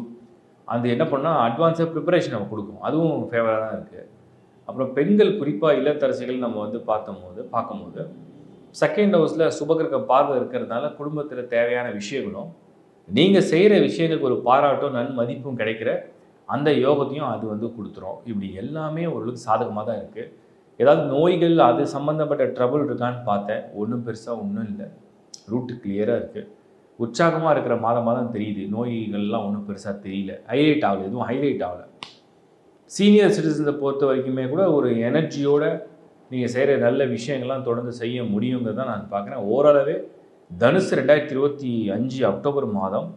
அது என்ன பண்ணால் அட்வான்ஸாக ப்ரிப்பரேஷன் நம்ம கொடுக்கும். அதுவும் ஃபேவராக தான் இருக்குது. அப்புறம் பெண்கள், குறிப்பாக இல்லத்தரசிகள் நம்ம வந்து பார்க்கும்போது செகண்ட் ஹவுஸில் சுபகிரக பார்வை இருக்கிறதுனால குடும்பத்தில் தேவையான விஷயங்களும், நீங்கள் செய்கிற விஷயங்களுக்கு ஒரு பாராட்டும் நன்மதிப்பும் கிடைக்கிற அந்த யோகத்தையும் அது வந்து கொடுத்துரும். இப்படி எல்லாமே ஓரளவுக்கு சாதகமாக தான் இருக்குது. ஏதாவது நோய்கள் அது சம்மந்தப்பட்ட ட்ரபுள் இருக்கான்னு பார்த்தேன். ஒன்றும் பெருசாக ஒன்றும் இல்லை. ரூட்டு கிளியராக இருக்குது. உற்சாகமாக இருக்கிற மாதமாக தான் தெரியுது. நோய்கள்லாம் ஒன்றும் பெருசாக தெரியல, ஹைலைட் ஆகலை, எதுவும் ஹைலைட் ஆகலை. சீனியர் சிட்டிசன்ஸை பொறுத்த வரைக்குமே கூட ஒரு எனர்ஜியோடு நீங்கள் செய்கிற நல்ல விஷயங்கள்லாம் தொடர்ந்து செய்ய முடியுங்கிறது தான் நான் பார்க்குறேன். ஓரளவே தனுசு 2025 அக்டோபர் மாதம்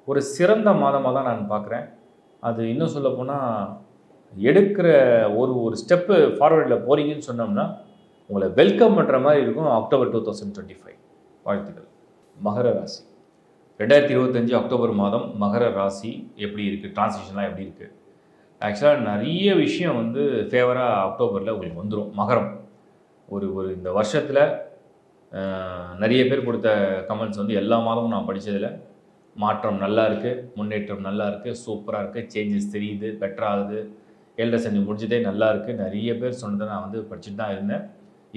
ஒரு சிறந்த மாதமாக தான் நான் பார்க்குறேன். அது இன்னும் சொல்லப்போனால் எடுக்கிற ஒரு ஸ்டெப்பு ஃபார்வர்டில் போகிறீங்கன்னு சொன்னோம்னா உங்களை வெல்கம் பண்ணுற மாதிரி இருக்கும். அக்டோபர் 2025 வாழ்த்துக்கள். மகர ராசி 2025 அக்டோபர் மாதம் மகர ராசி எப்படி இருக்குது, டிரான்சிஷன்லாம் எப்படி இருக்குது? ஆக்சுவலாக நிறைய விஷயம் வந்து ஃபேவராக அக்டோபரில் உங்களுக்கு வந்துடும். மகரம் ஒரு இந்த வருஷத்தில் நிறைய பேர் கொடுத்த கமெண்ட்ஸ் வந்து எல்லா மாதமும் நான் படித்ததில் மாற்றம் நல்லா இருக்குது, முன்னேற்றம் நல்லா இருக்குது, சூப்பராக இருக்குது, சேஞ்சஸ் தெரியுது, பெட்டராகுது, 7.5 சனி முடிஞ்சதே நல்லா இருக்குது, நிறைய பேர் சொன்னதை நான் வந்து படிச்சுட்டு தான் இருந்தேன்.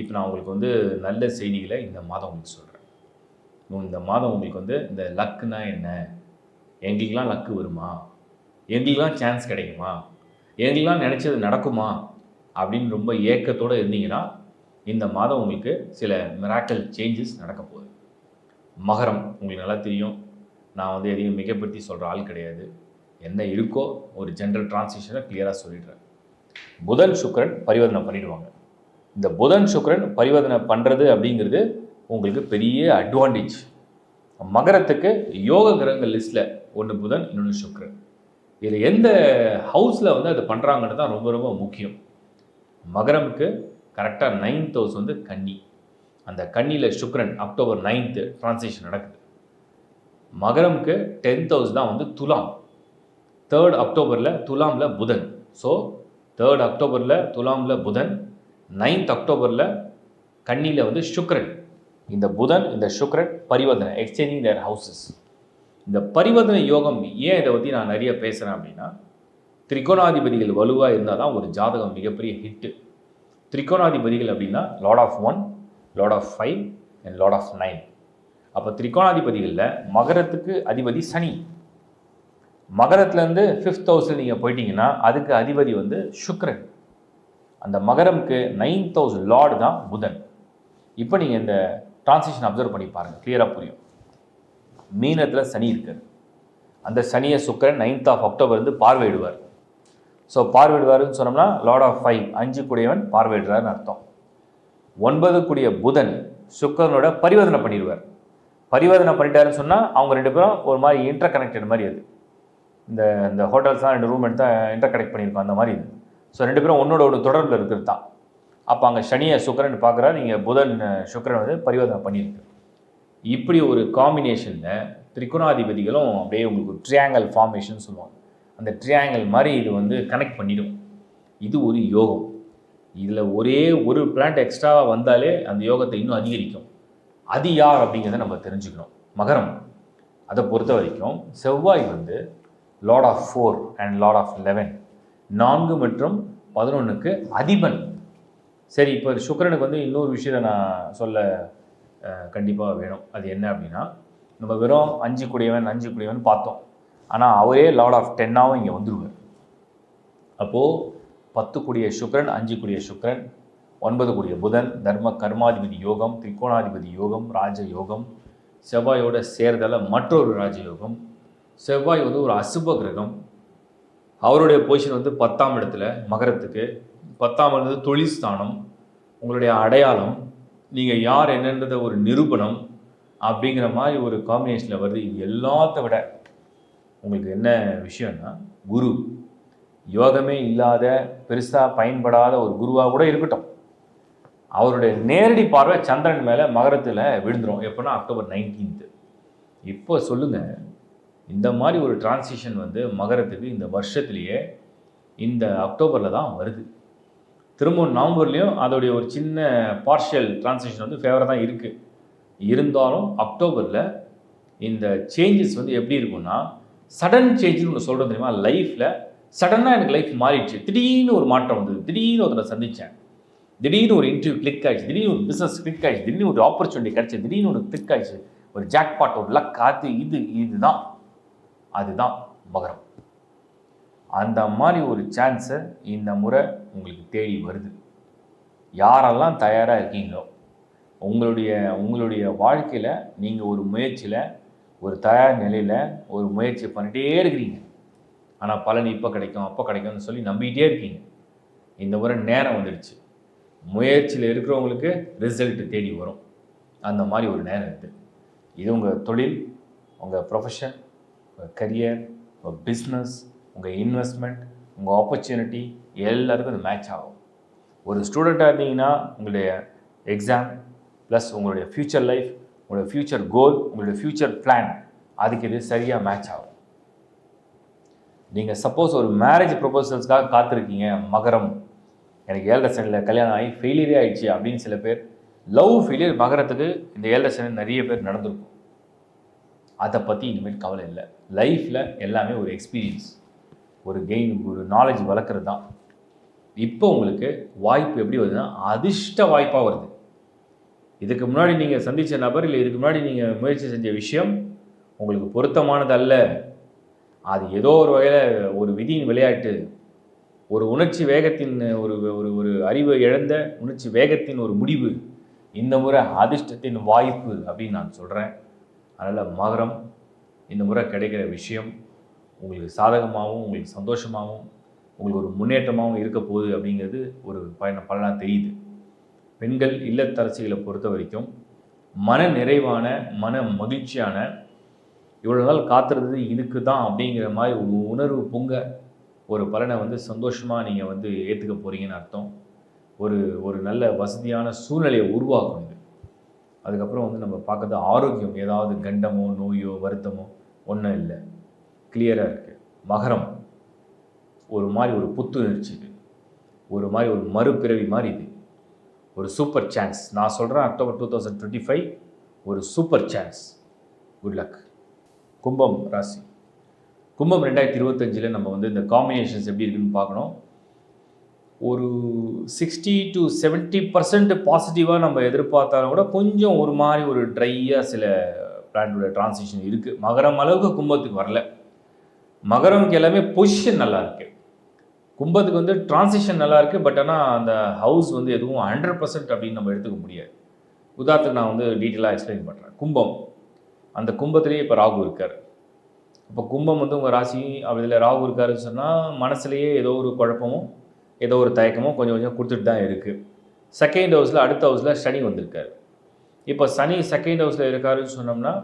இப்போ நான் உங்களுக்கு வந்து நல்ல செய்திகளை இந்த மாதம் உங்களுக்கு சொல்கிறேன். இந்த மாதம் உங்களுக்கு வந்து இந்த லக்குனா என்ன, எங்களுக்கெலாம் லக்கு வருமா, எங்களுக்கெலாம் சான்ஸ் கிடைக்குமா, எங்களுக்கெலாம் நினச்சது நடக்குமா அப்படின்னு ரொம்ப ஏக்கத்தோடு இருந்தீங்கன்னா இந்த மாதம் உங்களுக்கு சில மிராக்கல் சேஞ்சஸ் நடக்க போகுது. மகரம் உங்களுக்கு நல்லா தெரியும், நான் வந்து எதையும் மிகப்படுத்தி சொல்கிற ஆள் கிடையாது. என்ன இருக்கோ ஒரு ஜென்ரல் டிரான்சிஷனை கிளியராக சொல்லிடுறேன். புதன் சுக்கிரன் பரிவர்த்தனை பண்ணிடுவாங்க. இந்த புதன் சுக்கிரன் பரிவர்த்தனை பண்ணுறது அப்படிங்கிறது உங்களுக்கு பெரிய அட்வான்டேஜ். மகரத்துக்கு யோக கிரகங்கள் லிஸ்ட்டில் ஒன்று புதன், இன்னொன்று சுக்கிரன். இதில் எந்த ஹவுஸில் வந்து அது பண்ணுறாங்கன்னு தான் ரொம்ப ரொம்ப முக்கியம். மகரமுக்கு கரெக்டாக 9th ஹவுஸ் வந்து கன்னி. அந்த கன்னியில் சுக்கிரன் அக்டோபர் 9th ட்ரான்சிஷன் நடக்குது. மகரமுக்கு 10th ஹவுஸ் தான் வந்து துலாம். 3rd அக்டோபரில் துலாமில் புதன். ஸோ 3rd அக்டோபரில் துலாமில் புதன், 9th அக்டோபரில் கன்னியில் வந்து சுக்கிரன். இந்த புதன் இந்த சுக்கிரன் பரிவர்த்தனை, எக்ஸ்சேஞ்சிங் தேர் ஹவுசஸ். இந்த பரிவர்த்தனை யோகம் ஏன் இதை பற்றி நான் நிறைய பேசுகிறேன் அப்படின்னா, திரிகோணாதிபதிகள் வலுவாக இருந்தால் தான் ஒரு ஜாதகம் மிகப்பெரிய ஹிட்டு. திரிகோணாதிபதிகள் அப்படின்னா lord of 1, lord of 5 and lord of 9. அப்போ திரிகோணாதிபதிகளில் மகரத்துக்கு அதிபதி சனி. மகரத்துலேருந்து 5th ஹவுஸில் நீங்கள் போயிட்டீங்கன்னா அதுக்கு அதிபதி வந்து சுக்கிரன். அந்த மகரமுக்கு 9th ஹவுஸ் லார்டு தான் புதன். இப்போ நீங்கள் இந்த டிரான்சிஷன் அப்சர்வ் பண்ணி பாருங்கள், கிளியராக புரியும். மீனத்தில் சனி இருக்கார். அந்த சனியை சுக்கிரன் 9th ஆஃப் அக்டோபர் வந்து பார்வையிடுவார். ஸோ பார்வையிடுவார்னு சொன்னோம்னா லார்ட் ஆஃப் 5, 5 கூடியவன் பார்வையிடுறாருன்னு அர்த்தம். 9 கூடிய புதன் சுக்கிரனோட பரிவர்த்தனை பண்ணிடுவார். பரிவர்த்தனை பண்ணிட்டாருன்னு சொன்னால் அவங்க ரெண்டு பேரும் ஒரு மாதிரி இன்டர் கனெக்டட் மாதிரி. அது இந்த ஹோட்டல்ஸ்லாம் 2 ரூம் எடுத்தால் இன்டர் கனெக்ட் பண்ணியிருக்கோம் அந்த மாதிரி இது. ஸோ ரெண்டு பேரும் ஒன்னோட ஒரு தொடர்பில் இருக்கிறது தான். அப்போ அங்கே சனியை சுக்கிரன் பார்க்குறாரு, நீங்கள் புதன் சுக்கிரன் வந்து பரிவர்த்தனை பண்ணியிருக்கு. இப்படி ஒரு காம்பினேஷனில் திரிகோணாதிபதிகளும் அப்படியே உங்களுக்கு ஒரு ட்ரையாங்கல் ஃபார்மேஷன் சொல்லுவாங்க. அந்த ட்ரையாங்கல் மாதிரி இது வந்து கனெக்ட் பண்ணிடும். இது ஒரு யோகம். இதில் ஒரே ஒரு பிளான்ட் எக்ஸ்ட்ராவாக வந்தாலே அந்த யோகத்தை இன்னும் அதிகரிக்கும். அது யார் அப்படிங்கிறத நம்ம தெரிஞ்சுக்கணும். மகரம் அதை பொறுத்த வரைக்கும் செவ்வாய் வந்து lord of 4 and lord of 11, 4 மற்றும் 11க்கு அதிபன். சரி, இப்போ சுக்கிரனுக்கு வந்து இன்னொரு விஷயத்தை நான் சொல்ல கண்டிப்பாக வேணும். அது என்ன அப்படின்னா, நம்ம வெறும் 5 கூடியவன் பார்த்தோம். ஆனால் அவரே லார்ட் ஆஃப் 10ஆகவும் இங்கே வந்துடுவார். அப்போது 10 கூடிய சுக்கிரன், 5 கூடிய சுக்கிரன், 9 கூடிய புதன், தர்ம கர்மாதிபதி யோகம், திரிகோணாதிபதி யோகம், ராஜ யோகம், செவ்வாயோட சேர்தல மற்றொரு ராஜயோகம். செவ்வாய் வந்து ஒரு அசுப கிரகம். அவருடைய பொசிஷன் வந்து 10ஆம் இடத்துல மகரத்துக்கு. 10ஆம் இடத்துல தொழில் ஸ்தானம், உங்களுடைய அடையாளம், நீங்கள் யார் என்னன்றத ஒரு நிரூபணம் அப்படிங்கிற மாதிரி ஒரு காம்பினேஷனில் வருது. இது எல்லாத்த விட உங்களுக்கு என்ன விஷயம்னா, குரு யோகமே இல்லாத பெருசாக பயன்படாத ஒரு குருவாக கூட இருக்கட்டும், அவருடைய நேரடி பார்வை சந்திரன் மேலே மகரத்தில் விழுந்துடும். எப்போனா அக்டோபர் 19th. இப்போ சொல்லுங்கள், இந்த மாதிரி ஒரு டிரான்சிஷன் வந்து மகரத்துக்கு இந்த வருஷத்துலேயே இந்த அக்டோபரில் தான் வருது. திரும்பவும் நவம்பர்லேயும் அதோடைய ஒரு சின்ன பார்ஷியல் டிரான்சிஷன் வந்து ஃபேவராக தான் இருக்குது. இருந்தாலும் அக்டோபரில் இந்த சேஞ்சஸ் வந்து எப்படி இருக்குன்னா, சடன் சேஞ்சுன்னு ஒன்று சொல்கிறது தெரியுமா? லைஃப்பில் சடனாக எனக்கு லைஃப் மாறிடுச்சு, திடீர்னு ஒரு மாற்றம் வந்தது, திடீர்னு ஒருத்தரை சந்தித்தேன், திடீர்னு ஒரு இன்டர்வியூ கிளிக் ஆகிடுச்சு, திடீர்னு ஒரு பிஸ்னஸ் கிளிக் ஆகிடுச்சு, திடீர்னு ஒரு ஆப்பர்ச்சுனிட்டி கிடச்சி, திடீர்னு ஒரு கிளிக் ஆகிடுச்சு, ஒரு ஜாக்பாட், ஒரு லக், அதுதான் மகரம். அந்த மாதிரி ஒரு சான்ஸை இந்த முறை உங்களுக்கு தேடி வருது. யாரெல்லாம் தயாராக இருக்கீங்களோ, உங்களுடைய வாழ்க்கையில் நீங்கள் ஒரு முயற்சியில், ஒரு தயார் நிலையில் ஒரு முயற்சி பண்ணிகிட்டே இருக்கிறீங்க. ஆனால் பலன் இப்போ கிடைக்கும் அப்போ கிடைக்கும்னு சொல்லி நம்பிக்கிட்டே இருக்கீங்க. இந்த முறை நேரம் வந்துடுச்சு. முயற்சியில் இருக்கிறவங்களுக்கு ரிசல்ட் தேடி வரும். அந்த மாதிரி ஒரு நேரம் இருக்குது. இது உங்கள் தொழில், உங்கள் ப்ரொஃபஷன், உங்கள் கரியர், உங்கள் பிஸ்னஸ், உங்கள் இன்வெஸ்ட்மெண்ட், உங்கள் ஆப்பர்ச்சுனிட்டி எல்லாருக்கும் இது மேட்ச் ஆகும். ஒரு ஸ்டூடெண்ட்டாக இருந்தீங்கன்னா உங்களுடைய எக்ஸாம் ப்ளஸ் உங்களுடைய ஃப்யூச்சர் லைஃப், உங்களுடைய ஃப்யூச்சர் கோல், உங்களுடைய ஃப்யூச்சர் பிளான், அதுக்கு இது சரியாக மேட்ச் ஆகும். நீங்கள் சப்போஸ் ஒரு மேரேஜ் ப்ரொபோசல்ஸ்க்காக காத்திருக்கீங்க, மகரம், எனக்கு 7 சனியில் கல்யாணம் ஆகி ஃபெயிலியரே ஆகிடுச்சு அப்படின்னு சில பேர், லவ் ஃபெயிலியர் மகரத்துக்கு இந்த 7 சனி நிறைய பேர் நடந்திருக்கும். அதை பற்றி இனிமேல் கவலை இல்லை. லைஃப்பில் எல்லாமே ஒரு எக்ஸ்பீரியன்ஸ், ஒரு கெயின், ஒரு நாலேஜ் வளர்க்குறது தான். இப்போ உங்களுக்கு வாய்ப்பு எப்படி வருதுன்னா, அதிர்ஷ்ட வாய்ப்பாக வருது. இதுக்கு முன்னாடி நீங்கள் சந்தித்த நபர் இல்லை இதுக்கு முன்னாடி நீங்கள் முயற்சி செஞ்ச விஷயம் உங்களுக்கு பொருத்தமானது அல்ல. அது ஏதோ ஒரு வகையில் ஒரு விதியின் விளையாட்டு, ஒரு உணர்ச்சி வேகத்தின் ஒரு ஒரு ஒரு அறிவை இழந்த உணர்ச்சி வேகத்தின் ஒரு முடிவு. இந்த முறை அதிர்ஷ்டத்தின் வாய்ப்பு அப்படின்னு நான் சொல்கிறேன். அதனால் மகரம், இந்த முறை கிடைக்கிற விஷயம் உங்களுக்கு சாதகமாகவும் உங்களுக்கு சந்தோஷமாகவும் உங்களுக்கு ஒரு முன்னேற்றமாகவும் இருக்க போகுது அப்படிங்கிறது ஒரு பலனாக தெரியுது. பெண்கள் இல்லத்தரசிகளை பொறுத்த வரைக்கும் மன நிறைவான, மன மகிழ்ச்சியான, இவ்வளோ நாள் காத்திருந்தது இதுக்கு தான் அப்படிங்கிற மாதிரி ஒரு உணர்வு பொங்க ஒரு பலனை வந்து சந்தோஷமாக நீங்கள் வந்து ஏற்றுக்க போகிறீங்கன்னு அர்த்தம். ஒரு ஒரு நல்ல வசதியான சூழ்நிலையை உருவாக்கும் இது. அதுக்கப்புறம் வந்து நம்ம பார்க்குறது ஆரோக்கியம், ஏதாவது கண்டமோ நோயோ வருத்தமோ ஒன்றும் இல்லை, கிளியராக இருக்குது. மகரம் ஒரு மாதிரி ஒரு புத்துணர்ச்சி, இது ஒரு மாதிரி ஒரு மறுபிறவி மாதிரி, இது ஒரு சூப்பர் சான்ஸ். நான் சொல்கிறேன் அக்டோபர் 2025 ஒரு சூப்பர் சான்ஸ். Good luck. கும்பம் ராசி. கும்பம் 2025 நம்ம வந்து இந்த காம்பினேஷன்ஸ் எப்படி இருக்குன்னு பார்க்கணும். ஒரு 60 to 70% பாசிட்டிவாக நம்ம எதிர்பார்த்தாலும் கூட கொஞ்சம் ஒரு மாதிரி ஒரு ட்ரையாக சில பிளானோட டிரான்சிஷன் இருக்குது. மகரம் அளவுக்கு கும்பத்துக்கு வரல. மகரமுக்கு எல்லாமே பொசிஷன் நல்லா இருக்குது. கும்பத்துக்கு வந்து டிரான்சிஷன் நல்லா இருக்குது. பட் ஆனால் அந்த ஹவுஸ் வந்து எதுவும் 100% அப்படின்னு நம்ம எடுத்துக்க முடியாது. உதாரணத்துக்கு நான் வந்து டீட்டெயிலாக எக்ஸ்பிளைன் பண்ணுறேன். கும்பம், அந்த கும்பத்திலேயே இப்போ ராகு இருக்கார். இப்போ கும்பம் வந்து உங்கள் ராசி இதில் ராகு இருக்காருன்னு சொன்னால் மனசுலேயே ஏதோ ஒரு குழப்பமும் ஏதோ ஒரு தயக்கமும் கொஞ்சம் கொஞ்சம் கொடுத்துட்டு தான் இருக்குது. செகண்ட் ஹவுஸில், அடுத்த ஹவுஸில் சனி வந்திருக்காரு. இப்போ சனி செகண்ட் ஹவுஸில் இருக்காருன்னு சொன்னோம்னா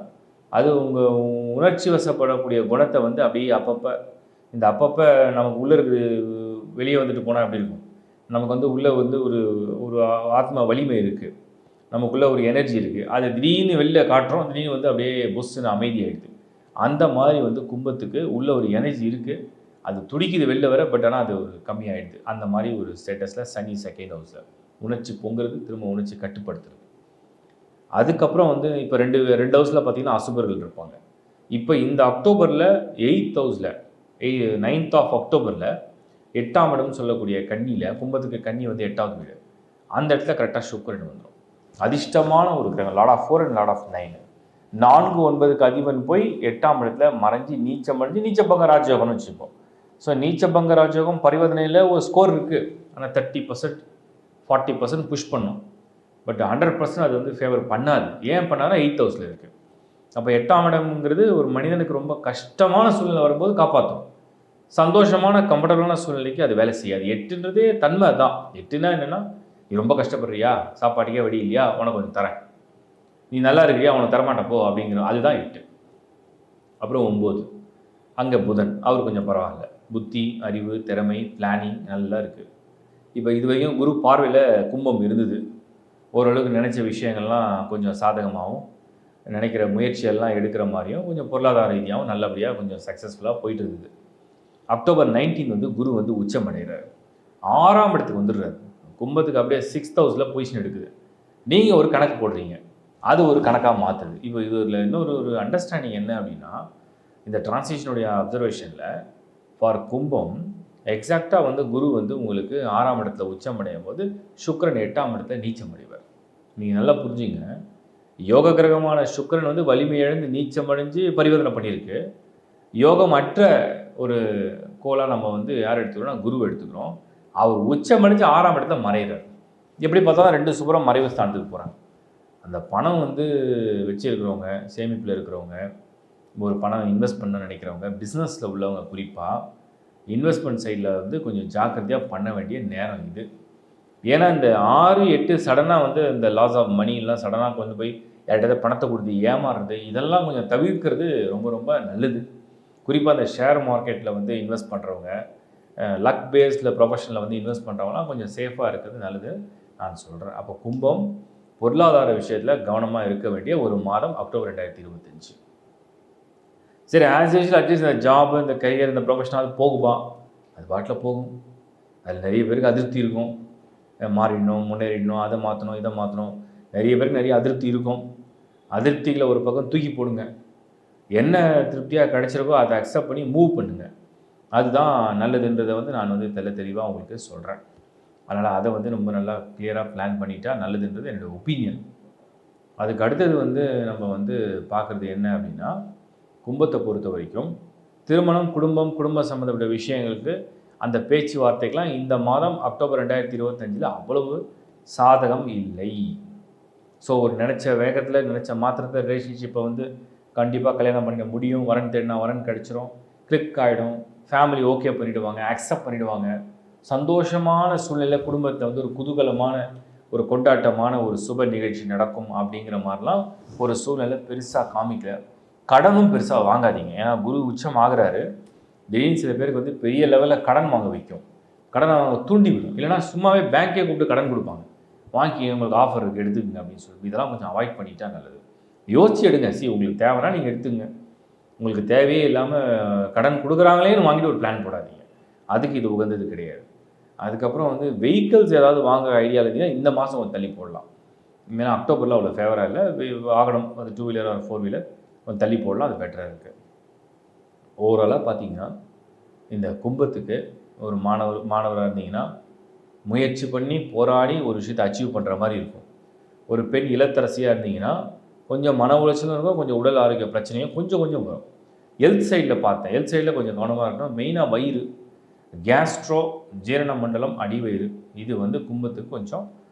அது உங்கள் உணர்ச்சி வசப்படக்கூடிய குணத்தை வந்து அப்படியே அப்பப்போ நமக்கு உள்ளே இருக்குது வெளியே வந்துட்டு போனால் அப்படி இருக்கும். நமக்கு வந்து உள்ளே வந்து ஒரு ஒரு ஆத்ம வலிமை இருக்குது, நமக்குள்ளே ஒரு எனர்ஜி இருக்குது. அது திடீர்னு வெளில காட்டுறோம், திடீர்னு வந்து அப்படியே பொஸ்ஸுன்னு அமைதியாகிடுது. அந்த மாதிரி வந்து கும்பத்துக்கு உள்ள ஒரு எனர்ஜி இருக்குது, அது துடிக்குது வெளில வர. பட் ஆனால் அது ஒரு கம்மியாகிடுது. அந்த மாதிரி ஒரு ஸ்டேட்டஸில் சனி செகண்ட் ஹவுஸில் உணர்ச்சி பொங்குறது, திரும்ப உணர்ச்சி கட்டுப்படுத்துறது. அதுக்கப்புறம் வந்து இப்போ ரெண்டு ஹவுஸில் பார்த்திங்கன்னா அசுபர்கள் இருப்பாங்க. இப்போ இந்த அக்டோபரில் 8th ஹவுஸில் 9th of அக்டோபரில் 8ஆம் இடம்னு சொல்லக்கூடிய கன்னியில், கும்பத்துக்கு கன்னி வந்து 8வது வீடு, அந்த இடத்துல கரெக்டாக சுக்கிரன் வந்துடும். அதிர்ஷ்டமான ஒரு கிரகம், lord of 4 and lord of 9. 4-9க்கு அதிபன் போய் 8ஆம் இடத்துல மறைஞ்சி நீச்சபங்க ராஜயோகம்னு வச்சுப்போம். ஸோ நீச்சபங்க ராஜயோகம் பரிவர்த்தனையில் ஒரு ஸ்கோர் இருக்குது. ஆனால் 30% 40% புஷ் பண்ணும். பட் 100% அது வந்து ஃபேவர் பண்ணாது. ஏன் பண்ணாலும் 8th ஹவுஸில் இருக்குது. அப்போ 8ஆம் இடம்ங்கிறது ஒரு மனிதனுக்கு ரொம்ப கஷ்டமான சூழ்நிலை வரும்போது காப்பாற்றும். சந்தோஷமான கம்ஃபர்டபுளான சூழ்நிலைக்கு அது வேலை செய்யாது. 8ன்றதே தன்மை தான். 8னா என்னென்னா, நீ ரொம்ப கஷ்டப்படுறியா, சாப்பாட்டுக்கே வழி இல்லையா, உனக்கு கொஞ்சம் தரேன், நீ நல்லா இருக்கிறியா, உனக்கு தரமாட்டேன் போ அப்படிங்கிற, அதுதான் 8. அப்புறம் 9, அங்கே புதன், அவர் கொஞ்சம் பரவாயில்ல, புத்தி, அறிவு, திறமை, பிளானிங் நல்லா இருக்குது. இப்போ இது வரைக்கும் குரு பார்வையில் கும்பம் இருந்தது. ஓரளவுக்கு நினச்ச விஷயங்கள்லாம் கொஞ்சம் சாதகமாகவும், நினைக்கிற முயற்சியெல்லாம் எடுக்கிற மாதிரியும், கொஞ்சம் பொருளாதார ரீதியாகவும் நல்லபடியாக கொஞ்சம் சக்ஸஸ்ஃபுல்லாக போயிட்டு இருந்தது. அக்டோபர் 19 வந்து குரு வந்து உச்சம் அடைகிறார். 6ஆம் இடத்துக்கு வந்துடுறாரு. கும்பத்துக்கு அப்படியே 6th ஹவுஸில் பொசிஷன் எடுக்குது. நீங்கள் ஒரு கணக்கு போடுறீங்க, அது ஒரு கணக்காக மாற்றுது. இப்போ இதில் இன்னொரு அண்டர்ஸ்டாண்டிங் என்ன அப்படின்னா, இந்த டிரான்சிஷனுடைய அப்சர்வேஷனில் ஃபார் கும்பம் எக்ஸாக்டாக வந்து குரு வந்து உங்களுக்கு 6ஆம் இடத்துல உச்சம் அடையும் போது சுக்கிரன் 8ஆம் இடத்துல நீச்சம் அடைவார். நீங்கள் நல்லா புரிஞ்சுங்க, யோக கிரகமான சுக்கிரன் வந்து வலிமை இழந்து நீச்சம் அடைஞ்சு பரிவர்த்தனை பண்ணியிருக்கு. யோகம் அற்ற ஒரு கோலாக நம்ம வந்து யார் எடுத்துக்கிறோம்னா குரு எடுத்துக்கிறோம். அவர் உச்சம் அடைஞ்சு 6ஆம் இடத்துல மறைகிறார். எப்படி பார்த்தாலும் 2 சுபரம் மறைவு ஸ்தானத்துக்கு போகிறாங்க. அந்த பணம் வந்து வச்சுருக்கிறவங்க, சேமிப்பில் இருக்கிறவங்க, ஒரு பணம் இன்வெஸ்ட் பண்ண நினைக்கிறவங்க, பிஸ்னஸில் உள்ளவங்க குறிப்பாக இன்வெஸ்ட்மெண்ட் சைடில் வந்து கொஞ்சம் ஜாக்கிரதையாக பண்ண வேண்டிய நேரம் இது. ஏன்னா இந்த 6, 8 சடனாக வந்து இந்த லாஸ் ஆஃப் மணிலாம் சடனாக கொண்டு போய் யார்கிட்ட பணத்தை கொடுத்து ஏமாறுறது, இதெல்லாம் கொஞ்சம் தவிர்க்கிறது ரொம்ப ரொம்ப நல்லது. குறிப்பாக அந்த ஷேர் மார்க்கெட்டில் வந்து இன்வெஸ்ட் பண்ணுறவங்க, லக் பேஸ்டில் ப்ரொஃபஷனில் வந்து இன்வெஸ்ட் பண்ணுறவங்களாம் கொஞ்சம் சேஃபாக இருக்கிறது நல்லது நான் சொல்கிறேன். அப்போ கும்பம் பொருளாதார விஷயத்தில் கவனமாக இருக்க வேண்டிய ஒரு மாதம் அக்டோபர் 2025. சரி, ஆஸ் யூஷுவல் அட்லீஸ்ட் இந்த ஜாப், இந்த கரியர், இந்த ப்ரொஃபஷனல் போகுமா, அது பாட்டில் போகும். அதில் நிறைய பேருக்கு அதிருப்தி இருக்கும், மாறிடணும், முன்னேறிடணும், அதை மாற்றணும், இதை மாற்றணும். நிறைய பேருக்கு நிறைய அதிருப்தி இருக்கும். அதிருப்திகளை ஒரு பக்கம் தூக்கி போடுங்க. என்ன திருப்தியாக கிடச்சிருக்கோ அதை அக்செப்ட் பண்ணி மூவ் பண்ணுங்கள். அதுதான் நல்லதுன்றதை வந்து நான் வந்து தெளிவாக உங்களுக்கு சொல்கிறேன். அதனால் அதை வந்து ரொம்ப நல்லா கிளியராக பிளான் பண்ணிட்டா நல்லதுன்றது என்னோடய ஒப்பீனியன். அதுக்கு அடுத்தது வந்து நம்ம வந்து பார்க்குறது என்ன அப்படின்னா, கும்பத்தை பொறுத்த வரைக்கும் திருமணம், குடும்ப சம்மந்தப்பட்ட விஷயங்களுக்கு அந்த பேச்சுவார்த்தைக்கெலாம் இந்த மாதம் அக்டோபர் 2025 அவ்வளவு சாதகம் இல்லை. ஸோ ஒரு நினச்ச வேகத்தில், நினச்ச மாத்திரத்தை ரிலேஷன்ஷிப்பை வந்து கண்டிப்பாக கல்யாணம் பண்ணிக்க முடியும். வரன் தேடினா வரன் கிடச்சிரும், கிளிக் ஆகிடும், ஃபேமிலி ஓகே பண்ணிவிடுவாங்க, அக்செப்ட் பண்ணிவிடுவாங்க. சந்தோஷமான சூழ்நிலை, குடும்பத்தை வந்து ஒரு குதூகலமான ஒரு கொண்டாட்டமான ஒரு சுப நிகழ்ச்சி நடக்கும் அப்படிங்கிற மாதிரிலாம் ஒரு சூழ்நிலை பெருசாக காமிக்கல. கடனும் பெருசாக வாங்காதீங்க. ஏன்னா குரு உச்சம் ஆகுறாரு. திடீர்னு சில பேருக்கு வந்து பெரிய லெவலில் கடன் வாங்க வைக்கும். கடனை அவங்க தூண்டி விடும். இல்லைனா சும்மாவே பேங்க்கே கூப்பிட்டு கடன் கொடுப்பாங்க. வாங்கி உங்களுக்கு ஆஃபர் இருக்குது எடுத்துக்கங்க அப்படின்னு சொல்லி இதெல்லாம் கொஞ்சம் அவாய்ட் பண்ணிட்டா நல்லது. யோசிச்சு எடுங்க. உங்களுக்கு தேவைன்னா நீங்கள் எடுத்துங்க. உங்களுக்கு தேவையே இல்லாமல் கடன் கொடுக்குறாங்களேன்னு வாங்கிட்டு ஒரு பிளான் போடாதீங்க. அதுக்கு இது உகந்தது கிடையாது. அதுக்கப்புறம் வந்து வெஹிக்கிள்ஸ் ஏதாவது வாங்க ஐடியா இருந்தீங்கன்னா இந்த மாதம் கொஞ்சம் தள்ளி போடலாம். ஏன்னா அக்டோபரில் அவ்வளோ ஃபேவராக இல்லை. வாகனம் அது 2 வீலர் ஆர் 4 வீலர் கொஞ்சம் தள்ளி போடலாம். அது பெட்டராக இருக்குது. ஓவராலாக பார்த்தீங்கன்னா இந்த கும்பத்துக்கு ஒரு மாணவராக இருந்தீங்கன்னா முயற்சி பண்ணி போராடி ஒரு விஷயத்தை அச்சீவ் பண்ணுற மாதிரி இருக்கும். ஒரு பெண் இளத்தரசியாக இருந்தீங்கன்னா கொஞ்சம் மன உளைச்சலும் இருக்கும், கொஞ்சம் உடல் ஆரோக்கிய பிரச்சனையும் கொஞ்சம் வரும். ஹெல்த் சைடில் பார்த்தேன். ஹெல்த் சைடில் கொஞ்சம் கவனமாக இருக்கணும். மெயினாக வயிறு, கேஸ்ட்ரோ, ஜீரண மண்டலம், அடிவயிறு இது வந்து கும்பத்துக்கு கொஞ்சம்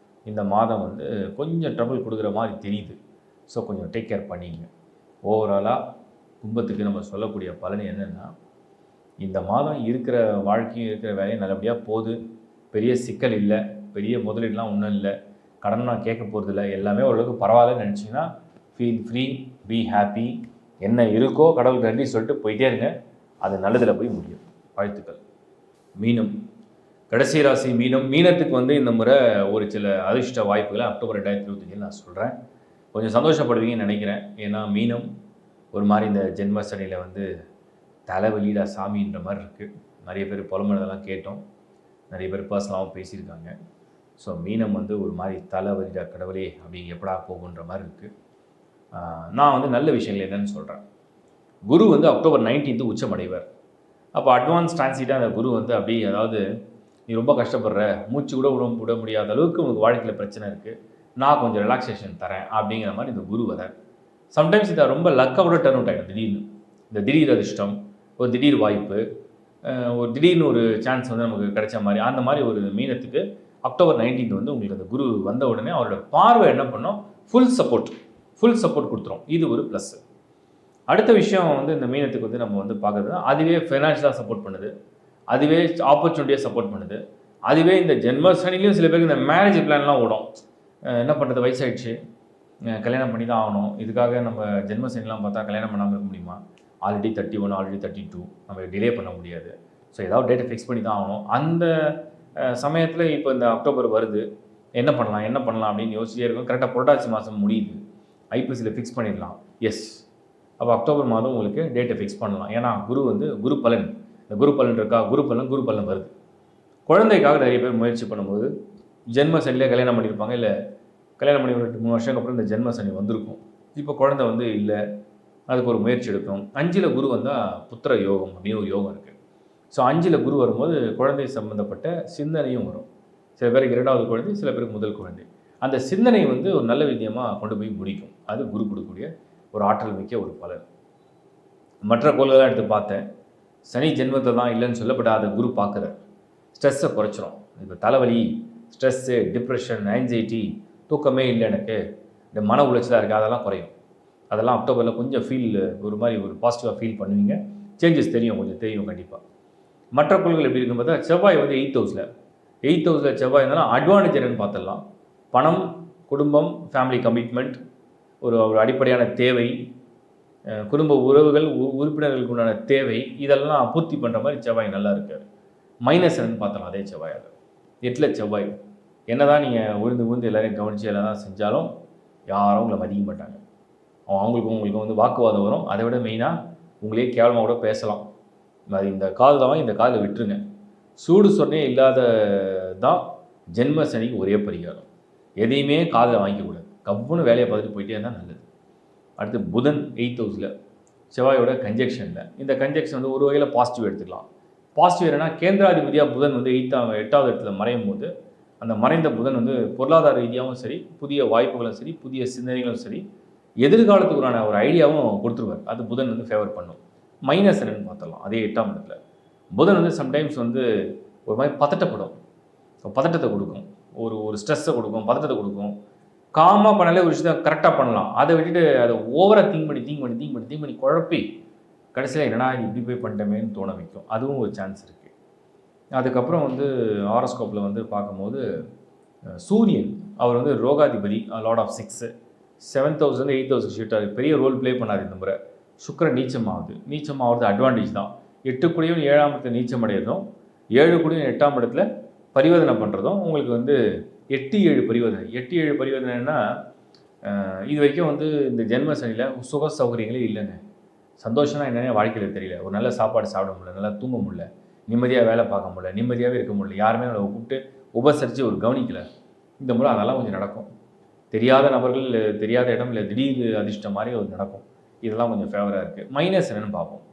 இந்த மாதம் வந்து கொஞ்சம் ட்ரபிள் கொடுக்குற மாதிரி தெரியுது. ஸோ கொஞ்சம் டேக் கேர் பண்ணிங்க. ஓவராலாக கும்பத்துக்கு நம்ம சொல்லக்கூடிய பலன் என்னென்னா, இந்த மாதம் இருக்கிற வாழ்க்கையும் இருக்கிற வேலையும் நல்லபடியாக போகுது. பெரிய சிக்கல் இல்லை, பெரிய முதலீடுலாம் ஒன்றும் இல்லை, கடன் நான் கேட்க போகிறதில்ல, எல்லாமே ஓரளவுக்கு பரவாயில்லன்னு நினச்சிங்கன்னா ஃபீல் ஃப்ரீ, பி ஹாப்பி. என்ன இருக்கோ கடவுளுக்கு நன்றி சொல்லிட்டு போயிட்டே இருங்க. அது நல்லதில் போய் முடியும். வாழ்த்துக்கள். மீனம், கடைசி ராசி மீனம். மீனத்துக்கு வந்து இந்த முறை ஒரு சில அதிர்ஷ்ட வாய்ப்புகளை அக்டோபர் 2025 நான் சொல்கிறேன். கொஞ்சம் சந்தோஷப்படுவீங்கன்னு நினைக்கிறேன். ஏன்னா மீனம் ஒரு மாதிரி இந்த ஜென்ம சனியில் வந்து தலைவலிடா சாமின்ற மாதிரி இருக்குது. நிறைய பேர் புலம்புனதெல்லாம் கேட்டோம். நிறைய பேர் பர்சனலாகவும் பேசியிருக்காங்க. ஸோ மீனம் வந்து ஒரு மாதிரி தலைவலிடா கடவுளே அப்படி எப்படா போகுன்ற மாதிரி இருக்குது. நான் வந்து நல்ல விஷயங்கள் என்னென்னு சொல்கிறேன். குரு வந்து அக்டோபர் 19 உச்சம் அடைவார். அப்போ அட்வான்ஸ் டிரான்சிட்டாக அந்த குரு வந்து அப்படி அதாவது நீ ரொம்ப கஷ்டப்படுற, மூச்சு கூட விட முடியாத அளவுக்கு உனக்கு வாழ்க்கையில் பிரச்சனை இருக்குது, நான் கொஞ்சம் ரிலாக்ஸேஷன் தரேன் அப்படிங்கிற மாதிரி இந்த குரு வர. சம்டைம்ஸ் இதை ரொம்ப லக்காக கூட டர்ன் அவுட் ஆகிடும். திடீர்னு இந்த திடீர் அதிர்ஷ்டம், ஒரு திடீர் வாய்ப்பு, ஒரு திடீர்னு ஒரு சான்ஸ் வந்து நமக்கு கிடைச்ச மாதிரி அந்த மாதிரி ஒரு மீனத்துக்கு அக்டோபர் 19 வந்து உங்களுக்கு அந்த குரு வந்த உடனே அவரோட பார்வை என்ன பண்ணோம், ஃபுல் சப்போர்ட் கொடுத்துரும். இது ஒரு ப்ளஸ். அடுத்த விஷயம் வந்து இந்த மீனத்துக்கு வந்து நம்ம வந்து பார்க்குறதுனா அதுவே ஃபைனான்ஷியலாக சப்போர்ட் பண்ணுது, அதுவே ஆப்பர்ச்சுனிட்டியாக சப்போர்ட் பண்ணுது, அதுவே இந்த ஜென்ம சனிலையும் சில பேருக்கு இந்த மேரேஜ் பிளான்லாம் ஓடும். என்ன பண்ணுறது, வயசாகிடுச்சு, கல்யாணம் பண்ணி தான் ஆகணும், இதுக்காக நம்ம ஜென்ம சனிலாம் பார்த்தா கல்யாணம் பண்ணாமல் இருக்க முடியுமா, ஆல்ரெடி 31 ஆல்ரெடி 32 நம்ம டிலே பண்ண முடியாது. ஸோ ஏதாவது டேட்டை ஃபிக்ஸ் பண்ணி தான் ஆகணும். அந்த சமயத்தில் இப்போ இந்த அக்டோபர் வருது, என்ன பண்ணலாம் அப்படின்னு யோசிச்சே இருக்கும். கரெக்டாக புரட்டாசி மாதம் முடியுது, ஐபிசியில் ஃபிக்ஸ் பண்ணிடலாம். எஸ், அப்போ அக்டோபர் மாதம் உங்களுக்கு டேட்டை ஃபிக்ஸ் பண்ணலாம். ஏன்னா குரு வந்து குரு பலன், இந்த குரு பலன் இருக்கா, குரு பலன் வருது. குழந்தைக்காக நிறைய பேர் முயற்சி பண்ணும்போது ஜென்ம சனியில் கல்யாணம் பண்ணியிருப்பாங்க, இல்லை கல்யாணம் பண்ணி ஒரு 3 வருஷத்துக்கு அப்புறம் இந்த ஜென்ம சனி வந்திருக்கும். இப்போ குழந்தை வந்து இல்லை, அதுக்கு ஒரு முயற்சி எடுக்கும். 5ல் குரு வந்தால் புத்திர யோகம் அப்படின்னு ஒரு யோகம் இருக்குது. ஸோ 5ல் குரு வரும்போது குழந்தை சம்மந்தப்பட்ட சிந்தனையும் வரும். சில பேருக்கு 2வது குழந்தை, சில பேருக்கு முதல் குழந்தை. அந்த சிந்தனை வந்து ஒரு நல்ல விதமாக கொண்டு போய் முடிக்கும். அது குரு கொடுக்கக்கூடிய ஒரு ஆற்றல் மிக்க ஒரு பலன். மற்ற கோள்கள்லாம் எடுத்து பார்த்தேன், சனி ஜென்மத்தை தான் இல்லைன்னு சொல்லப்பட்ட அதை குரு பார்க்குற ஸ்ட்ரெஸ்ஸை குறைச்சிரும். இப்போ தலைவலி, ஸ்ட்ரெஸ்ஸு, டிப்ரெஷன், ஆன்சைட்டி, தூக்கமே இல்லை எனக்கு, இந்த மன உளைச்சலாக இருக்குது, அதெல்லாம் குறையும். அதெல்லாம் அக்டோபரில் கொஞ்சம் ஒரு மாதிரி ஒரு பாசிட்டிவாக ஃபீல் பண்ணுவீங்க. சேஞ்சஸ் கொஞ்சம் தெரியும் கண்டிப்பாக. மற்ற கோள்கள் எப்படி இருக்குன்னு பார்த்தா, செவ்வாய் வந்து 8th ஹவுஸில் செவ்வாய் இருந்தாலும் அட்வான்டேஜ் என்னன்னு பார்த்துடலாம். பணம், குடும்பம், ஃபேமிலி கமிட்மெண்ட், ஒரு அடிப்படையான தேவை, குடும்ப உறவுகள், உறுப்பினர்களுக்கு உண்டான தேவை, இதெல்லாம் பூர்த்தி பண்ணுற மாதிரி செவ்வாய் நல்லா இருக்கார். மைனஸ் என்னன்னு பார்த்தலாம் அதே செவ்வாய். 8ல் செவ்வாய் என்ன தான் நீங்கள் உழுந்து எல்லோரையும் கவனித்து எல்லாம் தான் செஞ்சாலும் யாரும் உங்களை மதிக்க மாட்டாங்க. உங்களுக்கு வந்து வாக்குவாதம் வரும். அதை விட மெயினாக உங்களே கேவலமாக கூட பேசலாம். அது இந்த காதில் விட்டுருங்க. சூடு சொன்னே இல்லாத தான் ஜென்ம சனிக்கு ஒரே பரிகாரம். எதையுமே காதில் வாங்கிக்கக்கூடாது. கவ்வுன்னு வேலையை பார்த்துட்டு போயிட்டே இருந்தால் நல்லது. அடுத்து புதன் 8th ஹவுஸில் செவ்வாயோட கன்ஜெக்ஷனில். இந்த கன்ஜெக்ஷன் வந்து ஒரு வகையில் பாசிட்டிவ் எடுத்துக்கலாம். பாசிட்டிவ் என்னென்னா, கேந்திராதிபதியாக புதன் வந்து 8வது இடத்துல மறையும் போது அந்த மறைந்த புதன் வந்து பொருளாதார ரீதியாகவும் சரி, புதிய வாய்ப்புகளும் சரி, புதிய சிந்தனைகளும் சரி, எதிர்காலத்துக்குறான ஒரு ஐடியாவும் கொடுத்துருவார். அது புதன் வந்து ஃபேவர் பண்ணும். மைனஸ் என்னன்னு பார்த்துடலாம். அதே 8ஆம் இடத்துல புதன் வந்து சம்டைம்ஸ் வந்து ஒரு மாதிரி பதட்டத்தை கொடுக்கும், ஒரு ஸ்ட்ரெஸ்ஸை கொடுக்கும், பதட்டத்தை கொடுக்கும். காமாக பண்ணாலே ஒரு விஷயத்தை கரெக்டாக பண்ணலாம். அதை விட்டுட்டு அதை ஓவராக திங்க் பண்ணி குழப்பி கடைசியில் என்னடா இப்படி போய் பண்ணிட்டோமேன்னு தோண வைக்கும். அதுவும் ஒரு சான்ஸ் இருக்குது. அதுக்கப்புறம் வந்து ஹாரோஸ்கோப்பில் வந்து பார்க்கும்போது சூரியன் அவர் வந்து ரோகாதிபதி, லார்ட் ஆஃப் 6, 7,000 8,000 ஷீட்டாக பெரிய ரோல் ப்ளே பண்ணார் இந்த முறை. சுக்கிரன் நீச்சமாகுது. நீச்சமாகிறது அட்வான்டேஜ் தான். 8 கூடயும் 7ஆம் இடத்துல நீச்சம் அடையிறதும், 7 கூடயும் 8ஆம் இடத்துல பரிவர்த்தனை பண்ணுறதும் உங்களுக்கு வந்து 8-7 பரிவர்த்தனை. 8-7 பரிவர்த்தனைன்னா இது வரைக்கும் வந்து இந்த ஜென்ம சனியில் சுக சௌகரியங்களே இல்லைங்க. சந்தோஷம்னா என்னென்ன வாழ்க்கையில் தெரியல. ஒரு நல்ல சாப்பாடு சாப்பிட முடியல, நல்லா தூங்க முடியல, நிம்மதியாக வேலை பார்க்க முடியல, நிம்மதியாகவே இருக்க முடியல, யாருமே நம்மளை கூப்பிட்டு உபசரித்து ஒரு கவனிக்கலை. இந்த முறை அதெல்லாம் கொஞ்சம் நடக்கும். தெரியாத நபர்கள், தெரியாத இடம், இல்லை திடீர் அதிர்ஷ்டம் மாதிரி ஒரு நடக்கும். இதெல்லாம் கொஞ்சம் ஃபேவராக இருக்குது. மைனஸ் என்னென்னு பார்ப்போம்.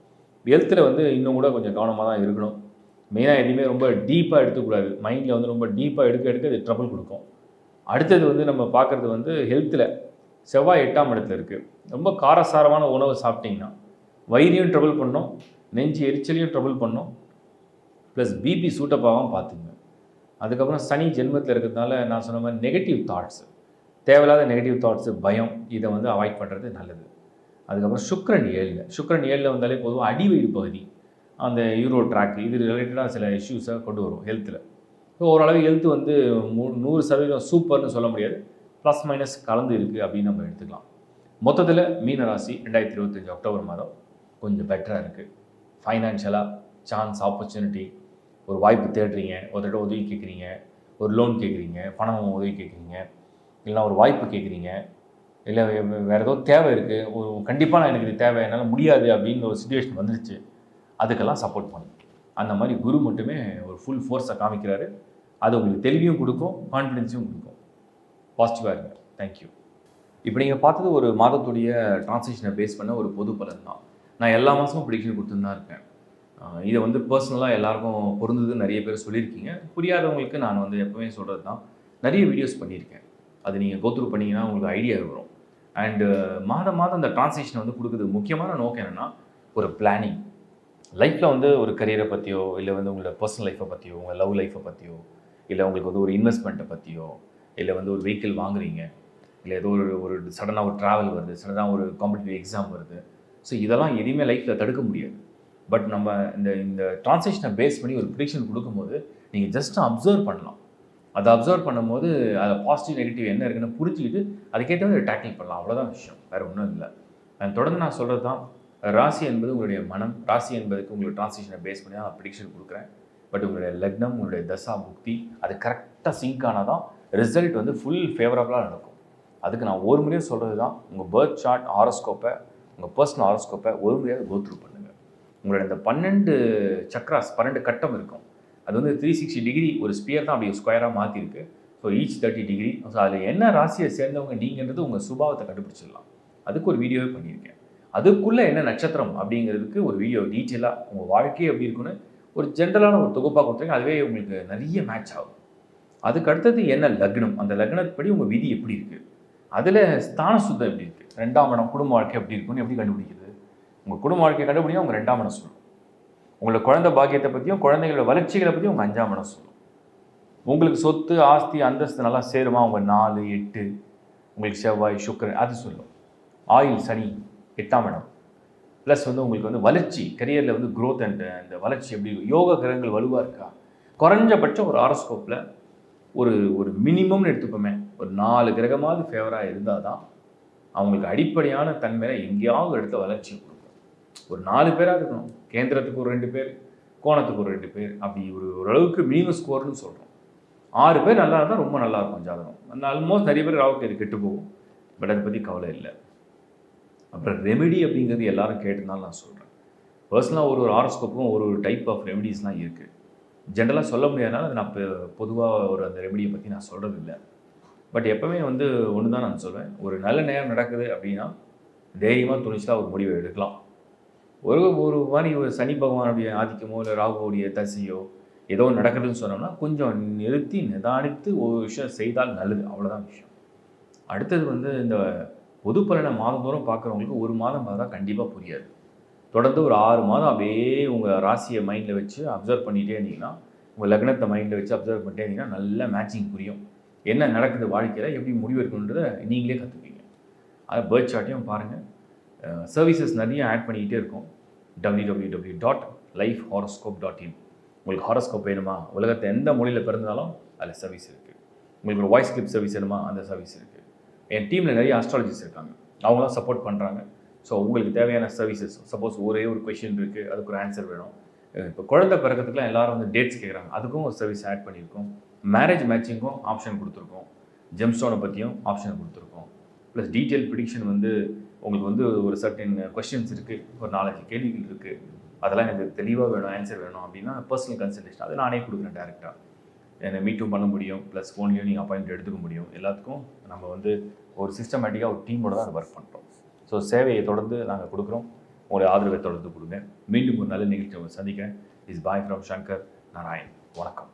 ஹெல்த்தில் வந்து இன்னும் கூட கொஞ்சம் கவனமாக தான் இருக்கணும். மெயினாக எதுவுமே ரொம்ப டீப்பாக எடுத்துக்கூடாது. மைண்டில் வந்து ரொம்ப டீப்பாக எடுக்க அது ட்ரபிள் கொடுக்கும். அடுத்தது வந்து நம்ம பார்க்குறது வந்து ஹெல்த்தில் செவ்வாய் 8ஆம் இடத்துல இருக்குது. ரொம்ப காரசாரமான உணவு சாப்பிட்டிங்கன்னா வயிறையும் ட்ரபிள் பண்ணோம், நெஞ்சு எரிச்சலையும் ட்ரபிள் பண்ணோம், ப்ளஸ் பிபி சூட்டப்பாகவும் பார்த்துங்க. அதுக்கப்புறம் சனி ஜென்மத்தில் இருக்கிறதுனால நான் சொன்ன மாதிரி நெகட்டிவ் தாட்ஸு, தேவையில்லாத நெகட்டிவ் தாட்ஸு, பயம், இதை வந்து அவாய்ட் பண்ணுறது நல்லது. அதுக்கப்புறம் சுக்கிரன் 7 வந்தாலே பொதுவாக அடிவயிறு பகுதி, அந்த யூரோ ட்ராக், இது ரிலேட்டடாக சில இஷ்யூஸை கொண்டு வரும் ஹெல்த்தில். ஸோ ஓரளவு ஹெல்த்து வந்து 100% சூப்பர்னு சொல்ல முடியாது, ப்ளஸ் மைனஸ் கலந்து இருக்குது அப்படின்னு நம்ம எடுத்துக்கலாம். மொத்தத்தில் மீனராசி 2025 அக்டோபர் மாதம் கொஞ்சம் பெட்டராக இருக்குது. ஃபைனான்ஷியலாக சான்ஸ், ஆப்பர்ச்சுனிட்டி, ஒரு வாய்ப்பு தேடுறீங்க, ஒருத்தட்ட உதவி கேட்குறீங்க, ஒரு லோன் கேட்குறீங்க, பணம் உதவி கேட்குறீங்க, இல்லைனா ஒரு வாய்ப்பு கேட்குறீங்க, இல்லை வேறு ஏதோ தேவை இருக்குது, ஒரு கண்டிப்பாக நான் எனக்கு இது தேவை, என்னால் முடியாது அப்படின்னு ஒரு சுச்சுவேஷன் வந்துருச்சு, அதுக்கெல்லாம் சப்போர்ட் பண்ணும். அந்த மாதிரி குரு மட்டுமே ஒரு ஃபுல் ஃபோர்ஸை காமிக்கிறாரு. அது உங்களுக்கு தெளிவையும் கொடுக்கும், கான்ஃபிடென்ஸையும் கொடுக்கும். பாசிட்டிவாக இருங்க. தேங்க்யூ. இப்போ நீங்கள் பார்த்தது ஒரு மாதத்துடைய டிரான்சிஷனை பேஸ் பண்ண ஒரு பொது பலன் தான். நான் எல்லா மாதமும் ப்ரெடிக்ஷன் கொடுத்துன்னு தான் இருக்கேன். இதை வந்து பர்சனலாக எல்லாருக்கும் பொருந்தது நிறைய பேர் சொல்லியிருக்கீங்க. புரியாதவங்களுக்கு நான் வந்து எப்போவுமே சொல்கிறது தான், நிறைய வீடியோஸ் பண்ணியிருக்கேன். அது நீங்கள் கோத்ரூ பண்ணிங்கன்னா உங்களுக்கு ஐடியா வரும். அண்டு மாதம் அந்த டிரான்சிஷனை வந்து கொடுக்குறதுக்கு முக்கியமான நோக்கம் என்னென்னா, ஒரு பிளானிங். லைஃப்பில் வந்து ஒரு கரியரை பற்றியோ, இல்லை வந்து உங்களோட பர்சனல் லைஃப்பை பற்றியோ, உங்கள் லவ் லைஃப்பை பற்றியோ, இல்லை உங்களுக்கு வந்து ஒரு இன்வெஸ்ட்மெண்ட்டை பற்றியோ, இல்லை வந்து ஒரு வெஹிக்கிள் வாங்குறீங்க, இல்லை ஏதோ ஒரு சடனாக ஒரு ட்ராவல் வருது, சடனாக ஒரு காம்படிட்டிவ் எக்ஸாம் வருது. ஸோ இதெல்லாம் எதையுமே லைஃப்பில் தடுக்க முடியாது. பட் நம்ம இந்த டிரான்சிஷனை பேஸ் பண்ணி ஒரு ப்ரிடிக்ஷன் கொடுக்கும்போது நீங்கள் ஜஸ்ட் அப்சர்வ் பண்ணலாம். அதை அப்சர்வ் பண்ணும்போது அதில் பாசிட்டிவ் நெகட்டிவ் என்ன இருக்குன்னு புரிஞ்சுக்கிட்டு அதுக்கேற்ற மாதிரி டேக்கிள் பண்ணலாம். அவ்வளோதான் விஷயம், வேறு ஒன்றும் இல்லை. தொடர்ந்து நான் சொல்கிறது தான், ராசி என்பது உங்களுடைய மனம். ராசி என்பதுக்கு உங்களுடைய டிரான்சிஷனை பேஸ் பண்ணி தான் நான் ப்ரிடிக்ஷன் கொடுக்குறேன். பட் உங்களுடைய லக்னம், உங்களுடைய தசா புக்தி அது கரெக்டாக சிங்க் ஆனால் தான் ரிசல்ட் வந்து ஃபுல் ஃபேவரபுளாக நடக்கும். அதுக்கு நான் ஒரு முறையும் சொல்கிறது தான், உங்கள் பர்த் சார்ட் ஹாரோஸ்கோப்பை, உங்கள் பர்சனல் ஹாரோஸ்கோப்பை ஒரு முறையாவது கோத்ரூ பண்ணுங்கள். உங்களோட இந்த 12 சக்ராஸ், 12 கட்டம் இருக்கும். அது வந்து 360 டிகிரி ஒரு ஸ்பியர் தான், அப்படி ஸ்கொயராக மாற்றிருக்கு. So each 30 degree. ஸோ அதில் என்ன ராசியை சேர்ந்தவங்க நீங்கன்றது உங்கள் சுபாவத்தை கண்டுபிடிச்சிடலாம். அதுக்கு ஒரு வீடியோவே பண்ணியிருக்கேன். அதுக்குள்ளே என்ன நட்சத்திரம் அப்படிங்கிறதுக்கு ஒரு வீடியோ டீட்டெயிலாக உங்கள் வாழ்க்கையே எப்படி இருக்குன்னு ஒரு ஜென்ரலான ஒரு தொகுப்பாக கொடுத்துருங்க. அதுவே உங்களுக்கு நிறைய மேட்ச் ஆகும். அதுக்கு அடுத்தது என்ன லக்னம், அந்த லக்னப்படி உங்கள் விதி எப்படி இருக்குது, அதில் ஸ்தான சுத்தம் எப்படி இருக்குது, 2ஆம் இடம் குடும்ப வாழ்க்கை எப்படி இருக்குன்னு எப்படி கண்டுபிடிக்கிறது. உங்கள் குடும்ப வாழ்க்கையை கண்டுபிடிக்க உங்கள் 2ஆம் இடம் சொல்லும். உங்களோட குழந்தை பாக்கியத்தை பற்றியும் குழந்தைகளோட வளர்ச்சிகளை பற்றியும் உங்கள் 5ஆம் இடம் சொல்லும். உங்களுக்கு சொத்து, ஆஸ்தி, அந்தஸ்து நல்லா சேருமா உங்கள் 4, 8, உங்களுக்கு செவ்வாய், சுக்கிரன் அது சொல்லும். ஆயில், சனி 8ஆம் இடம். ப்ளஸ் வந்து உங்களுக்கு வந்து வளர்ச்சி, கரியரில் வந்து க்ரோத் அண்ட் அந்த வளர்ச்சி எப்படி, யோக கிரகங்கள் வலுவாக இருக்கா, குறைஞ்சபட்சம் ஒரு ஹாரோஸ்கோப்பில் ஒரு மினிமம்னு எடுத்துப்போமே, ஒரு 4 கிரகமாவது ஃபேவராக இருந்தால் தான் அவங்களுக்கு அடிப்படையான தன்மையில் எங்கேயாவது இடத்துல வளர்ச்சி கொடுக்கும். ஒரு 4 பேராக இருக்கணும். கேந்திரத்துக்கு ஒரு 2 பேர், கோணத்துக்கு ஒரு 2 பேர், அப்படி ஓரளவுக்கு மினிமம் ஸ்கோர்னு சொல்கிறோம். 6 பேர் நல்லா இருந்தால் ரொம்ப நல்லாயிருக்கும் ஜாதகம். அந்த ஆல்மோஸ்ட் நிறைய பேர் ராவுக்கு கெட்டு போகும். பட் அதை பற்றி கவலை இல்லை. அப்புறம் ரெமெடி அப்படிங்கிறது எல்லாரும் கேட்டதுனால நான் சொல்கிறேன். பர்சனலாக ஒரு ஹாரோஸ்கோப்புக்கும் ஒரு டைப் ஆஃப் ரெமெடிஸ்லாம் இருக்குது. ஜென்ரலாக சொல்ல முடியாதனால அது நான் பொதுவாக அந்த ரெமெடியை பற்றி நான் சொல்கிறது இல்லை. பட் எப்போவுமே வந்து ஒன்று தான் நான் சொல்வேன், ஒரு நல்ல நேரம் நடக்குது அப்படின்னா தைரியமாக துணிச்சலாக ஒரு முடிவை எடுக்கலாம். ஒரு மாதிரி ஒரு சனி பகவானுடைய ஆதிக்கமோ, இல்லை ராகுவோடைய தசையோ ஏதோ நடக்குதுன்னு சொன்னோம்னா கொஞ்சம் நிறுத்தி நிதானித்து ஒரு விஷயம் செய்தால் நல்லது. அவ்வளோதான் விஷயம். அடுத்தது வந்து இந்த பொது பலனை மாதந்தோறும் பார்க்குறவங்களுக்கு ஒரு மாதம் தான் கண்டிப்பாக புரியாது. தொடர்ந்து ஒரு 6 மாதம் அப்படியே உங்கள் ராசியை மைண்டில் வச்சு அப்சர்வ் பண்ணிகிட்டே இருந்தீங்கன்னா, உங்கள் லக்னத்தை மைண்டில் வச்சு அப்சர்வ் பண்ணிட்டே இருந்தீங்கன்னா நல்ல மேட்சிங் புரியும். என்ன நடக்குது வாழ்க்கையில், எப்படி முடிவு எடுக்கணுன்றதை நீங்களே கற்றுப்பீங்க. அதை பர்த் சார்ட்டையும் பாருங்கள். சர்வீசஸ் நிறைய ஆட் பண்ணிக்கிட்டே இருக்கும். www.lifehoroscope.in. உங்களுக்கு ஹாரோஸ்கோப் வேணுமா, உலகத்தை எந்த மொழியில் பிறந்தாலும் அதில் சர்வீஸ் இருக்குது. உங்களுக்கு ஒரு வாய்ஸ் கிளிப் சர்வீஸ் வேணுமா, அந்த சர்வீஸ் இருக்குது. என் டீமில் நிறைய ஆஸ்ட்ராலஜிஸ்ட் இருக்காங்க, அவங்களாம் சப்போர்ட் பண்ணுறாங்க. ஸோ உங்களுக்கு தேவையான சர்வீசஸ், சப்போஸ் ஒரே ஒரு கொஷின் இருக்குது, அதுக்கு ஒரு ஆன்சர் வேணும். இப்போ குழந்தை பிறக்கிறதுக்குலாம் எல்லாரும் வந்து டேட்ஸ் கேட்குறாங்க, அதுக்கும் ஒரு சர்வீஸ் ஆட் பண்ணியிருக்கோம். மேரேஜ் மேட்சிங்கும் ஆப்ஷன் கொடுத்துருக்கோம், ஜெம்ஸ்டோனை பற்றியும் ஆப்ஷன் கொடுத்துருக்கோம். ப்ளஸ் டீட்டெயில் ப்ரிடிக்ஷன் வந்து உங்களுக்கு வந்து ஒரு சர்டன் கொஸ்டின்ஸ் இருக்குது, ஒரு 4-5 கேள்விகள் இருக்குது, அதெல்லாம் எனக்கு தெளிவாக வேணும், ஆன்சர் வேணும் அப்படின்னா பர்சனல் கன்சல்டேஷன் அது நானே கொடுக்குறேன் டேரெக்டாக. என்னை மீட்டும் பண்ண முடியும், ப்ளஸ் ஃபோன்லேயும் நீங்கள் அப்பாயின்மெண்ட் எடுத்துக்க முடியும். எல்லாத்துக்கும் நம்ம வந்து ஒரு சிஸ்டமேட்டிக்காக ஒரு டீமோட தான் அது ஒர்க் பண்ணுறோம். ஸோ சேவையை தொடர்ந்து நாங்கள் கொடுக்குறோம், உங்களுடைய ஆதரவை தொடர்ந்து கொடுங்க. மீண்டும் ஒரு நல்ல நிகழ்ச்சி சந்திக்கிறேன். Is bye from Shankar Narayan. வணக்கம்.